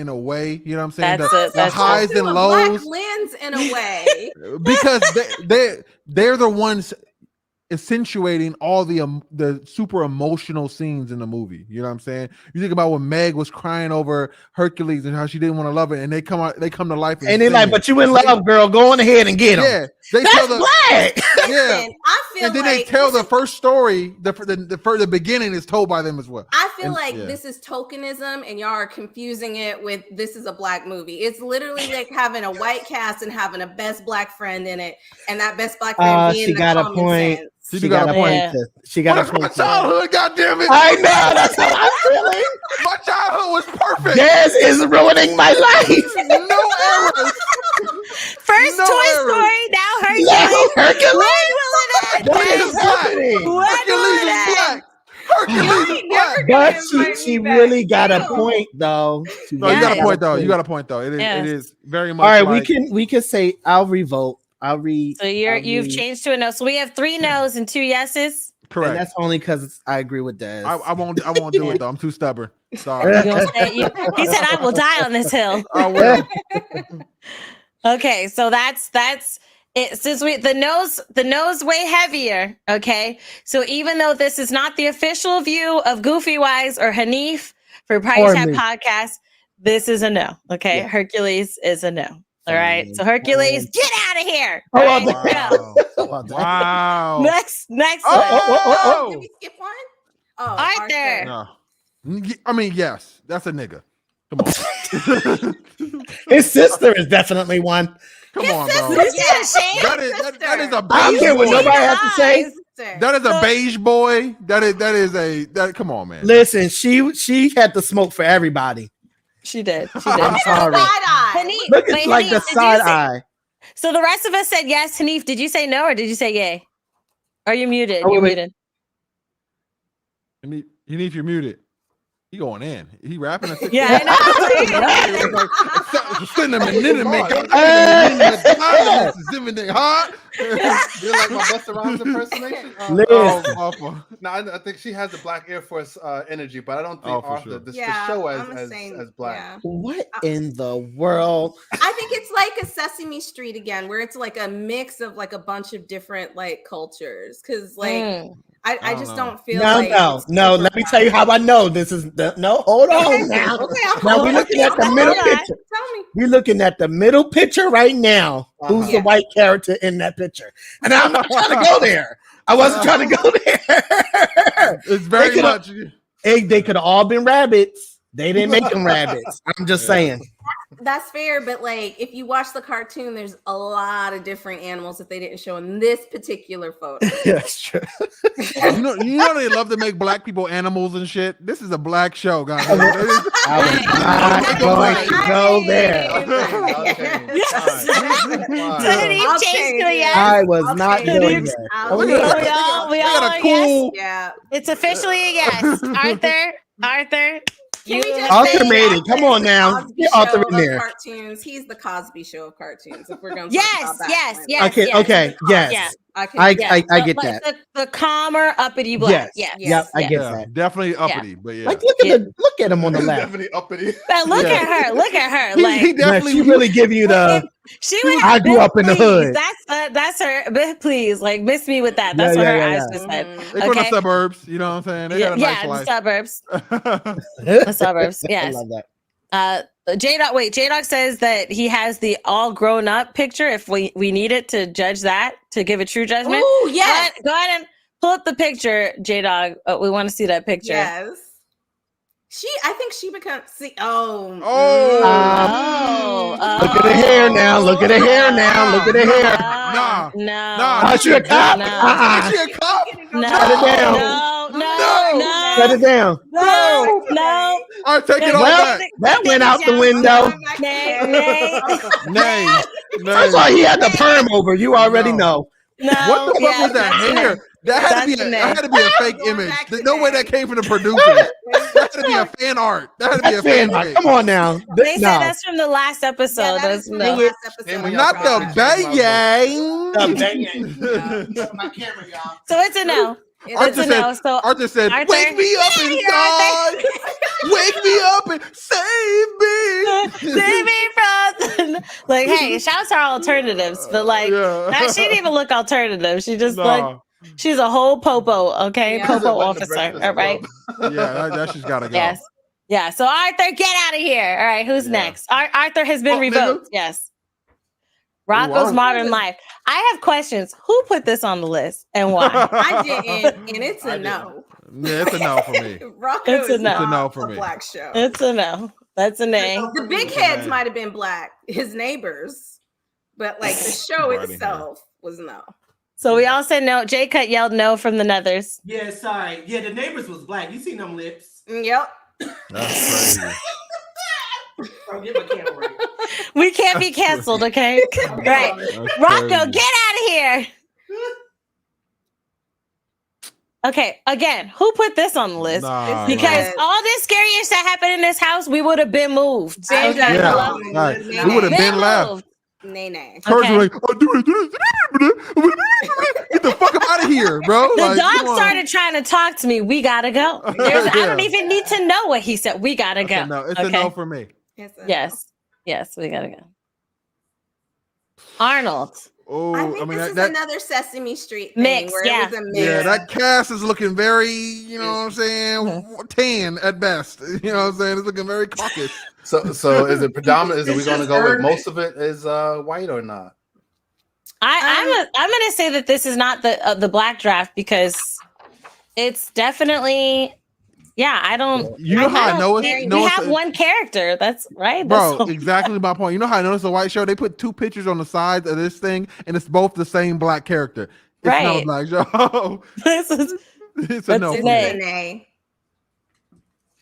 a way. You know what I'm saying?
That's
highs and lows.
Black lens in a way.
Because they're the ones accentuating all the super emotional scenes in the movie. You know what I'm saying? You think about when Meg was crying over Hercules and how she didn't want to love it, and they come to life
and they're like, "But you in love, girl. Go on ahead and get him."
Yeah,
that's black.
Yeah,
I feel
and then
like
they tell the first story. The beginning is told by them as well.
I feel this is tokenism, and y'all are confusing it with this is a black movie. It's literally like having a white cast and having a best black friend in it, and that best black friend being
she
the
got a
common
point.
sense.
She got a point. She got a point.
My childhood, goddamn it!
I know. That's how I'm feeling.
My childhood was perfect.
Des is ruining my life.
No errors.
First Toy Story, now Hercules.
What is happening?
Hercules is black. Hercules is black.
But she really got a point, though.
No, you got a point, though. You got a point, though. It is very much.
All right, we can say I'll revote. I'll read.
So you've changed to a no. So we have 3 no's and 2 yeses.
Correct.
And that's only because I agree with Des.
I won't do it though. I'm too stubborn. Sorry.
He said I will die on this hill.
I will.
Okay, so that's it. Since the nose way heavier. Okay, so even though this is not the official view of Goofy Wise or Hanif for PartyChat podcast, this is a no. Okay, yeah. Hercules is a no. All right, so Hercules, get out of here! Right?
Wow.
Next.
Did we skip one? Oh,
Arthur.
No. I mean, yes, that's a nigga. Come on.
His sister is definitely one.
Come on, bro. That is a beige
I don't care what nobody has to say.
That is a beige boy. That come on, man.
Listen, she had to smoke for everybody.
She did.
I'm sorry.
Hanif,
look at like the side eye.
So the rest of us said yes. Hanif, did you say no or did you say yay? Are you muted? You're muted.
Hanif, you're muted. He going in. He rapping.
Yeah, I know.
You like my Busta Rhymes impersonation? No, I think she has the Black Air Force energy, but I don't think Arthur the show as black.
Yeah.
What in the world?
I think it's like a Sesame Street again, where it's like a mix of like a bunch of different like cultures. Because like I just don't feel
no. Let me tell you how I know this is hold on now. Now we're looking at the middle picture.
Tell me.
We're looking at the middle picture right now. Who's the white character in that picture? And I'm not trying to go there. I wasn't trying to go there.
It's very much.
They could have all been rabbits. They didn't make them rabbits. I'm just saying.
That's fair, but like if you watch the cartoon, there's a lot of different animals that they didn't show in this particular photo.
That's true.
You know they love to make black people animals and shit. This is a black show, guys.
I was not going to go there. I was not going there.
We all are yes. Yeah. It's officially a yes. Arthur.
Arthur made it. Come on now. Get Arthur in there.
Cartoons. He's the Cosby Show of cartoons. If we're going to
yes.
Okay. Yes. I get that.
The calmer, uppity black.
Yes. I get that.
Definitely uppity, but yeah.
Like look at him on the left.
Definitely uppity.
But look at her. Like
he definitely
she really give you the. I grew up in the hood.
That's her. But please, like, miss me with that. That's what her eyes just said.
They from the suburbs. You know what I'm saying? They got a nice life.
The suburbs. The suburbs. Yes.
I love that.
J-Dog says that he has the all grown up picture if we need it to judge that, to give a true judgment.
Oh, yes.
Go ahead and pull up the picture, J-Dog. We want to see that picture.
Yes. I think she becomes.
Oh.
Look at the hair now. Look at the hair now. Look at the hair.
Nah.
Is she a cop?
Is she a cop?
No.
Shut it down.
No.
Shut it down.
No.
All right, take it all
Well,
back.
that went out the window.
Nay.
First of all, he had the perm over. You already know.
No.
What the fuck was that hair? That had to be a fake image. There's no way that came from the producer. That had to be a fan art. That had to be a fan art.
Come on now.
They said that's from the last episode.
Yeah, that is from the last episode.
Not the bang.
My camera, y'all.
So it's a no.
Arthur said,
Arthur,
wake me up inside. Wake me up and save me.
Save me from like, hey, shouts our alternatives, but like she didn't even look alternative. She just like she's a whole popo, okay?
Yeah.
Popo officer. All right.
Yeah, that she's gotta go.
Yes. Yeah. So Arthur, get out of here. All right, who's next? Arthur has been revoked.
Nigga.
Yes. Rocco's Modern Life. I have questions. Who put this on the list and why?
I didn't, and it's a no.
Yeah, it's a no for me.
Rocco
It's a
is
no.
not
It's a no for
a
me.
black show.
It's a no. That's a nay.
The big heads might have been black, his neighbors, but like the show
Right in
itself was no.
So we all said no. J Cutt yelled no from the Nethers.
Yeah, sorry. Yeah, the neighbors was black. You seen them lips.
Yep.
That's crazy.
I'll get my camera right.
We can't be canceled, okay? Right.
That's
Rocco,
crazy.
get out of here. Okay, again, who put this on the list?
Nah,
Because
Yes.
all this scary ish that happened in this house, we would have been moved.
Been
Okay?
done.
Yeah.
Hello?
Right. We would have been left.
moved.
Nay.
Kurt's
Okay.
like, oh, do it. Get the fuck out of here, bro.
The
Like,
dog
come on.
started trying to talk to me. We gotta go. I don't even need to know what he said. We gotta go.
No, it's a no for me.
Yes, we gotta go. Arnold.
Oh,
I think this is
that
another Sesame Street thing
Mix,
where
yeah.
it was a mix.
yeah, that cast is looking very, you know what I'm saying, tan at best. You know what I'm saying? It's looking very caucus.
So is it predominant? Is we going to go with most of it is white or not?
I'm gonna say that this is not the black draft because it's definitely I don't.
You know how I know
We
it's
have one character. That's right,
bro.
That's
Exactly my point. You know how I know it's a white show? They put two pictures on the sides of this thing, and it's both the same black character. It's not a
Right.
black show.
this is
It's a no.
That's
for
it.
me.
Nay.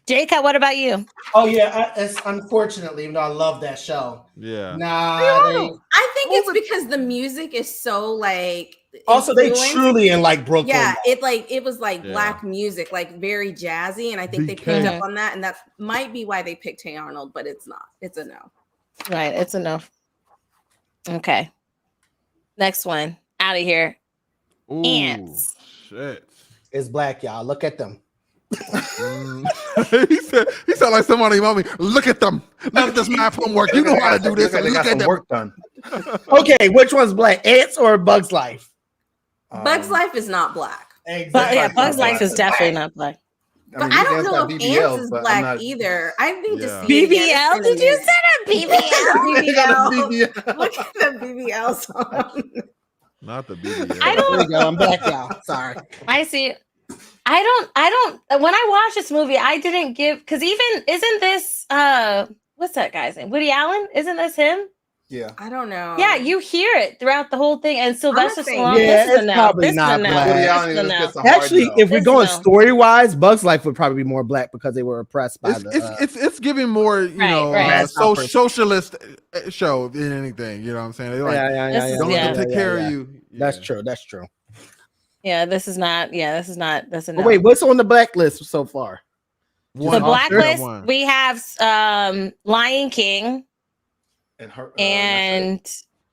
Jacob. What about you?
Oh yeah, it's unfortunately, even though I love that show.
Yeah.
Nah.
I think it's because the music is so like.
Also, they
influenced.
truly in like Brooklyn.
Yeah, it was like
Yeah.
black music, like very jazzy, and I think they
BK.
picked up on that, and that might be why they picked Hey Arnold, but it's not. It's a no.
Right, it's enough. Okay. Sanext one. Out of here.
Ooh,
Ants.
shit.
It's black, y'all. Look at them.
he said like somebody told me, look at them. Look at this math homework. You know how to do this.
They
Look
got
at
some
them.
work done.
Okay, which one's black? Ants or Bug's Life?
Bugs Life is not black,
But yeah,
Bugs
Bugs
Life
Life is definitely not black.
but
you
I don't
can
know
have
if
BBL,
Ants is
but I'm
black
not-
either. I think
Yeah.
to see it again,
BBL?
it's been
Did you
a
say
minute.
BBL?
BBL. Look at the BBL song.
Not the BBL.
I don't-
There you go. I'm back, y'all. Sorry.
I see. I don't when I watched this movie, I didn't give because isn't this what's that guy's name? Woody Allen? Isn't this him?
Yeah.
I don't know.
Yeah, you hear it throughout the whole thing. And Sylvester
saying,
Stallone.
yeah,
This is a
it's
no.
probably
This is
not
a no.
black.
Woody
This
Allen
is a
is
no.
just a hard
Actually,
no.
if we're
This
going
no.
story wise, Bug's Life would probably be more black because they were oppressed by
It's giving more, you know,
right.
socialist show than anything. You know what I'm saying? They're like,
This is-
don't let them
yeah.
take care of you.
That's
Yeah.
true. That's true.
Yeah, this is not. Yeah, this is not. That's a no.
But wait, what's on the blacklist so far?
the
One
blacklist.
one.
We have Lion King
And her
and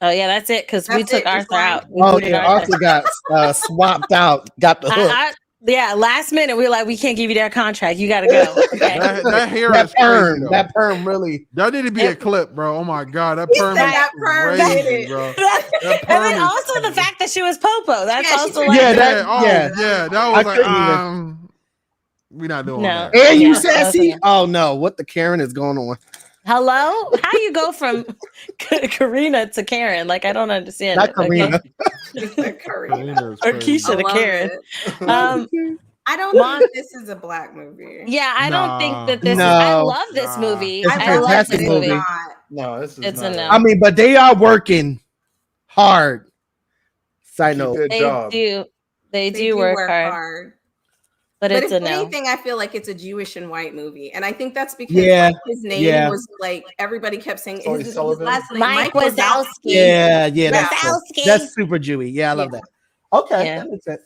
oh yeah, that's it because we
That's
took
it, just
Arthur
Lion
out. We
Oh
booted
yeah,
Arthur.
Arthur got swapped out. Got the hook.
Yeah, last minute we were like, we can't give you that contract. You got to go. Okay.
That hair
That
is crazy.
perm.
Though.
That perm really.
That need to be a clip, bro. Oh my god, that
He
perm
said
is
that perm
crazy,
did it.
bro.
and
perm
then
is
also the fact that she was Popo. That's
Yeah,
also
she-
like,
Yeah,
That
I
was like,
couldn't even-
we're not doing
No.
that.
And you
Yeah,
sassy.
okay.
Oh no, what the Karen is going on?
Hello? How you go from Karina to Karen? Like, I don't understand.
Not
it, okay?
Karina.
Karina is
Or
crazy.
Keisha
I
to
love
Karen.
it.
Um,
I don't
Mon-
think this is a black movie.
yeah, I don't think
Nah.
that this is. I
No.
love this
Nah.
movie.
It's
I
I
love
love
it,
fantastic
this
but
movie.
movie.
No, this is
It's
not
a no.
I mean, but they are working hard. Side
Keep
note.
their
They
job.
do. They
They
do work hard, but
But
it's
if
a no.
anything, I feel like it's a Jewish and white movie, and I think that's because
Yeah,
like, his name
yeah.
was like everybody kept saying
Sully
his
Sullivan?
last name,
Mike Wazowski.
Yeah,
Yeah.
that's super Jewy. Yeah, I love that. Okay,
Yeah.
that makes sense.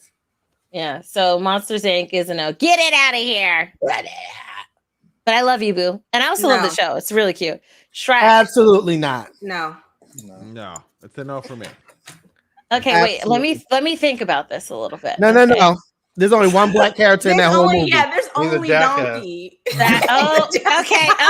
Yeah. So Monsters Inc. is a no. Get it out of here. But I love you, Boo, and I also love the
No.
show. It's really cute. Shrek.
Absolutely not.
No,
No, it's a no for me.
Okay, wait.
Absolutely.
Let me think about this a little bit.
No.
okay?
There's only one black character in that whole movie.
there's
He's a
only
jackass.
Donkey.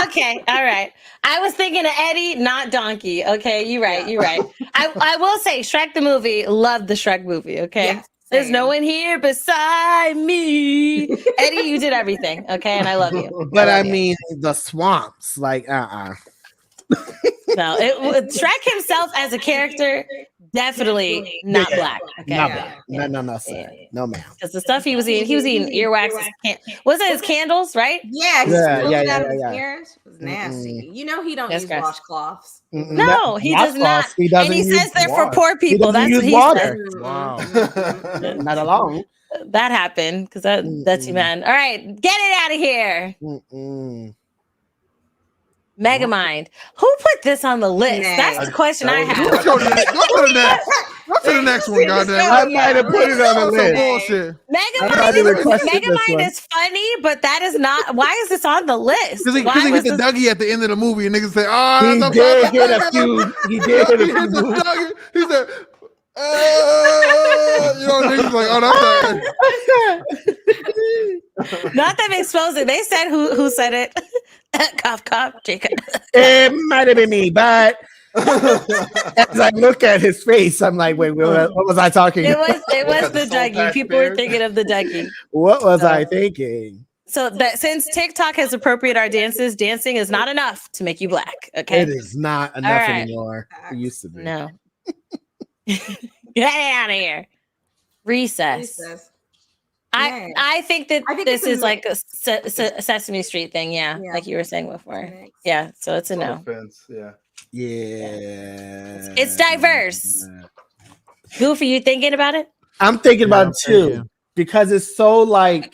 Okay. All right. I was thinking of Eddie, not Donkey. Okay, you're right.
Yeah.
You're right. I will say Shrek the movie. Love the Shrek movie. Okay.
Yes,
There's
same.
no one here beside me. Eddie, you did everything. Okay, and I love you.
But I
love you.
mean, the swamps, like,
No, Shrek himself as a character, definitely not black. Okay.
not
Yeah.
black. No, sir. No, ma'am.
Because the stuff he was eating earwax. Was it his candles, right?
Yeah, he
Yeah,
spilled
yeah,
it out
yeah,
of his
yeah.
ears. It was nasty. You know he don't
That's
use
gross.
washcloths.
No, he does not.
He doesn't
And he
use
says they're for
water.
poor people.
doesn't
That's what
use
he
water.
says.
Wow.
not alone.
That happened because that's you, man. All right, get it out of here. Megamind. Who put this on the list?
Nah.
That's the question I
That
have.
Let's go to the next. Go to the next. Go to the next one, goddamn.
I might have put it on the
Some
list.
bullshit.
I did request this
Megamind
one.
is funny, but that is not. Why is this on the list?
Because he
Why
hit
was
the
this-
Dougie at the end of the movie, and niggas say, "Oh,
He
that's
did hit a few. He did hit
He
a
hit
few
the
moves.
Dougie. He said, you know, niggas like, oh, that's that.
Not them exposing. They said who said it. Cough, cough, Jacob.
It might have been me, but as I look at his face, I'm like, wait, what was I talking
It
about?
was the
Soul
Dougie.
Patch
People were
Bears.
thinking of the Dougie.
What was
So-
I thinking?
So that since TikTok has appropriated our dances, dancing is not enough to make you black. Okay.
It is not enough
right.
anymore. It used to be.
No. Get out of here. Recess.
Yeah.
I think that
I think
this
it's a
is like a Sesame Street thing. Yeah,
Yeah.
like you were saying before.
Next.
Yeah, so it's a
No
no.
offense. Yeah.
Yeah.
It's diverse. Goofy, you thinking about it?
I'm thinking about
I'm
it too
thinking.
because it's so like.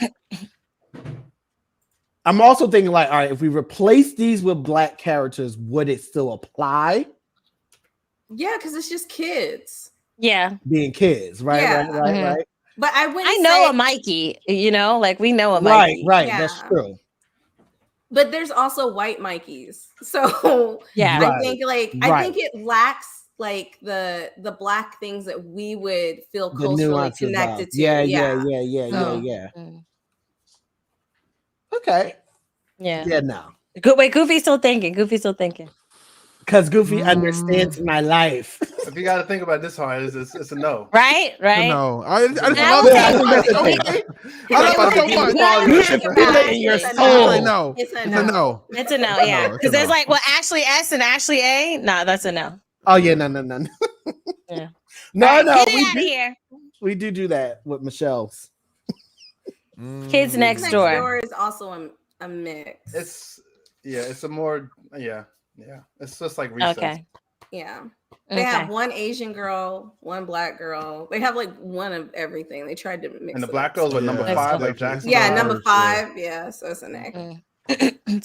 I'm also thinking like, all right, if we replace these with black characters, would it still apply?
Yeah, because it's just kids.
Yeah.
Being kids, right?
Yeah.
Mhm.
Right.
But I wouldn't
I know
say,
a Mikey, you know, like we know a
Right,
Mikey.
right.
Yeah.
That's true.
but there's also white Mikeys. So
Yeah.
Right.
I think I think it lacks like the black things that we would feel
The
culturally
nuances of-
connected to.
Yeah.
So-
Okay.
Yeah.
Yeah, no.
Wait, Goofy's still thinking.
Because Goofy understands my life.
If you got to think about it this hard, it's a no.
Right? Right?
No, I just
I
love
will
that.
say-
I love it so much.
You should feel it in your
It's a
soul.
I know.
It's a
It's
no.
a no.
It's a no,
No,
yeah.
it's a
Because there's
no.
like, well, Ashley S and Ashley A. No, that's a no.
Oh yeah, no.
Yeah.
No,
All right,
no.
get it
We
out of
do,
here.
we do that with Michelle's.
Kids Next
Next
Door.
door is also a mix.
It's a more It's just like recess.
Okay.
Yeah.
Okay.
They have one Asian girl, one black girl. They have like one of everything. They tried to mix
And the
it
black
up.
girls were
Yeah.
number
That's
5,
cool.
like Jackson.
Yeah,
Stars,
number
yeah.
5. Yeah, so it's a next.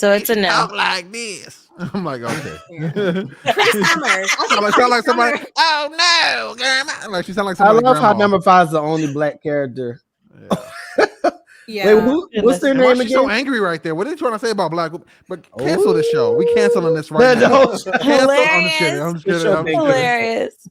So it's a no.
Talk like this. I'm like, okay.
Yeah. Chris Summers. I think
Sound like
Chris
somebody.
Summers-
Oh no, grandma. Like she sound like
I
somebody.
love how
grandma.
number 5 is the only black character.
Yeah.
Wait, what's their
And why
name
she so
again?
angry right there? What are they trying to say about black? But cancel the show. We canceling this right
No,
now.
no.
Cancel. I'm just kidding. I'm just
This
kidding.
show
I'm
makes
just kidding.
Hilarious.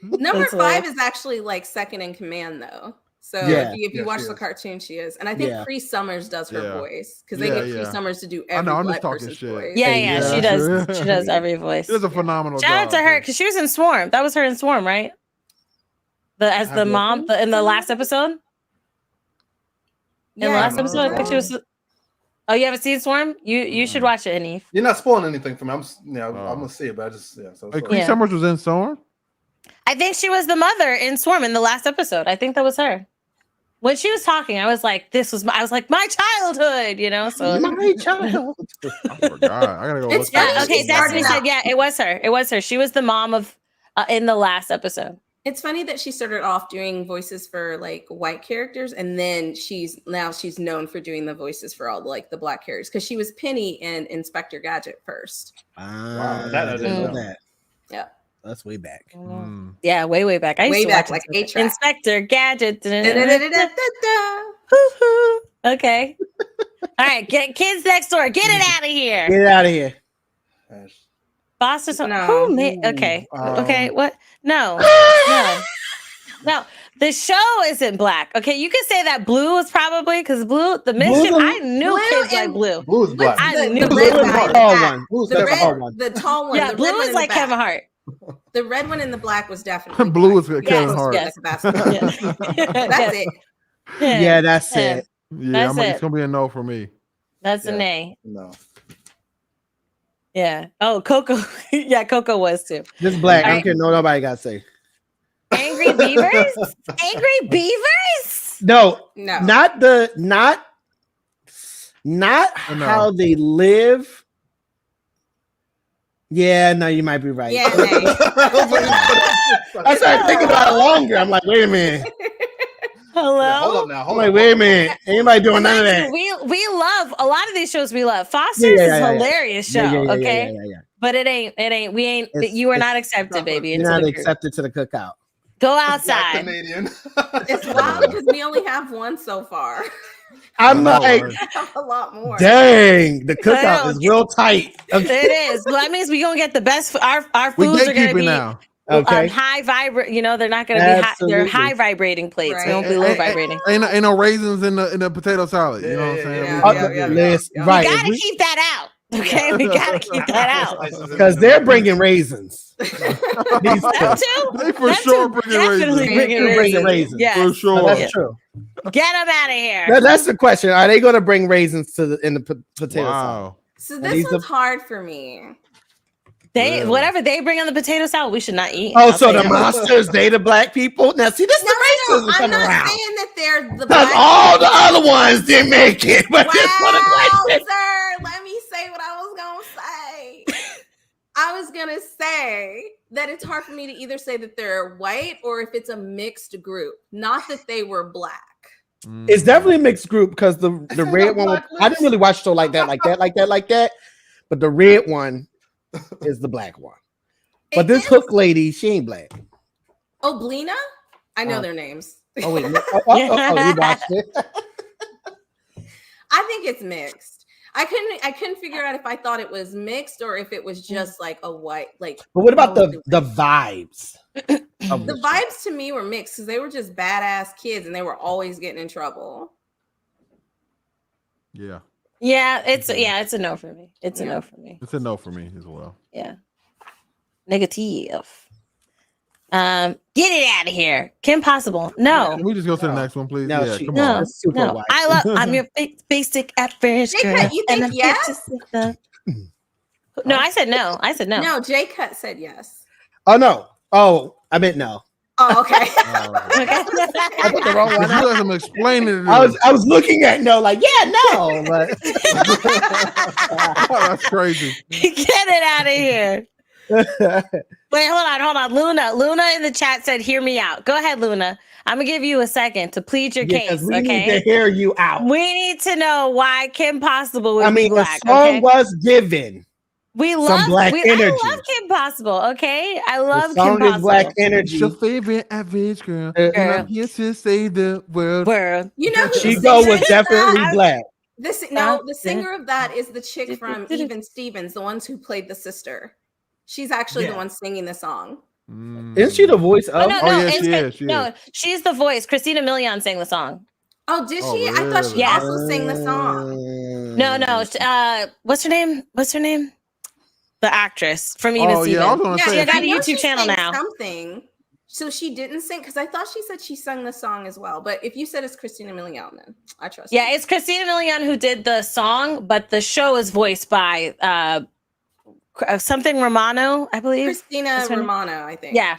Number
That's
5
hilarious.
is actually like second in command though. So
Yeah.
if you
Yeah,
watch
she
the
is.
cartoon, she is. And I think
Yeah.
Cree Summers does her
Yeah.
voice because they
Yeah,
get Cree
yeah.
Summers to do
I
every
know, I'm
black
just talking
person's
shit.
voice.
Yeah,
Yeah.
she does. She does every voice.
She does a phenomenal
Shout out
job.
to her because she was in Swarm. That was her in Swarm, right? As the
Have you-
mom in the last episode. In the last episode, I think she was. Oh, you haven't seen Swarm? You should watch it, Anif.
You're not spoiling anything for me. I'm
Oh.
gonna see it, but I just So
Wait,
sorry.
Cree Summers was in Storm?
I think she was the mother in Swarm in the last episode. I think that was her. When she was talking, I was like, my childhood, you know? So
My child.
I forgot. I gotta go
It's
look
funny
at
okay,
she
Destiny
started
said,
out-
it was her. It was her. She was the mom of in the last episode.
It's funny that she started off doing voices for like white characters, and then she's known for doing the voices for all like the black characters, because she was Penny in Inspector Gadget first.
Wow, that I didn't know.
that.
Yeah.
That's way back.
Mm.
Yeah, way back. I used
Way
to
back,
watch
like 8-track.
Inspector Gadget.
Da-da-da-da-da-da.
Hoo-hoo. Okay. All right, get kids next door. Get it out of here.
Get out of here.
Gosh.
Boss or something.
No.
Who made? Okay. Okay. What? No. No. The show isn't black. Okay, you could say that Blue was probably because Blue, the mischief. I knew
Blue
kids like
and-
Blue.
Blue's black.
I
The
knew
red
Blue was
guy
black.
in the
tall
back.
one.
Blue's
The
Kevin
red,
Hart.
the tall one.
Yeah,
the
Blue
red one
is
in the
like
back.
Kevin Hart.
The red one in the black was definitely
Blue
black.
is Kevin Hart.
Yes.
Like a basketball.
Yeah.
That's it.
Yeah, that's
Him.
it.
Yeah,
That's
it's
it.
gonna be a no for me.
That's
Yeah.
an A.
No.
Yeah. Oh, Coco. Yeah, Coco was too.
This black. I
All
don't care. No, nobody got to say.
Angry Beavers? Angry Beavers?
No,
No.
not
Oh, no.
how they live. Yeah, no, you might be right.
Yeah, Nay.
I started thinking about it longer. I'm like, wait a minute.
Hello?
Yeah, hold up now.
I'm
Hold
like,
up.
wait a minute. Anybody doing none of that?
We love a lot of these shows. We love Foster's
Yeah,
is
yeah,
a
yeah.
hilarious show.
Yeah,
Okay,
yeah.
but it ain't. We ain't.
It's-
You are
it's-
not accepted, baby.
You're
into
not
the group.
accepted to the cookout.
Go
Black
outside.
Canadian.
It's wild because we only have one so far.
I'm
I know,
like,
right?
I have a lot more.
dang, the
I
cookout
know.
is real tight. Okay.
It is. Well, that means we gonna get the best. Our
We
foods are gonna
gatekeeping
be
now.
Okay.
high vibrate. You know, they're not gonna be high. They're
Absolutely.
high vibrating plates.
Right.
They won't be low
Ain't-
vibrating.
Ain't no raisins in the potato salad. You know what I'm
Yeah,
saying?
yeah,
Oh,
yeah, yeah.
listen,
yeah.
right.
We gotta keep that out. Okay, we gotta keep that out.
Because they're bringing raisins. These
Them
two.
too.
They for
Them
sure
two
bringing
definitely
raisins.
bringing
They're bringing
raisins.
raisins.
Yes.
For sure.
So that's
Yeah.
true.
Get them out of here.
That's the question. Are they going to bring raisins to in the potato salad?
Wow.
So
these
this one's hard for me.
They
Really?
whatever they bring on the potato salad, we should not eat.
Oh,
I'll
so
say
the
that.
monsters, they the black people. Now, see, this is
No,
the racism
I'm
coming
not
around.
saying that they're the
Because
black.
all the other ones didn't make it. But this one is
Wow,
like,
sir, let me say what I was gonna say. I was gonna say that it's hard for me to either say that they're white or if it's a mixed group, not that they were black.
it's definitely a mixed group because the red one.
black
I didn't really watch show like that. But the red one is the black one. But
It
this
is-
hook lady, she ain't black.
Oh, Blina? I know
Oh.
their names.
Oh wait, no. You watched it.
I think it's mixed. I couldn't figure out if I thought it was mixed or if it was just like a white, like.
But what about
mostly
the
white.
vibes? of
The
the show?
vibes to me were mixed because they were just badass kids and they were always getting in trouble.
Yeah,
Yeah, it's a no for me. It's a no for me.
it's a no for me as well.
Yeah. Negative. Get it out of here. Kim Possible. No.
Can we just go to the next one, please?
No,
Yeah,
she-
come
No.
on.
That's super
No.
white.
I'm your basic average
Jay
girl.
Cutt, you think
I'm here
yes?
to sit the- No, I said no. I said no.
No, Jay Cutt said yes.
Oh no. Oh, I meant no.
Oh, okay.
Oh, okay.
I put the wrong
You
one.
let him explain it.
I was looking at no, like yeah, no, but
Oh, that's crazy.
Get it out of here. Wait, hold on. Luna in the chat said, "Hear me out." Go ahead, Luna. I'm gonna give you a second to plead your
Yeah, 'cause
case.
we need to
Okay.
hear you out.
We need to know why Kim Possible would
I
be
mean, the
black.
song
Okay.
was given.
We
some
love
black
I
energy.
love Kim Possible. Okay, I love
The song
Kim
is
Possible.
black
It's
energy.
your favorite average girl.
Uh,
And I'm here to save the world.
World.
You know who the
Chico
singer
was
is
definitely
that?
black.
The singer of that is the chick from Even Stevens, the ones who played the sister. She's actually the
Yeah.
one singing the song.
Isn't she the voice
Oh,
of?
no,
Oh,
no,
yeah,
it's
she is, she
no,
is.
she's the voice. Christina Milian sang the song.
Oh, did
Oh,
she? I thought she
really?
also sang the song.
No. What's her name? The actress from Even
Oh,
Stevens.
yeah, I was gonna
She
say.
got a
I know
YouTube
she
channel
sang
now.
Something. So she didn't sing because I thought she said she sung the song as well. But if you said it's Christina Milian, then I trust.
Yeah,
you.
it's Christina Milian who did the song, but the show is voiced by something Romano, I believe.
Christina
That's her name?
Romano, I think.
Yeah.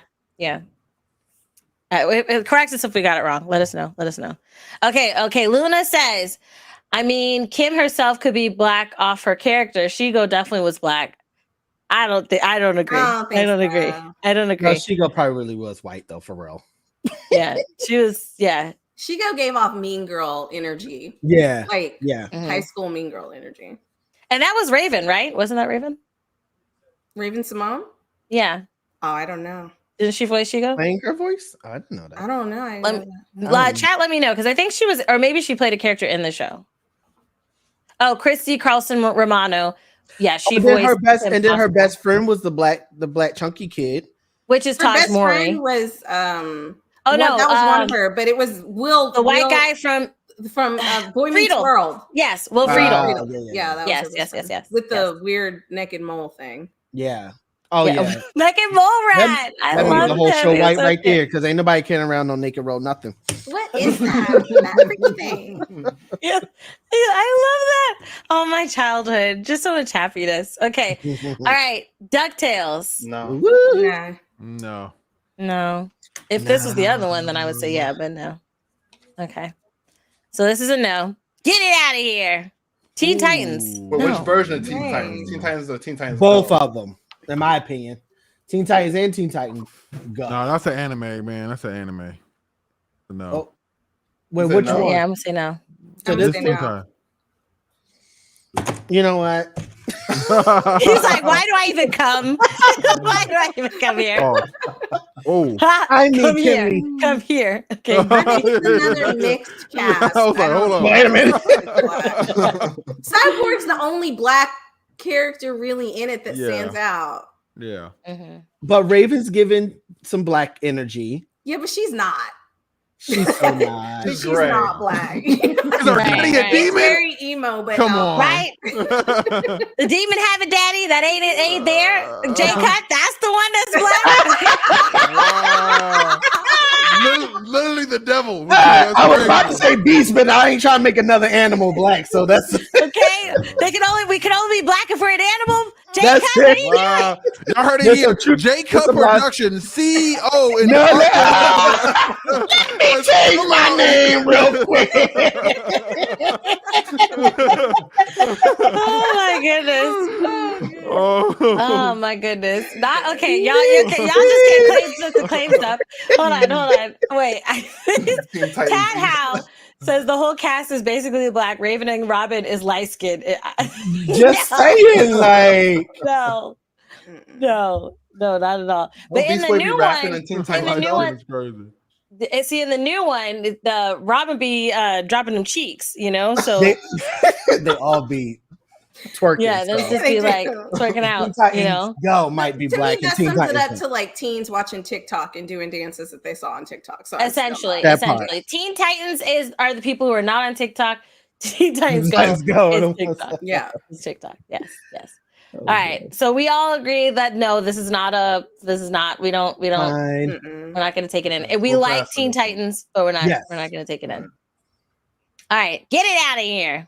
Correct us if we got it wrong. Let us know. Okay. Luna says, I mean, Kim herself could be black off her character. Shigo definitely was black. I don't agree. I don't agree. I don't agree.
No, Shigo probably really was white though, for real.
Yeah, she was. Yeah,
Shigo gave off Mean Girl energy.
Yeah,
Like
yeah.
high school Mean Girl energy.
and that was Raven, right? Wasn't that Raven?
Raven Simone?
Yeah.
Oh, I don't know.
Didn't she voice Shigo?
Playing her voice? I didn't know that.
I don't know. I didn't know that.
Chat, let me know because I think she was, or maybe she played a character in the show. Oh, Christy Carlson Romano. Yeah, she voiced
her best, and then her
Impossible,
best friend was the black chunky kid,
which is
Her
Taj
best
Mori.
friend was
Oh no,
that was one of her, but it was Will,
the white guy from
Boy Meets
Friedel.
World.
Yes, Will Friedel.
Yeah, that was her best friend.
Yes.
With the weird naked mole thing.
Yeah. Oh yeah.
Naked Mole Rat. I
That
love
made the whole show
him.
white
It's
right
okay.
there because ain't nobody carrying around no naked roll nothing.
What is that? That freaking thing.
Yeah, I love that. Oh, my childhood. Just so much happiness. Okay. All right. DuckTales.
No.
Yeah.
No. If this was the other one, then I would say yeah, but no. Okay. So this is a no. Get it out of here. Teen Titans.
But
No.
which version of Teen
Dang.
Titans? Teen Titans or Teen Titans?
Both
Go?
of them, in my opinion. Teen Titans and Teen Titans. Go.
No, that's an anime, man. That's an anime. No.
Oh. Wait,
You said
which
no?
one?
Yeah, I'm gonna say no.
So
I'm
this
saying
Teen
no.
Titans.
You know what?
He's like, why do I even come? Why do I even come here?
Oh.
Ha,
I need
come here.
Kimmy.
Come here. Okay.
I think it's another mixed cast.
I was like, hold on.
Wait a minute.
Cyborg's the only black character really in it that
Yeah.
stands out.
Yeah.
Mhm.
But Raven's given some black energy.
Yeah, but she's not.
She's so not.
She's
gray.
not black.
Is her
Right,
daddy a
right.
She's
demon?
very emo, but
Come
no.
on.
Right? The demon have a daddy that ain't there. J Cutt, that's the one that's black.
Wow. Literally the devil.
I was about to say beast, but I ain't trying to make another animal black. So that's
Okay. We can only be black if we're an animal. J
That's
Cutt, what are you
Wow. Y'all heard it
There's
here.
some truth-
J Cup
there's some lies.
Production, CEO.
no. Let me change my name real quick.
Oh my goodness.
Oh.
Oh my goodness. Not okay. Y'all just can't claim claim stuff. Hold on. Wait.
Teen Titans.
Cat How says the whole cast is basically black. Raven and Robin is light skinned.
Just saying, like
No, not at all. But in
Beast
the
Boy be
new
rapping
one,
in Teen
in
Titans.
the new one,
It's crazy.
see in the new one, the Robin be dropping them cheeks, So
they all be twerking.
yeah, they'll
so.
just
They
be
do.
like twerking out,
Teen Titans Go might be
To
black
me,
and
that
Teen
sums it up
Titans.
to like teens watching TikTok and doing dances that they saw on TikTok. So I just don't
Essentially,
like
That part.
Teen Titans are the people who are not on TikTok. Teen Titans
Let's go.
is TikTok.
it. Yeah.
It's TikTok. Yes. All right. So we all agree that no, we don't,
Fine.
Mm-mm.
we're not going to take it in. We
We'll
like
pass
Teen
on this one.
Titans, but we're not
Yes.
going to take it in. All right. Get it out of here.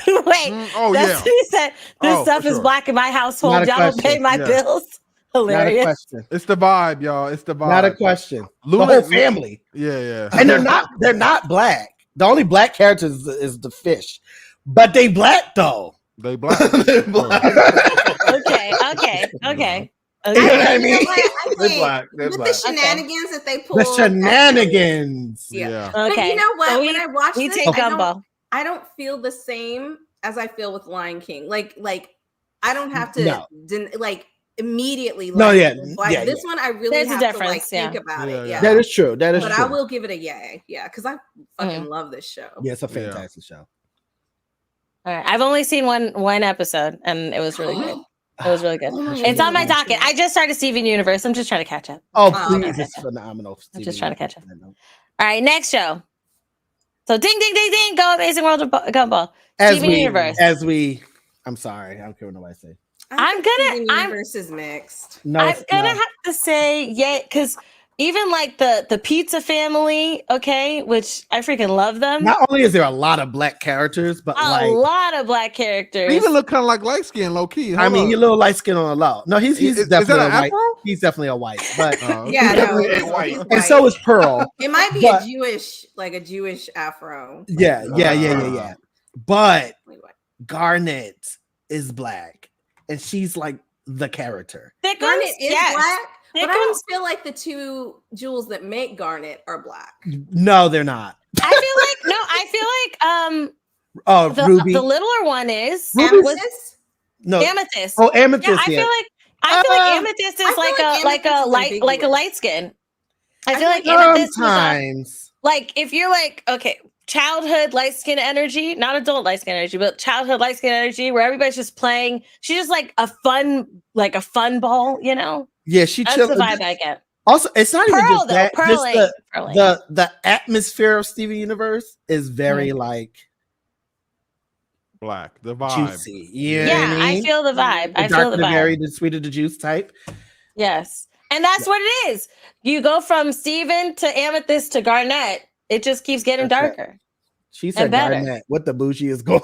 Wait.
Oh,
That's
yeah.
what he said. This
Oh,
stuff
for
is
sure.
black in my household.
Not a
Y'all don't pay
question.
my
Yeah.
bills.
Not a
Hilarious.
question.
It's the vibe, y'all. It's the vibe.
Not a question.
Luna-
the whole family.
Yeah.
And they're not black. The only black character is the fish. But they black though.
They black.
They're black.
Okay.
You know what I mean?
I
They're
think
black. They're
with
black.
the shenanigans that they pull.
The shenanigans.
Yeah.
Okay.
But you know what?
So
when I watch
we
this,
take Gumball.
I don't feel the same as I feel with Lion King. Like I don't have to
No.
immediately.
No,
like,
yeah,
like
yeah,
this one, I really
There's a
have to
difference,
like think
yeah.
about
Yeah,
it.
yeah.
Yeah,
That is true. That is
but
true.
I will give it a yay. Yeah, because I fucking love this show.
Yeah, it's a fantastic show.
All right. I've only seen one episode, and it was really good. It was really good.
Oh my
It's on my
goodness.
docket. I just started Steven Universe. I'm just trying to catch up.
Oh,
Oh,
please,
okay.
it's phenomenal.
I'm just trying to catch up.
I know.
All right, next show. So ding, ding, ding, ding. Go Amazing World of Gumball. Steven Universe.
I'm sorry, I don't care what nobody say.
I'm gonna-
Steven Universe is mixed.
No,
I'm
it's
gonna
not.
have to say yeah, because even like the pizza family, okay, which I freaking love them.
Not only is there a lot of black characters, but
A
like
lot of black
They
characters.
even look kind of like light skin, low key.
I mean, he's a little light skin on a low. No, he's
Is
definitely
that
a
an
white.
afro?
He's definitely a white, but
Oh,
Yeah,
He's
no,
definitely
he's,
a white.
he's
and so
white.
is Pearl.
It might be
but-
a Jewish afro.
Yeah. But
Wait, what?
Garnet is black, and she's like the character.
Thickums,
Garnet is
yes.
black, but I don't
Thickums,
feel like the two jewels that make Garnet are black.
No, they're not.
I feel like
Oh, Ruby.
the littler one is
Ruby was-
Amethyst?
no.
Amethyst.
Oh, Amethyst.
Yeah,
Yeah,
I feel like Amethyst is
I feel
like a
Amethyst is
light
ambiguous.
light skin. I
I
feel
feel
like Amethyst was
sometimes.
like if you're like okay, childhood light skin energy, not adult light skin energy, but childhood light skin energy where everybody's just playing. She's just like a fun ball, you know.
Yeah, she
That's
chill.
the vibe I get.
Also, it's not even
Pearl
just
though,
that.
Pearl
Just
ain't. Pearl ain't.
the atmosphere of Steven Universe is very like
black. The vibe.
juicy. Yeah,
Yeah, I feel the vibe. I feel
darker
the
the
vibe.
berry, the sweeter the juice type.
Yes. And that's what it is. You go from Steven to Amethyst to Garnet. It just keeps getting
That's right.
darker.
She said,
better.
Garnet, what the bougie is going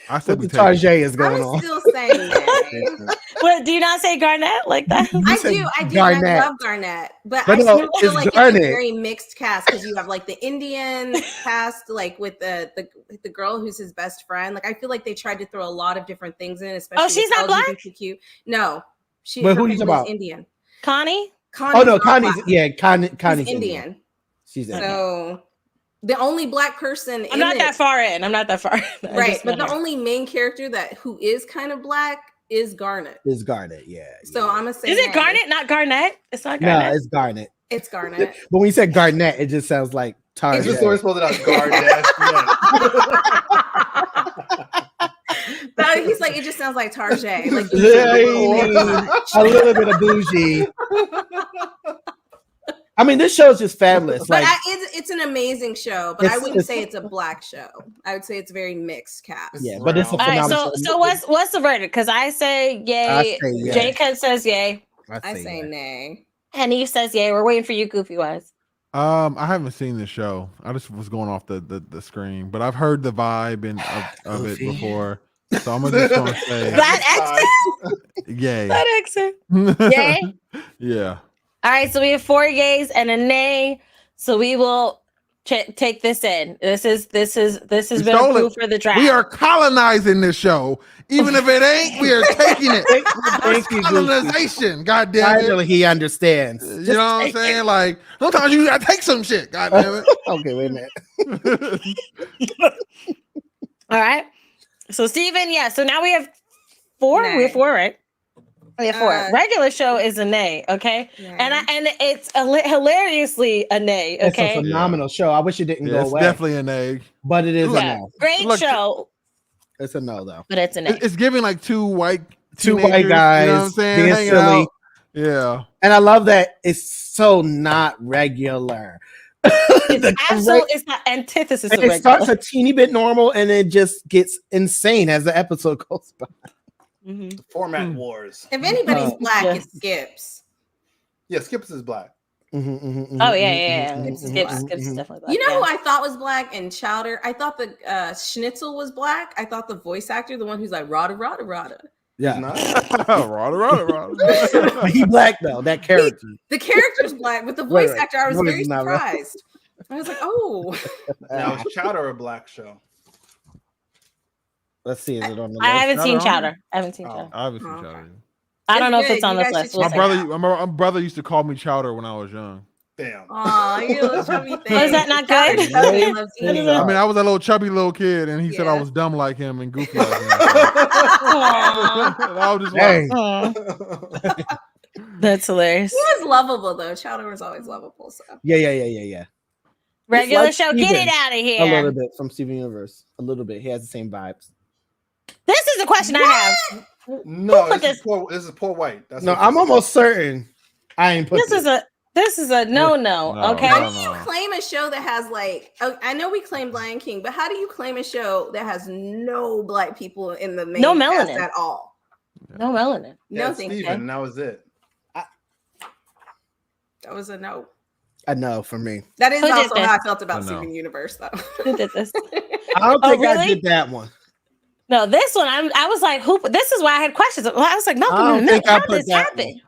I said
what
we
the
take it.
Tarjay is going
I'm
on.
still saying that.
What, do you not say Garnet like that?
You said
I do.
Garnet.
I love Garnet, but
But
I
no,
still feel
it's
like it's
Garnet.
a very mixed cast because you have like the Indian cast, like with the girl who's his best friend. Like I feel like they tried to throw a lot of different things in, especially.
she's
with
not black?
LGBTQ. No, she.
Wait,
her
who you
family
talking
is
about?
Indian.
Connie?
Oh no,
not
Connie's
black.
Connie's
She's Indian.
She's Indian.
So the only black person
I'm not
in
that
it,
far in. I'm not that far in. I
right?
just
But
met
the
her.
only main character who is kind of black is Garnet.
It's Garnet, yeah.
So I'm gonna say,
Is it
nay.
Garnet, not Garnet? It's not
No,
Garnet.
it's Garnet.
It's Garnet.
But when you said Garnet, it just sounds like
It's just
Tarjay.
always spelled it out. Garnet.
No, he's like, it just sounds like Tarjay. Like
Yeah, a little bit of bougie. I mean, this show is just fabulous.
But
Like,
it's an amazing show. But I
It's-
wouldn't
it's-
say it's a black show. I would say it's a very mixed cast.
yeah, but it's a
All right,
phenomenal.
so what's the verdict? Because I say yay.
I say yay.
Jacob says yay.
I say nay.
And he says yay. We're waiting for you, Goofy Wise.
I haven't seen the show. I just was going off the screen, but I've heard the vibe of it
Goofy.
before. So I'm just gonna say
That exit?
yay.
That exit. Yay.
Yeah.
All right, so we have 4 yays and a nay. So we will take this in. This has been
stole
approved for the draft.
We are colonizing this show. Even if it ain't, we are taking it.
Thank you, Goofy.
Colonization. God damn it.
Finally, he understands.
You know what I'm saying? Like sometimes you gotta take some shit. God damn
Okay, wait a minute.
it.
All right. So Steven, yeah. So now we have 4.
Nay.
We have 4, right? We have 4. Regular show is a nay, okay?
Nay.
And it's hilariously a nay,
It's
okay?
a phenomenal show. I wish it didn't
Yeah,
go
it's
away,
definitely an egg.
but it is a
Yeah.
no.
Great
Look,
show,
It's a no, though.
but it's a nay.
It's giving like two white
White
teenagers,
guys
you know what I'm saying?
being
Hanging
silly.
out. Yeah.
And I love that it's so not regular.
It's not antithesis of
It
regular.
starts a teeny bit normal and it just gets insane as the episode goes by.
Mhm.
Format wars.
If anybody's black,
yeah.
it's Skips.
Yeah, Skips is black.
Oh yeah. Skips is definitely black.
You know
yeah.
who I thought was black and Chowder? I thought the Schnitzel was black. I thought the voice actor, the one who's like Rada Rada Rada.
Yeah,
Right.
he black though. That character.
The character's black, but the voice
Right.
actor, I was
Voice
very
is not right.
surprised. I was like, oh.
Now is Chowder a black show?
Let's see, is it on the list?
I haven't seen
Chowder on
Chowder. I haven't seen
Oh.
Chowder.
I haven't seen
Okay.
Chowder.
I don't know if
good.
it's on
You
this
guys
list.
should
We'll
My
see.
check
brother, my brother used to call me Chowder when I was young.
Damn.
Aw, you little chubby thing.
Was that not
Chowder
good?
totally loves
What is
eating.
that?
I mean, I was a little chubby little kid, and he said I
Yeah.
was dumb like him and goofy like him.
Aw.
And I was just
Dang.
like,
Aw. That's hilarious.
He was lovable though. Chowder was always lovable. So
Yeah.
Regular
like
show, get
Steven.
it out of
A little
here.
bit from Steven Universe. A little bit. He has the same vibes.
This is a question I have.
No,
put
this is poor white. That's
No,
what
I'm
this is.
almost certain I ain't put
This is a This is a no. Okay.
How do you claim a show that has like? I know we claimed Lion King, but how do you claim a show that has no black people in the main cast
melanin
at all?
No melanin.
No, thank
Steven,
you.
and that was it.
That was a no.
A no for me.
That is
Who did
also
this?
how I felt about
A no.
Steven Universe, though.
Who did this?
I don't
Oh,
think I
really?
did that one.
No, this one. I was like, who? This is why I had questions. I was like, Malcolm
I don't
in the
think
Middle.
I
How
put
did this
that
happen?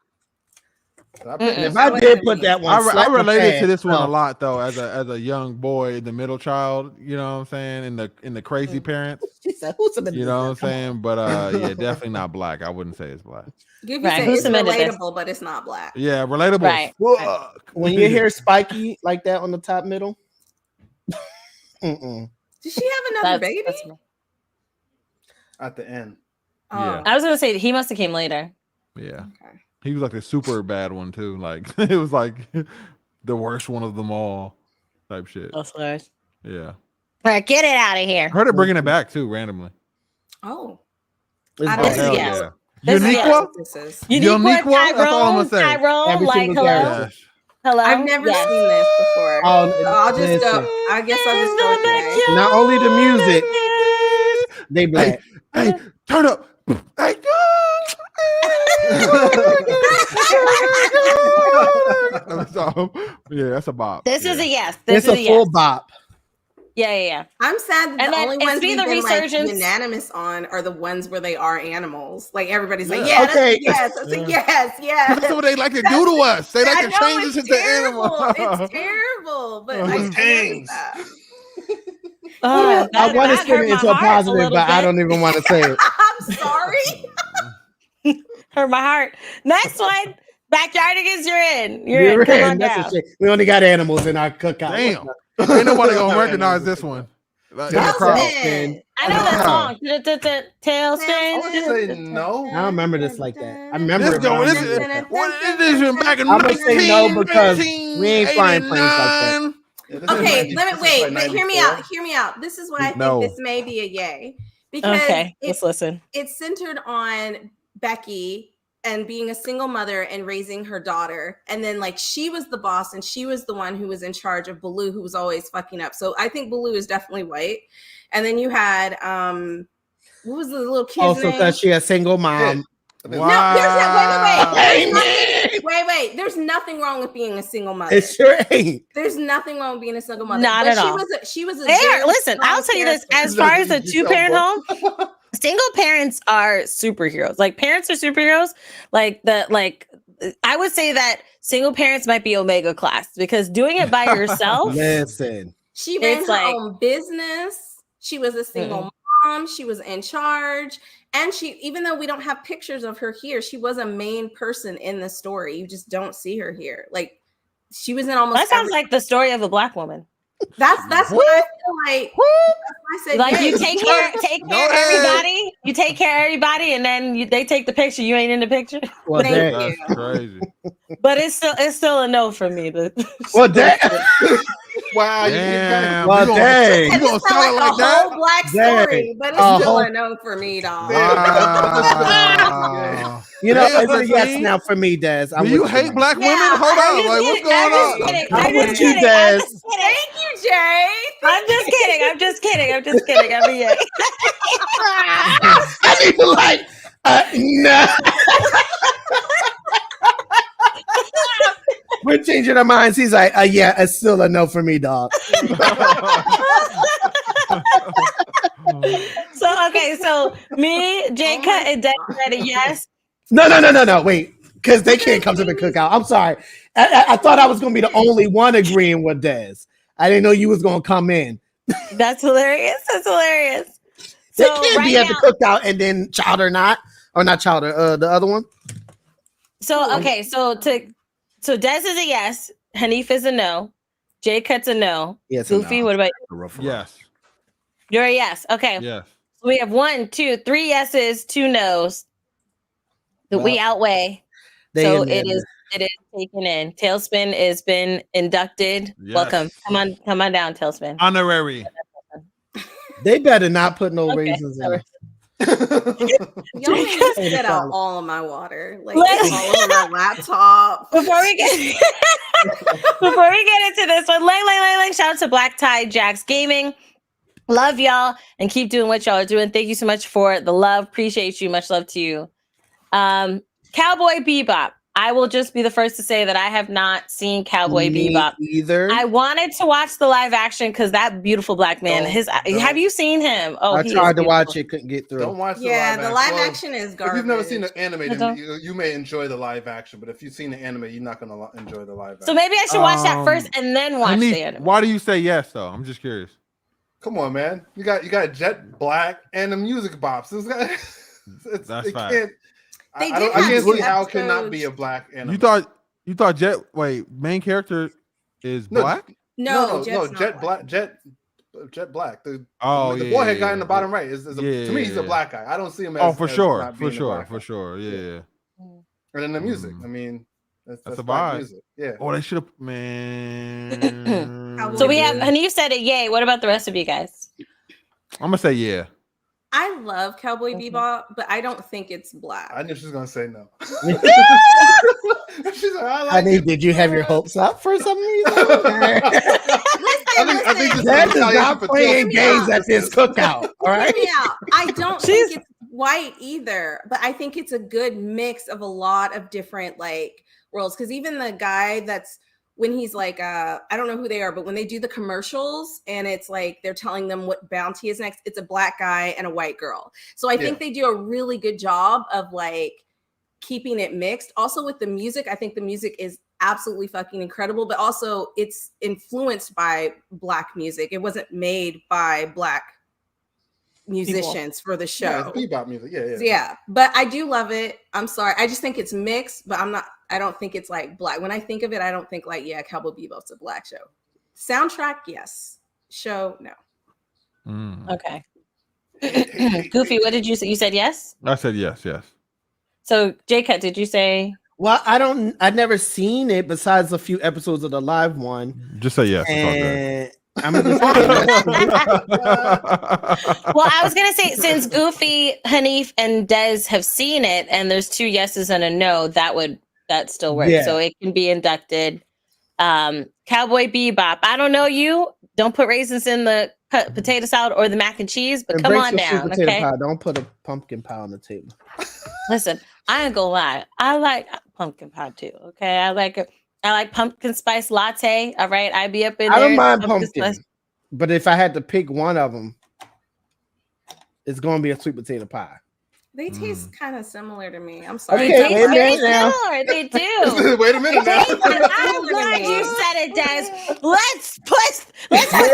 If I did put that one,
I related to this one a
lot.
lot though, as a young boy, the middle child. You know what I'm saying? In the crazy parents.
She said, "Who's submitted
You know
this?
what I'm saying? But yeah, definitely not black. I wouldn't say it's black.
Goofy
Right,
said
who
it's
submitted this?
relatable, but it's not black.
Yeah, relatable.
Right.
Fuck.
When you hear spiky like that on the top middle,
Did she have another baby?
That's me.
At the end.
Oh,
Yeah.
I was gonna say he must have came later.
Yeah.
okay.
He was like a super bad one too. Like it was like the worst one of them all, type shit.
That's hilarious.
Yeah,
All right, get it out of here.
I heard it bringing it back too randomly.
Oh,
it's
I don't
This is
Hell
know.
yes.
yeah.
This is
That's
Uniqua?
what this is.
Uniqua,
That's all I'm gonna say.
Tyrone,
Every
like
single
hello,
character.
Yes.
hello.
I've never
Yes.
seen this before.
Oh,
So I'll just go.
listen.
I guess I'll just go with Jay.
Not only the music, they black.
Hey, turn up. Hey, so, yeah, that's a bop.
This
yeah.
is a yes. This
It's
is
a
a
full
yes.
bop.
Yeah.
I'm sad that
And
the
then
only
it's
ones
been
we've
the
been like
resurgence.
unanimous on are the ones where they are animals. Like everybody's like,
Yeah.
yeah,
Okay.
that's a yes, yes.
That's what they like to do to us. They like
I
to
know,
change
it's
us into
terrible.
animals.
It's terrible, but
Those
I hate
tangs.
that.
Oh,
I want to
that
spin
hurt
it
my
into a
heart
positive,
little
but I
bit.
don't even want to say it.
I'm sorry.
Hurt my heart. Next one, backyardigans. You're in. You're in. Come on
That's
down.
a shame. We only got animals in our cookout.
Damn. Ain't nobody gonna recognize this one. Like, in the
Tailspin.
crowd.
Tailspin.
I know that song.
I would
Tailspin.
say no.
I don't remember this like that. I remember
This
it, but I
going,
don't
this
remember
is
it like that.
what this is back in
I'm gonna say no because we ain't flying planes like that.
1989.
Yeah, this is
Okay,
90
let
this
me
is
wait,
like
but hear me
94.
out. Hear me out. This is why I think
No.
this may be a yay. Because
Okay,
it's
let's listen.
it's centered on Becky and being a single mother and raising her daughter. And then like she was the boss and she was the one who was in charge of Baloo, who was always fucking up. So I think Baloo is definitely white. And then you had what was the little kid's
Also,
name?
because she a single mom.
No, there's that. Wait.
Amen.
Wait. There's nothing wrong with being a single mother.
It sure ain't.
There's nothing wrong with being a single mother.
Not
But
at all.
She was a
They are.
very
Listen,
strong
I'll tell you this.
character.
As far as a
You tell
two-parent
both.
home, single parents are superheroes. Like parents are superheroes. I would say that single parents might be Omega class because doing it by yourself.
Listen.
She ran
It's
her
like-
own business. She was a single mom. She was in charge. And she, even though we don't have pictures of her here, she was a main person in the story. You just don't see her here. Like she was in almost
That sounds
every-
like the story of a black woman.
that's what I feel like. I said,
Like you
yes.
take care of
Go ahead.
everybody. You take care of everybody, and then they take the picture. You ain't in the picture,
Well,
Thank
that,
you.
That's crazy.
but it's still a no for me.
well, that,
Wow,
Damn.
well,
You gonna-
dang.
you
And
gonna
this
sell it
sound
like
a
that?
whole black
Dang.
story, but it's
A
still
whole-
a no for me, dog.
Wow.
You know,
Damn,
it's a yes
Christine.
now for me, Des.
Do you hate black women?
Yeah,
Hold
I'm
on.
just
Like, what's
kidding. I'm
going
just
on?
kidding.
I'm
I'm
with
just
you,
kidding. I'm
Des.
just kidding.
Thank you, Jay.
I'm just kidding. I'm just kidding. I'm just kidding. I mean, yeah.
I need to like, no. We're changing our minds. He's like, yeah, it's still a no for me, dog.
So okay, so me, Jay Cutt, and Des said a yes.
No. Wait, because they can't come to the cookout. I'm sorry. I thought I was going to be the only one agreeing with Des. I didn't know you was going to come in.
That's hilarious. That's hilarious.
They
So
can't be
right
at
now,
the cookout and then Chowder not, or not Chowder. The other one.
so okay, so Des is a yes. Hanif is a no. Jay Cutt's a no.
Yes.
Goofy, what about you?
Yes.
You're a yes. Okay.
Yes.
So we have 1, 2, 3 yeses, 2 nos that we outweigh. So it is taken in. Tailspin has been inducted.
Yes.
Welcome. Come on down, Tailspin.
Honorary.
They better not put no
Okay.
raisins in it.
Y'all made me spit out all of my water, like all over my laptop.
Before we get into this one, lang, shout out to Black Tie Jacks Gaming. Love y'all and keep doing what y'all are doing. Thank you so much for the love. Appreciate you. Much love to you. Cowboy Bebop. I will just be the first to say that I have not seen Cowboy Bebop
either.
I wanted to watch the live action because that beautiful black man. Have you seen him? Oh,
I tried to watch it, couldn't get through.
Don't watch the
live action is garbage.
If you've never seen the anime, then you may enjoy the live action. But if you've seen the anime, you're not gonna enjoy the live action.
So maybe I should watch that first and then watch the anime.
Why do you say yes though? I'm just curious.
Come on, man. You got Jet Black and the music bops.
That's fine.
I can't see how it cannot be a black anime.
You thought main character is black?
No, Jet Black. The boyhead guy in the bottom right to me he's a black guy. I don't see him as
for sure. Yeah.
And then the music. I mean, that's
a vibe.
Music. Yeah.
Oh, they should have man.
So we have Hanif said it. Yay. What about the rest of you guys?
I'm gonna say yeah.
I love Cowboy Bebop, but I don't think it's black.
I knew she was gonna say no.
She's like, did you have your hopes up for some reason?
I think
that is not playing games at this cookout. All right.
Yeah, I don't think it's white either, but I think it's a good mix of a lot of different like worlds. Because even the guy that's when he's like, I don't know who they are, but when they do the commercials and it's like they're telling them what bounty is next, it's a black guy and a white girl. So I think they do a really good job of like keeping it mixed. Also with the music, I think the music is absolutely fucking incredible, but also it's influenced by black music. It wasn't made by black musicians for the show.
Yeah, it's bebop music.
Yeah. But I do love it. I'm sorry. I just think it's mixed, but I don't think it's like black. When I think of it, I don't think like, Cowboy Bebop's a black show. Soundtrack, yes. Show, no.
Okay. Goofy, what did you say? You said yes?
I said yes.
So J-Cut, did you say?
Well, I've never seen it besides a few episodes of the live one.
Just say yes.
And I'm
well, I was gonna say since Goofy, Hanif, and Dez have seen it, and there's 2 yeses and a no, that still works.
Yeah.
So it can be inducted. Cowboy Bebop. I don't know you. Don't put raisins in the potato salad or the mac and cheese, but come on down, okay?
Pie. Don't put a pumpkin pie on the table.
Listen, I ain't gonna lie. I like pumpkin pie too. Okay, I like it. I like pumpkin spice latte. All right, I be up in there.
I don't mind pumpkin, but if I had to pick one of them, it's going to be a sweet potato pie.
They taste kind of similar to me. I'm sorry.
Okay, they taste similar. They do.
Wait a minute.
I'm glad you said it, Des. Let's put this on the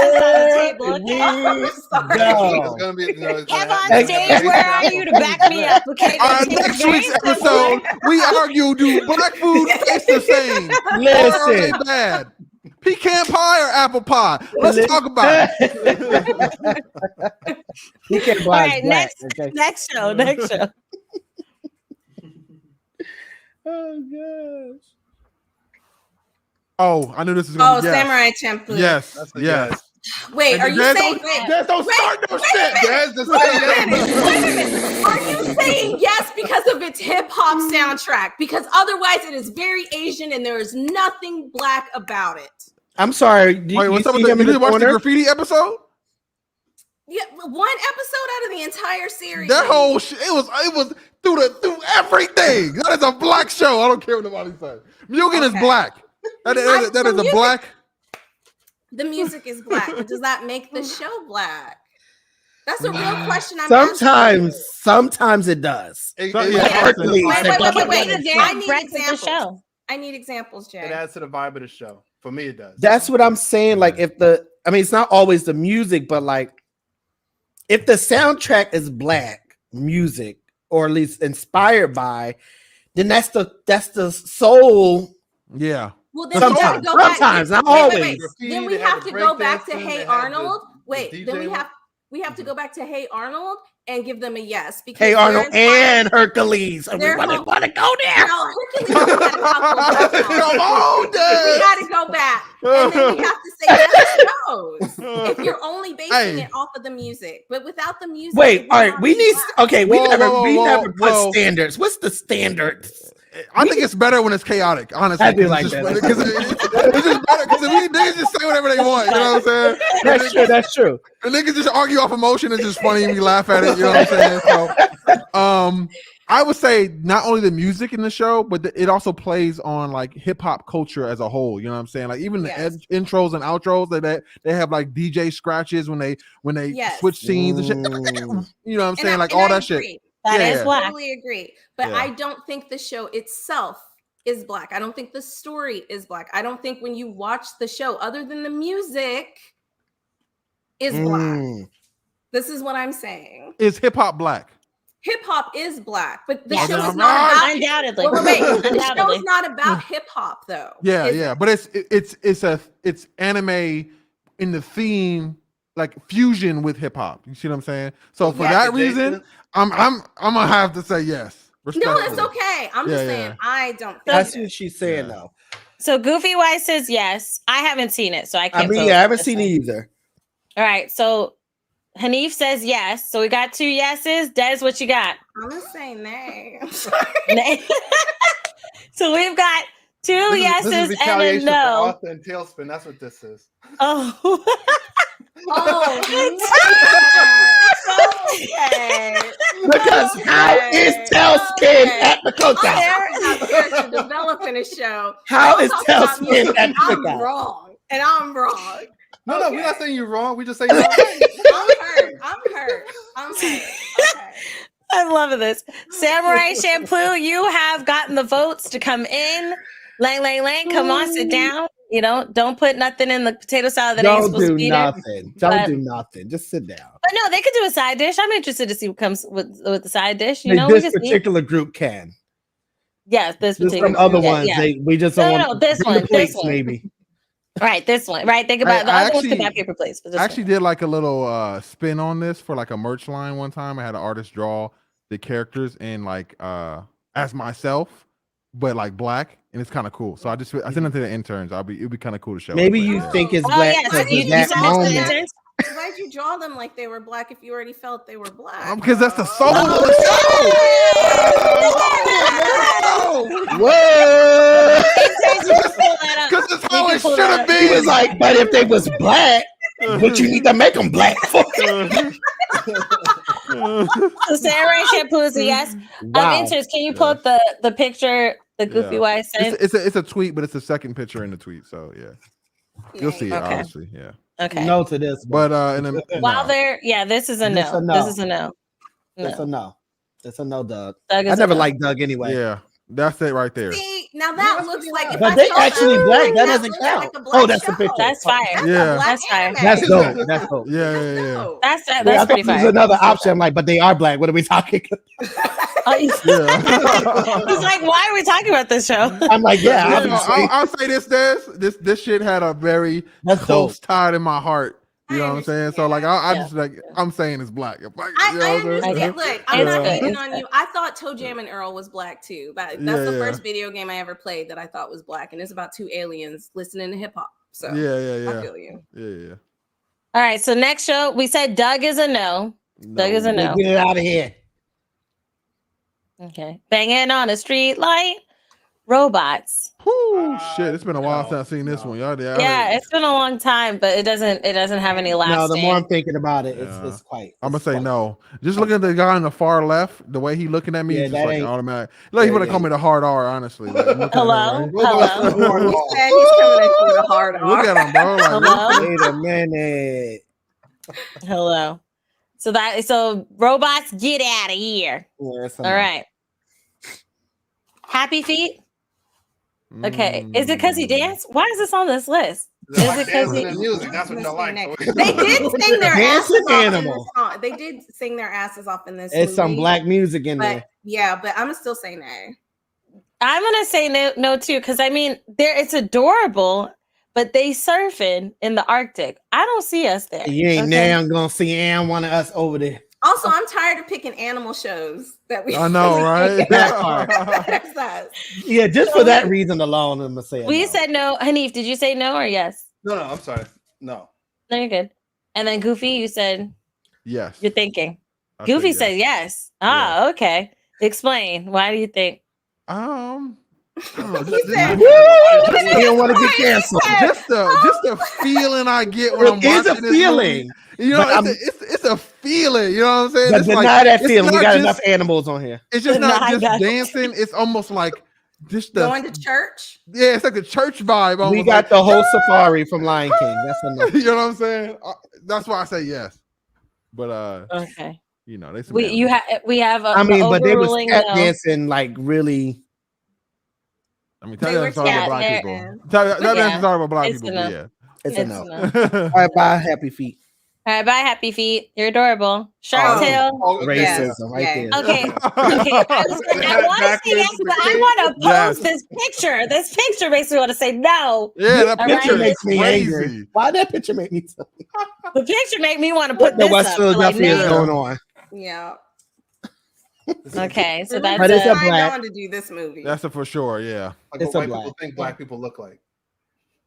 table. Okay?
It's gonna be,
Kev on stage, where are you to back me up? Okay.
Next week's episode, we argue: do black food taste the same?
Listen,
or are they bad? Pecan pie or apple pie? Let's talk about it.
Pecan pie.
All right, next show.
Oh gosh.
Oh, I knew this was going to be
Samurai Champloo.
Yes.
Wait, are you saying?
Don't start no shit.
Wait a minute. Are you saying yes because of its hip hop soundtrack? Because otherwise, it is very Asian and there is nothing black about it.
I'm sorry.
Wait, what's up with you didn't watch the graffiti episode?
Yeah, one episode out of the entire series.
That whole shit, it was through everything. That is a black show. I don't care what nobody says. Mugen is black. That is a black.
The music is black, but does that make the show black? That's a real question.
Sometimes it does.
Wait.
I need examples. I need examples, Jay.
It adds to the vibe of the show. For me, it does.
That's what I'm saying. Like, it's not always the music, but like, if the soundtrack is black music, or at least inspired by, then that's the soul.
Yeah.
Well, then sometimes,
not always.
Wait. Then we have to go back to Hey Arnold. We have to go back to Hey Arnold and give them a yes. Because
Hey Arnold and Hercules. We want to go there.
No, Hercules had a couple of we got to go back. And then we have to say yes or no. If you're only basing it off of the music, but without the music.
Wait,
it
all
would
right.
not
We
be
need.
black.
Okay, we
Whoa,
never.
whoa,
We
whoa,
never put
whoa.
standards. What's the standards?
I think it's better when it's chaotic, honestly.
I do
'cause
like
it's
that.
just, because it's just better because niggas just say whatever they want. You know what I'm saying?
That's true. That's true.
The niggas just argue off emotion. It's just funny and we laugh at it. You know what I'm saying? So, I would say not only the music in the show, but it also plays on like hip hop culture as a whole. You know what I'm saying? Like even the intros and outros that they have like DJ scratches when they switch scenes and shit. You know what I'm saying? Like all that shit.
That is black.
I totally agree. But I don't think the show itself is black. I don't think the story is black. I don't think when you watch the show, other than the music, is black. This is what I'm saying.
Is hip hop black?
Hip hop is black, but the
Yes.
show is not about
Undoubtedly.
Wait, the
Undoubtedly.
show's not about hip hop though.
Yeah, but it's anime in the theme, like fusion with hip hop. You see what I'm saying? So for that reason, I'm gonna have to say yes.
No, it's okay. I'm just saying I don't think
That's what she's saying though.
So Goofy Wise says yes. I haven't seen it, so I can't.
I haven't seen it either.
All right, so Hanif says yes. So we got 2 yeses. Des, what you got?
I'm gonna say nay.
Nay. So we've got 2 yeses
this is
and a no.
Arthur and Tailspin. That's what this is.
Oh.
Okay.
Because how is Tailspin at the cookout?
Character developing a show.
How is Tailspin at the
I'm
cookout?
wrong, and I'm wrong.
No, we're not saying you're wrong. We just saying you're
right. I'm hurt. Okay.
I'm loving this. Samurai Shampoo, you have gotten the votes to come in. Lang, come on, sit down. You know, don't put nothing in the potato salad that ain't supposed to be there.
Don't do nothing. Just sit down.
But no, they could do a side dish. I'm interested to see what comes with the side dish. You know,
This particular group can.
Yes, this
There's
particular
some other
yeah,
ones.
yeah.
We just
No,
don't
no,
want
this one,
plates,
this one.
maybe.
Right, this one. Right, think about the other ones could have paper plates. But
I actually did like a little spin on this for like a merch line one time. I had an artist draw the characters in like as myself, but like black, and it's kind of cool. So I sent it to the interns. It'd be kind of cool to show.
Maybe you think it's black because
you
of that
sent it to the
moment.
interns?
Why'd you draw them like they were black if you already felt they were black?
Because that's the soul of the show.
Whoa!
Because that's how it should have been.
He was like, but if they was black, what you need to make them black for?
So Samurai Shampoo is a yes.
Wow.
Interns, can you pull up the picture the Goofy Wise sent?
It's a tweet, but it's the second picture in the tweet. So yeah, you'll see it.
Okay.
Obviously, yeah.
Okay.
No to this.
But
while they're this is a no. This is a no.
It's a no. It's a no, Doug.
Doug
I never liked Doug anyway.
Yeah, that's it right there.
See, now that looks like. If
But
I
they
saw
actually
that,
black. That doesn't
looks
count.
like a black
That's the
show.
picture.
That's fire.
Yeah.
That's fire.
That's dope. That's dope.
Yeah.
That's
I
pretty
thought
fire.
there's another option. I'm like, but they are black. What are we talking?
He's like, why are we talking about this show?
I'm like,
I'll say this shit had a very close tie in my heart. You know what I'm saying? So like, I just like I'm saying it's black. Like,
I understand. Look, I'm not hating
It's
on you. I thought Toe Jam and Earl was black too. That's the first video game I ever played that I thought was black, and it's about 2 aliens listening to hip hop. So
yeah.
I feel you.
Yeah.
All right. So next show, we said Doug is a no. Doug is a no.
Get it out of here.
Okay. Banging on a street light. Robots.
Shit, it's been a while since I've seen this one. Y'all,
Yeah, it's been a long time, but it doesn't have any lasting.
No, the more I'm thinking about it, it's quite.
I'm gonna say no. Just looking at the guy on the far left, the way he looking at me, it's just like automatic. Like he would have called me the hard R, honestly. Like,
Hello.
He's coming at you with a hard R.
Look at him, bro. Like,
Hello.
Wait a minute.
Hello. So robots, get out of here.
Yeah,
all right. Happy Feet. Okay. Is it because he danced? Why is this on this list? Is it because he
music? That's what they like.
They did sing their asses off in
animal.
this song. They did sing their asses off in this.
It's some
movie,
black music in there.
but I'm gonna still say nay.
I'm gonna say no too, because I mean it's adorable, but they surfing in the Arctic. I don't see us there.
You ain't now gonna see one of us over there.
Also, I'm tired of picking animal shows that we.
I know, right?
That's us.
Yeah, just for that reason alone, I'm gonna say.
We said no. Hanif, did you say no or yes?
No, I'm sorry. No.
No, you're good. And then Goofy, you said
Yes.
You're thinking.
I
Goofy
said
says yes. Ah, okay. Explain. Why do you think?
I don't know.
He said,
He don't want to get canceled.
Just the feeling I get when I'm
It is a
watching this
feeling.
movie. You know,
But
it's a feeling. You know what I'm saying?
But
It's
deny that
it's
feeling. We
not
got
just-
enough animals on here.
It's just not
Deny
just
that.
dancing. It's almost like just the
going to church.
yeah. It's like a church vibe. Almost
We got
like,
the whole safari from Lion King. That's enough.
you know what I'm saying? That's why I say yes. But
Okay.
you know, they some
We have a
I mean, but they was
overruling
tap
no.
dancing like really.
I mean,
They
tell
were
you sorry about black
tap
people.
dancing.
Tell
Yeah,
you sorry about black
it's
people.
enough.
But
It's
It's
enough.
enough.
yeah.
All right, bye, happy feet.
All right, bye, Happy Feet. You're adorable. Shark Tail.
Okay.
Racism right
yeah.
there.
Okay. Okay. I was like, I want to say yes, but I want to post this picture. This picture makes me want to say no.
Yeah, that
All
picture
right.
is
makes me angry.
crazy.
Why that picture make me so?
The picture made me want to
What
put
the
this
West
up. So, like,
Philadelphia is
no.
going on?
Yeah.
Okay, so
Really
that's
But it's a
signed
black.
on to do this movie.
That's a for sure. Yeah.
Like
It's
what
a
white
black.
people think black people look like.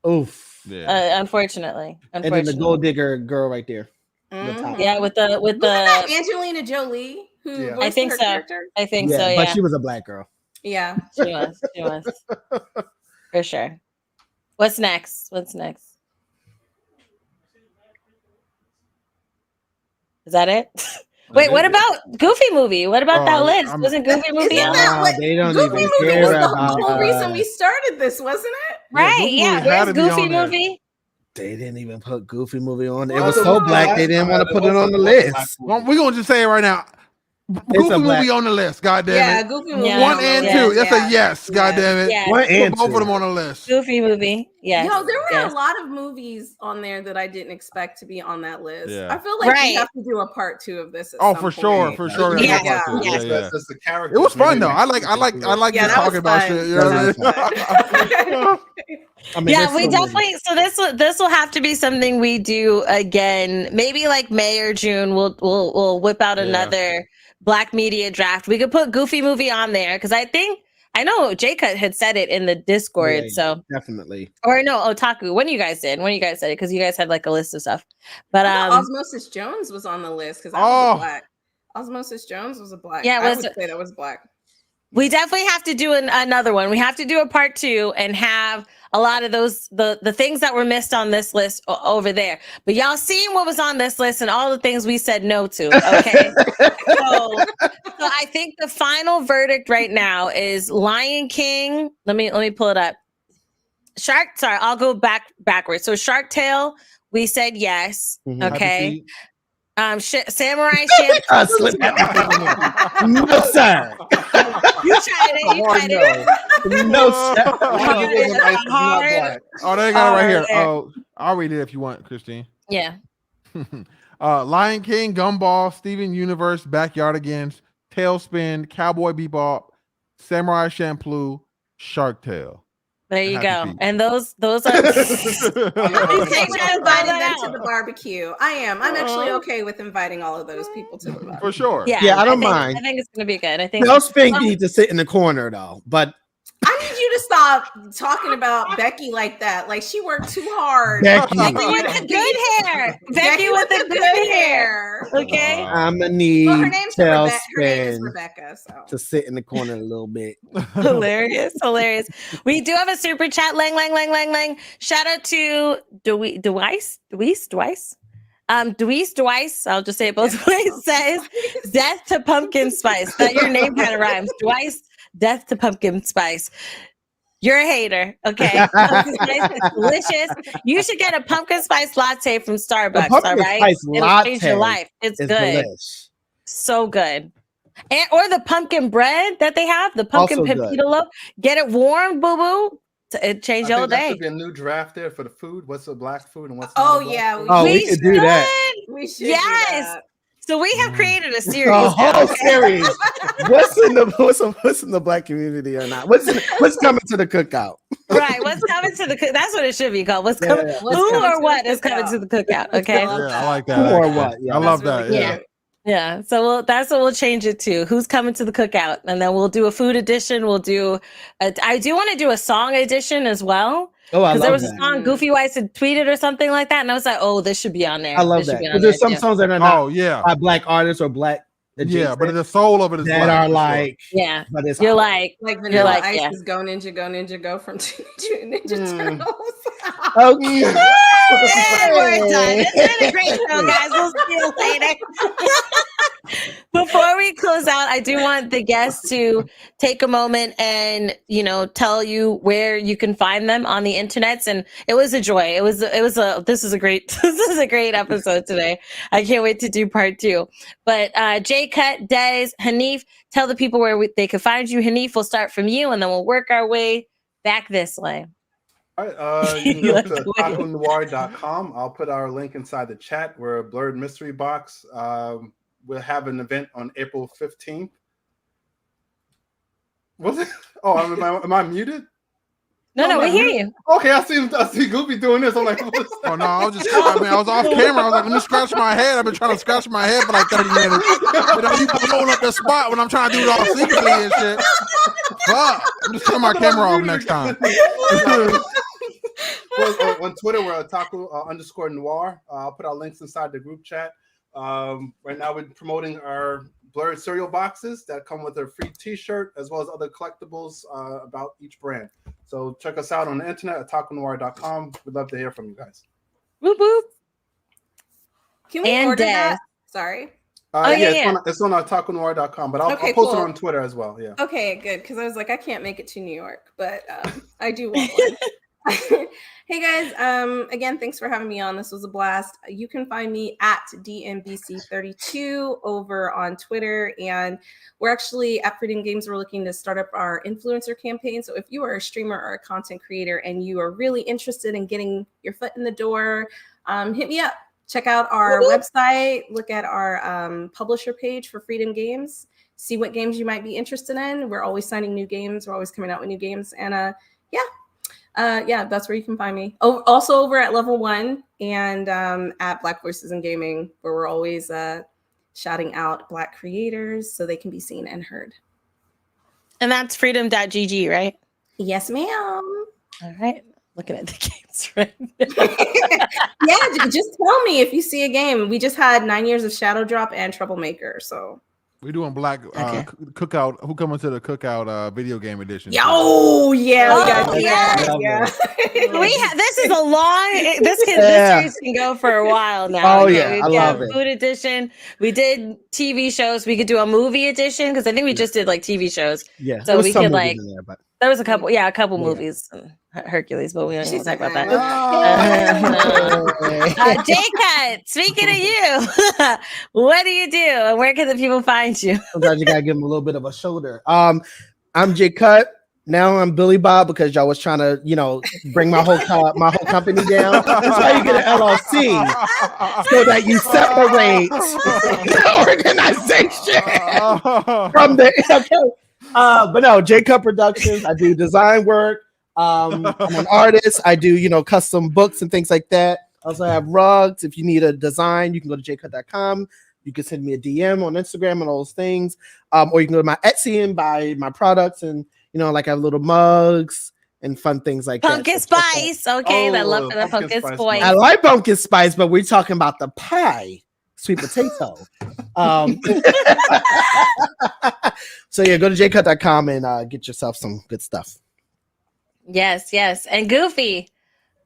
Oof.
Yeah.
unfortunately.
And then the gold digger girl right there.
Mhm.
Yeah, with the
Wasn't that Angelina Jolie who
Yeah.
voiced
I think
her
so.
character?
I think so.
But
Yeah,
she was a black girl.
Yeah.
she was. She was for sure. What's next? What's next? Is that it? Wait, what about Goofy movie? What about that list? Wasn't Goofy movie
Isn't
on
that
there?
what
they don't
Goofy
even
movie
care
was the
about
whole reason we started this, wasn't it?
Right?
Goofy
Yeah.
movie had
Where's
to be
Goofy
on there.
movie?
They didn't even put Goofy movie on. It
Well,
was
the
so
last
black they didn't
time
want to
I
put it on the
was a black
list.
movie.
We're gonna just say it right now.
It's
Goofy
a black-
movie on the list. God damn
Yeah,
it.
Goofy movie.
Yeah.
One
on the
and
list,
two. That's
yeah.
a yes. God damn it.
Yeah.
One
Put
and
both of
two.
them on the list.
Goofy movie. Yes.
Yo, there were
yes.
a lot of movies on there that I didn't expect to be on that list.
Yeah.
I feel like
Right.
we have to do a part 2 of this. At
Oh,
some
for sure,
point.
for sure.
Yeah.
Yeah.
Yeah.
That's the character.
It was fun though. I like
Yeah,
just
that was
talking about
fun.
shit. You know
That
what I mean?
I mean,
Yeah,
there's
we
so many.
definitely. So this will have to be something we do again. Maybe like May or June. We'll whip out
Yeah.
another Black Media draft. We could put Goofy movie on there because I know J-Cut had said it in the Discord.
Yeah,
So
definitely.
or no, Otaku. When you guys said it because you guys had like a list of stuff. But
I thought Osmosis Jones was on the list because I was a black. Osmosis Jones was a black.
Yeah,
I
was
would
it-
say that was black.
we definitely have to do another one. We have to do a part 2 and have a lot of those the things that were missed on this list over there. But y'all seen what was on this list and all the things we said no to. Okay, so I think the final verdict right now is Lion King. Let me pull it up. Sorry, I'll go backwards. So Shark Tale, we said yes.
Mhm.
Okay. Samurai Champloo.
I slipped that one in. No, sir.
You tried it. You tried it.
No, sir.
Hard.
Oh, they got it right here.
there.
Oh, I'll read it if you want, Christine.
Yeah.
Lion King, Gumball, Steven Universe, Backyardigans, Tailspin, Cowboy Bebop, Samurai Champloo, Shark Tale.
There you
Happy
go.
feet.
And those are
I'm okay
He's
with
trying to
inviting
find
them
out.
to the barbecue. I am. I'm actually okay with inviting all of those people to the barbecue.
For sure.
Yeah, I don't mind.
I think it's gonna be good. I think
Tell Spink need to sit in the corner though. But
I need you to stop talking about Becky like that. Like she worked too hard.
Becky,
Becky with the good hair. Becky with the good hair. Okay.
I'm gonna need
Well, her name's Rebecca. Her name is
Tailspin
Rebecca. So
to sit in the corner a little bit.
Hilarious. We do have a super chat. Lang. Shout out to Deweise. Deweise. I'll just say it both ways. Says death to pumpkin spice. That your name kind of rhymes. Deweise, death to pumpkin spice. You're a hater, okay? Pumpkin spice is delicious. You should get a pumpkin spice latte from Starbucks.
pumpkin
All right,
spice
it'll change your
latte
life. It's
It's
good,
delish.
so good. And or the pumpkin bread that they have, the pumpkin
Also good.
pepito loaf. Get it warm, boo boo. It change your
I think that
day.
should be a new draft there for the food. What's a black food and what's
Oh
not a black
yeah,
food?
Oh, we could do that.
we should.
Yes.
Do that.
So we have created a
The
series. now,
whole
okay?
series. What's in the black community or not? What's coming to the cookout?
Right. What's coming to the cook? That's what it should be called. What's coming?
Yeah.
What's
Who
coming
or
to
what
the
is coming
cookout?
to the cookout? Okay.
love
Yeah, I like that.
Who or
actually.
what? Yeah.
I love
That's
that.
really
Yeah.
cute.
Yeah. So that's what we'll change it to. Who's coming to the cookout? And then we'll do a food edition. We'll do. I do want to do a song edition as well.
Oh, I
Because there
love
was a
that.
song Goofy Whites had tweeted or something like that, and I was like, "Oh, this should be on there.
I love
This should
that.
be on
Because
there
there's some
too."
songs that are not
Oh yeah,
by black artists or black
yeah, but
adjacent
the soul of it is
that
black,
are
for sure.
like,
Yeah,
but it's
you're
hard.
like,
Like
you're
Vanilla
like,
Ice's
yeah.
Go Ninja Go from Ninja
Mm.
Turtles.
Okay.
And we're done. It's been a great show, guys. We'll see you later. Before we close out, I do want the guests to take a moment and, you know, tell you where you can find them on the internets. And it was a joy. This is a great episode today. I can't wait to do part 2. But Jay Cutt, Des, Hanif, tell the people where they can find you. Hanif, we'll start from you and then we'll work our way back this way.
All right, you can go to otakunoir.com. I'll put our link inside the chat. We're a blurred mystery box. We'll have an event on April 15th. Was it? Oh, am I muted?
No, we hear you.
Okay, I see Goofy doing this. I'm like, what's
Oh no, I was off camera. I was like, let me scratch my head. I've been trying to scratch my head for like 30 minutes. But then you blowing up the spot when I'm trying to do it all secretly and shit. Fuck. I'm just turning my camera off next time.
On Twitter, we're Otaku _Noir. I'll put our links inside the group chat. Right now, we're promoting our blurred cereal boxes that come with a free T-shirt as well as other collectibles about each brand. So check us out on the internet, otakunoir.com. We'd love to hear from you guys.
Whoop whoop.
Can we
And
order
Des.
that? Sorry.
Yeah.
It's on otakunoir.com, but I'll
Okay,
post
cool.
it on Twitter as well. Yeah.
Okay, good. Because I was like, I can't make it to New York, but I do want one. Hey guys, again, thanks for having me on. This was a blast. You can find me at DMBC32 over on Twitter, and we're actually at Freedom Games. We're looking to start up our influencer campaign. So if you are a streamer or a content creator and you are really interested in getting your foot in the door, hit me up. Check out our website. Look at our publisher page for Freedom Games. See what games you might be interested in. We're always signing new games. We're always coming out with new games, and yeah, that's where you can find me. Oh, also over at Level 1 and at Black Voices in Gaming, where we're always shouting out Black creators so they can be seen and heard.
And that's freedom.gg, right?
Yes, ma'am.
All right. Looking at the games right
Yeah, just tell me if you see a game. We just had 9 Years of Shadow Drop and Troublemaker, so.
We're doing black cookout. Who coming to the cookout video game edition?
Yo, yeah, we got
this is a long. This series can go for a while now.
Oh
okay?
yeah, I love it.
Food edition. We did TV shows. We could do a movie edition because I think we just did like TV shows.
Yeah,
so we could like.
there, but
There was a couple movies, Hercules, but we don't want to talk about that. Jay Cutt, speaking of you, what do you do, and where can the people find you?
sometimes you gotta give them a little bit of a shoulder. I'm Jay Cutt. Now I'm Billy Bob because y'all was trying to, bring my whole company down. That's why you get an LLC so that you separate the organization from the. Okay. But no, J Cup Productions. I do design work. I'm an artist. I do, custom books and things like that. I also have rugs. If you need a design, you can go to jcut.com. You can send me a DM on Instagram and all those things. Or you can go to my Etsy and buy my products and, like I have little mugs and fun things like
pumpkin
that.
spice. Okay, I love the pumpkin spice.
I like pumpkin spice, but we're talking about the pie. Sweet potato. So yeah, go to jcut.com and get yourself some good stuff.
Yes. And Goofy,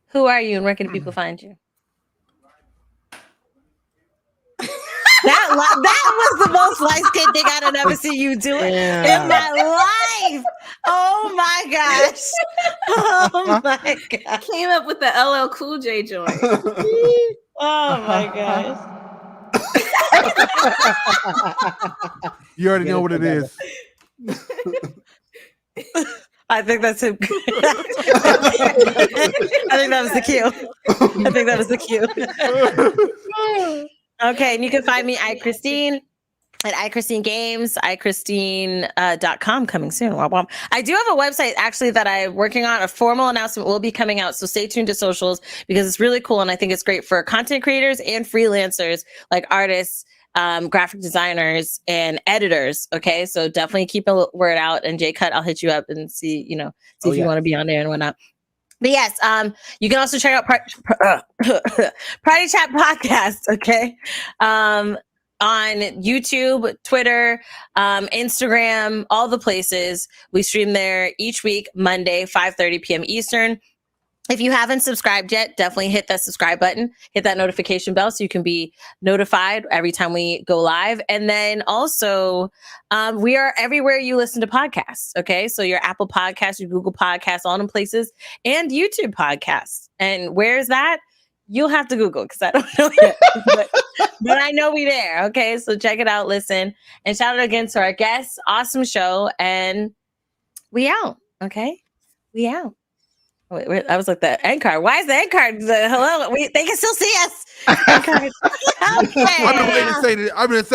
who are you and where can people find you? That was the most light-skinned thing I've ever seen you do in my life. Oh my gosh. Oh my gosh.
Came up with the LL Cool J joint.
Oh my gosh.
You already know what it is.
I think that's him. I think that was the cue. Okay, and you can find me iChristine at iChristine Games, iChristine.com coming soon. I do have a website actually that I'm working on. A formal announcement will be coming out, so stay tuned to socials because it's really cool and I think it's great for content creators and freelancers like artists, graphic designers, and editors. Okay, so definitely keep a word out. And Jay Cutt, I'll hit you up and see, if you want to be on there and whatnot. But yes, you can also check out PartyChat podcast, okay? On YouTube, Twitter, Instagram, all the places. We stream there each week, Monday, 5:30 p.m. Eastern. If you haven't subscribed yet, definitely hit that subscribe button, hit that notification bell so you can be notified every time we go live. And then also, we are everywhere you listen to podcasts. Okay. So your Apple Podcasts, your Google Podcasts, all them places, and YouTube podcasts. And where's that? You'll have to Google because I don't know yet. but I know we there. Okay. So check it out, listen, and shout out again to our guests. Awesome show. And we out. Okay. We out. Wait, I was like the end card. Why is the end card? Hello, they can still see us. End card. Okay.
I've been waiting to say that. I've been